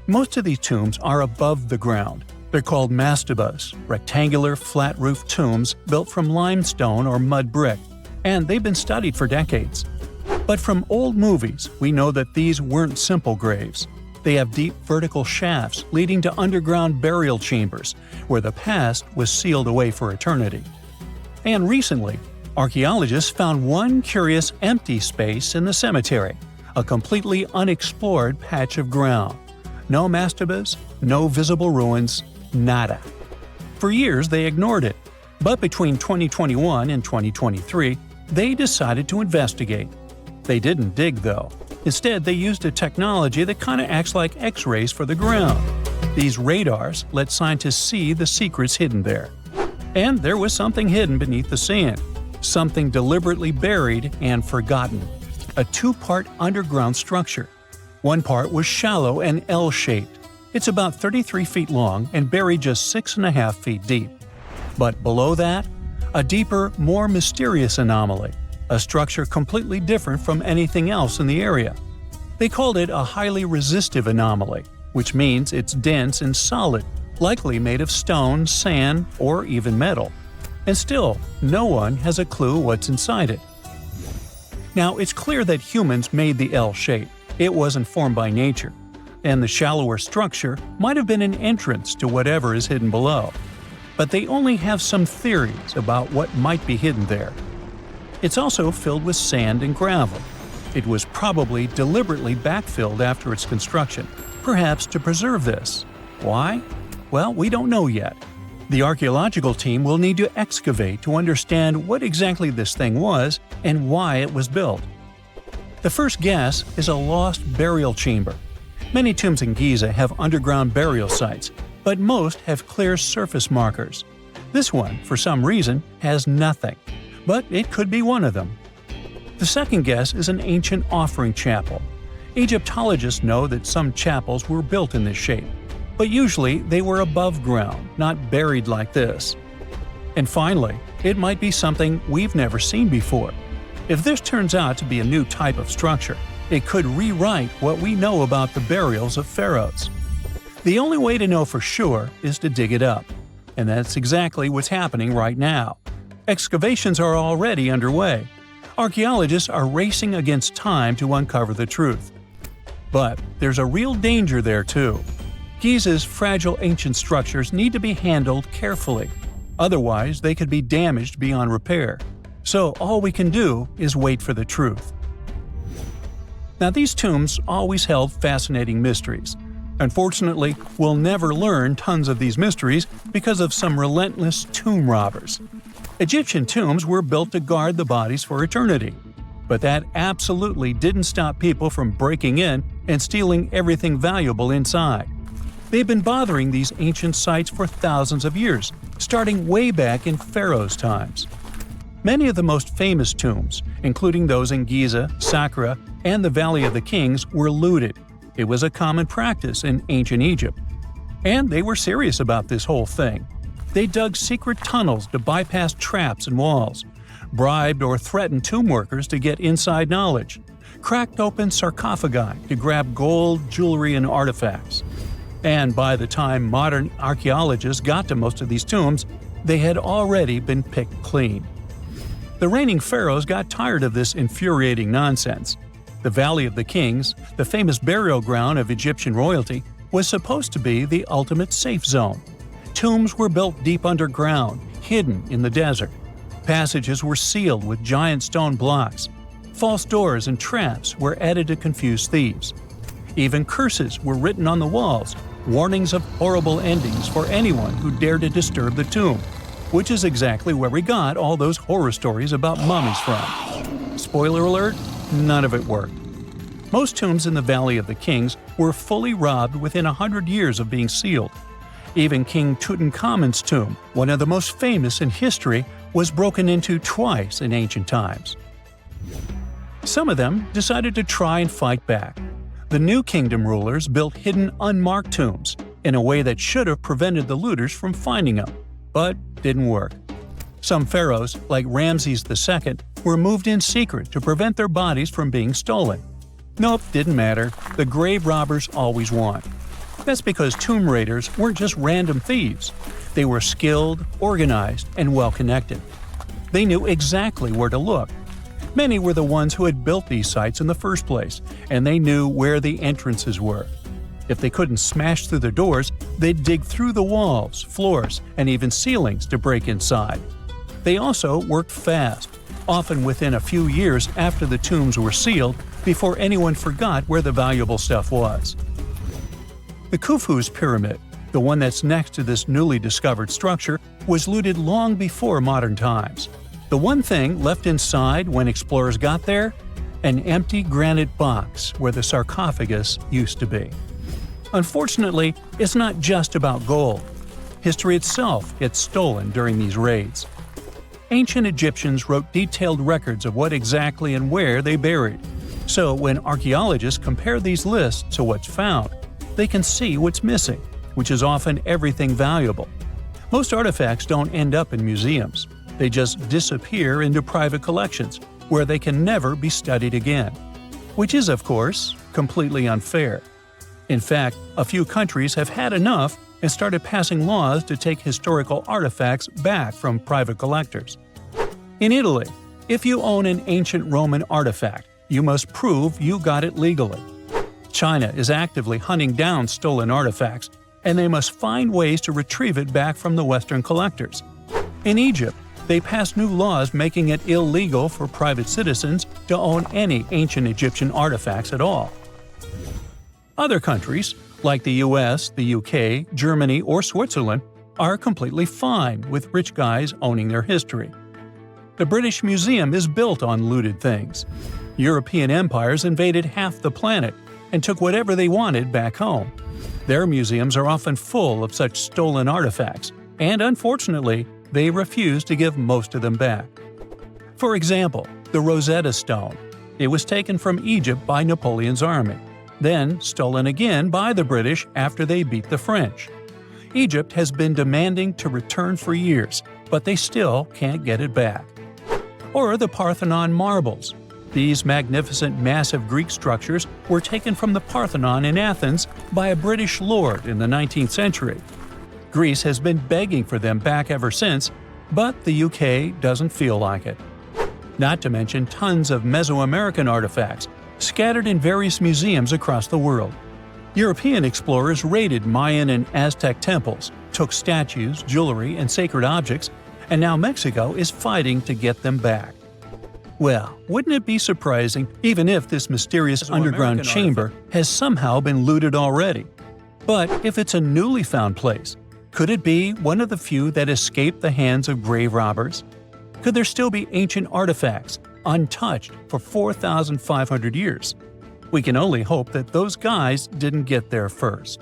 Most of these tombs are above the ground, They're called mastabas, rectangular, flat-roofed tombs built from limestone or mud brick, and they've been studied for decades. But from old movies, we know that these weren't simple graves. They have deep vertical shafts leading to underground burial chambers, where the past was sealed away for eternity. And recently, archaeologists found one curious empty space in the cemetery, a completely unexplored patch of ground. No mastabas, no visible ruins, nada. For years they ignored it, but between 2021 and 2023, they decided to investigate. They didn't dig though. Instead, they used a technology that kind of acts like X-rays for the ground. These radars let scientists see the secrets hidden there. And there was something hidden beneath the sand, something deliberately buried and forgotten. A two-part underground structure. One part was shallow and L-shaped. It's about 33 feet long and buried just 6.5 feet deep. But below that, a deeper, more mysterious anomaly, a structure completely different from anything else in the area. They called it a highly resistive anomaly, which means it's dense and solid, likely made of stone, sand, or even metal. And still, no one has a clue what's inside it. Now, it's clear that humans made the L shape. It wasn't formed by nature. And the shallower structure might have been an entrance to whatever is hidden below. But they only have some theories about what might be hidden there. It's also filled with sand and gravel. It was probably deliberately backfilled after its construction, perhaps to preserve this. Why? Well, we don't know yet. The archaeological team will need to excavate to understand what exactly this thing was and why it was built. The first guess is a lost burial chamber. Many tombs in Giza have underground burial sites, but most have clear surface markers. This one, for some reason, has nothing. But it could be one of them. The second guess is an ancient offering chapel. Egyptologists know that some chapels were built in this shape, but usually they were above ground, not buried like this. And finally, it might be something we've never seen before. If this turns out to be a new type of structure, it could rewrite what we know about the burials of pharaohs. The only way to know for sure is to dig it up. And that's exactly what's happening right now. Excavations are already underway. Archaeologists are racing against time to uncover the truth. But there's a real danger there too. Giza's fragile ancient structures need to be handled carefully. Otherwise, they could be damaged beyond repair. So all we can do is wait for the truth. Now, these tombs always held fascinating mysteries. Unfortunately, we'll never learn tons of these mysteries because of some relentless tomb robbers. Egyptian tombs were built to guard the bodies for eternity. But that absolutely didn't stop people from breaking in and stealing everything valuable inside. They've been bothering these ancient sites for thousands of years, starting way back in Pharaoh's times. Many of the most famous tombs, including those in Giza, Saqqara, and the Valley of the Kings, were looted. It was a common practice in ancient Egypt. And they were serious about this whole thing. They dug secret tunnels to bypass traps and walls, bribed or threatened tomb workers to get inside knowledge, cracked open sarcophagi to grab gold, jewelry, and artifacts. And by the time modern archaeologists got to most of these tombs, they had already been picked clean. The reigning pharaohs got tired of this infuriating nonsense. The Valley of the Kings, the famous burial ground of Egyptian royalty, was supposed to be the ultimate safe zone. Tombs were built deep underground, hidden in the desert. Passages were sealed with giant stone blocks. False doors and traps were added to confuse thieves. Even curses were written on the walls, warnings of horrible endings for anyone who dared to disturb the tomb, which is exactly where we got all those horror stories about mummies from. Spoiler alert, none of it worked. Most tombs in the Valley of the Kings were fully robbed within 100 years of being sealed. Even King Tutankhamun's tomb, one of the most famous in history, was broken into twice in ancient times. Some of them decided to try and fight back. The New Kingdom rulers built hidden unmarked tombs in a way that should have prevented the looters from finding them, but didn't work. Some pharaohs, like Ramses II, were moved in secret to prevent their bodies from being stolen. Nope, didn't matter. The grave robbers always won. That's because tomb raiders weren't just random thieves. They were skilled, organized, and well-connected. They knew exactly where to look. Many were the ones who had built these sites in the first place, and they knew where the entrances were. If they couldn't smash through the doors, they'd dig through the walls, floors, and even ceilings to break inside. They also worked fast, often within a few years after the tombs were sealed, before anyone forgot where the valuable stuff was. The Khufu's pyramid, the one that's next to this newly discovered structure, was looted long before modern times. The one thing left inside when explorers got there? An empty granite box where the sarcophagus used to be. Unfortunately, it's not just about gold. History itself gets stolen during these raids. Ancient Egyptians wrote detailed records of what exactly and where they buried. So when archaeologists compare these lists to what's found, they can see what's missing, which is often everything valuable. Most artifacts don't end up in museums. They just disappear into private collections, where they can never be studied again. Which is, of course, completely unfair. In fact, a few countries have had enough and started passing laws to take historical artifacts back from private collectors. In Italy, if you own an ancient Roman artifact, you must prove you got it legally. China is actively hunting down stolen artifacts, and they must find ways to retrieve it back from the Western collectors. In Egypt, they passed new laws making it illegal for private citizens to own any ancient Egyptian artifacts at all. Other countries, like the US, the UK, Germany, or Switzerland, are completely fine with rich guys owning their history. The British Museum is built on looted things. European empires invaded half the planet and took whatever they wanted back home. Their museums are often full of such stolen artifacts, and unfortunately, they refuse to give most of them back. For example, the Rosetta Stone. It was taken from Egypt by Napoleon's army, then stolen again by the British after they beat the French. Egypt has been demanding to return for years, but they still can't get it back. Or the Parthenon marbles. These magnificent massive Greek structures were taken from the Parthenon in Athens by a British lord in the 19th century. Greece has been begging for them back ever since, but the UK doesn't feel like it. Not to mention tons of Mesoamerican artifacts, scattered in various museums across the world. European explorers raided Mayan and Aztec temples, took statues, jewelry, and sacred objects, and now Mexico is fighting to get them back. Well, wouldn't it be surprising even if this mysterious underground chamber has somehow been looted already? But if it's a newly found place, could it be one of the few that escaped the hands of grave robbers? Could there still be ancient artifacts, untouched for 4,500 years? We can only hope that those guys didn't get there first.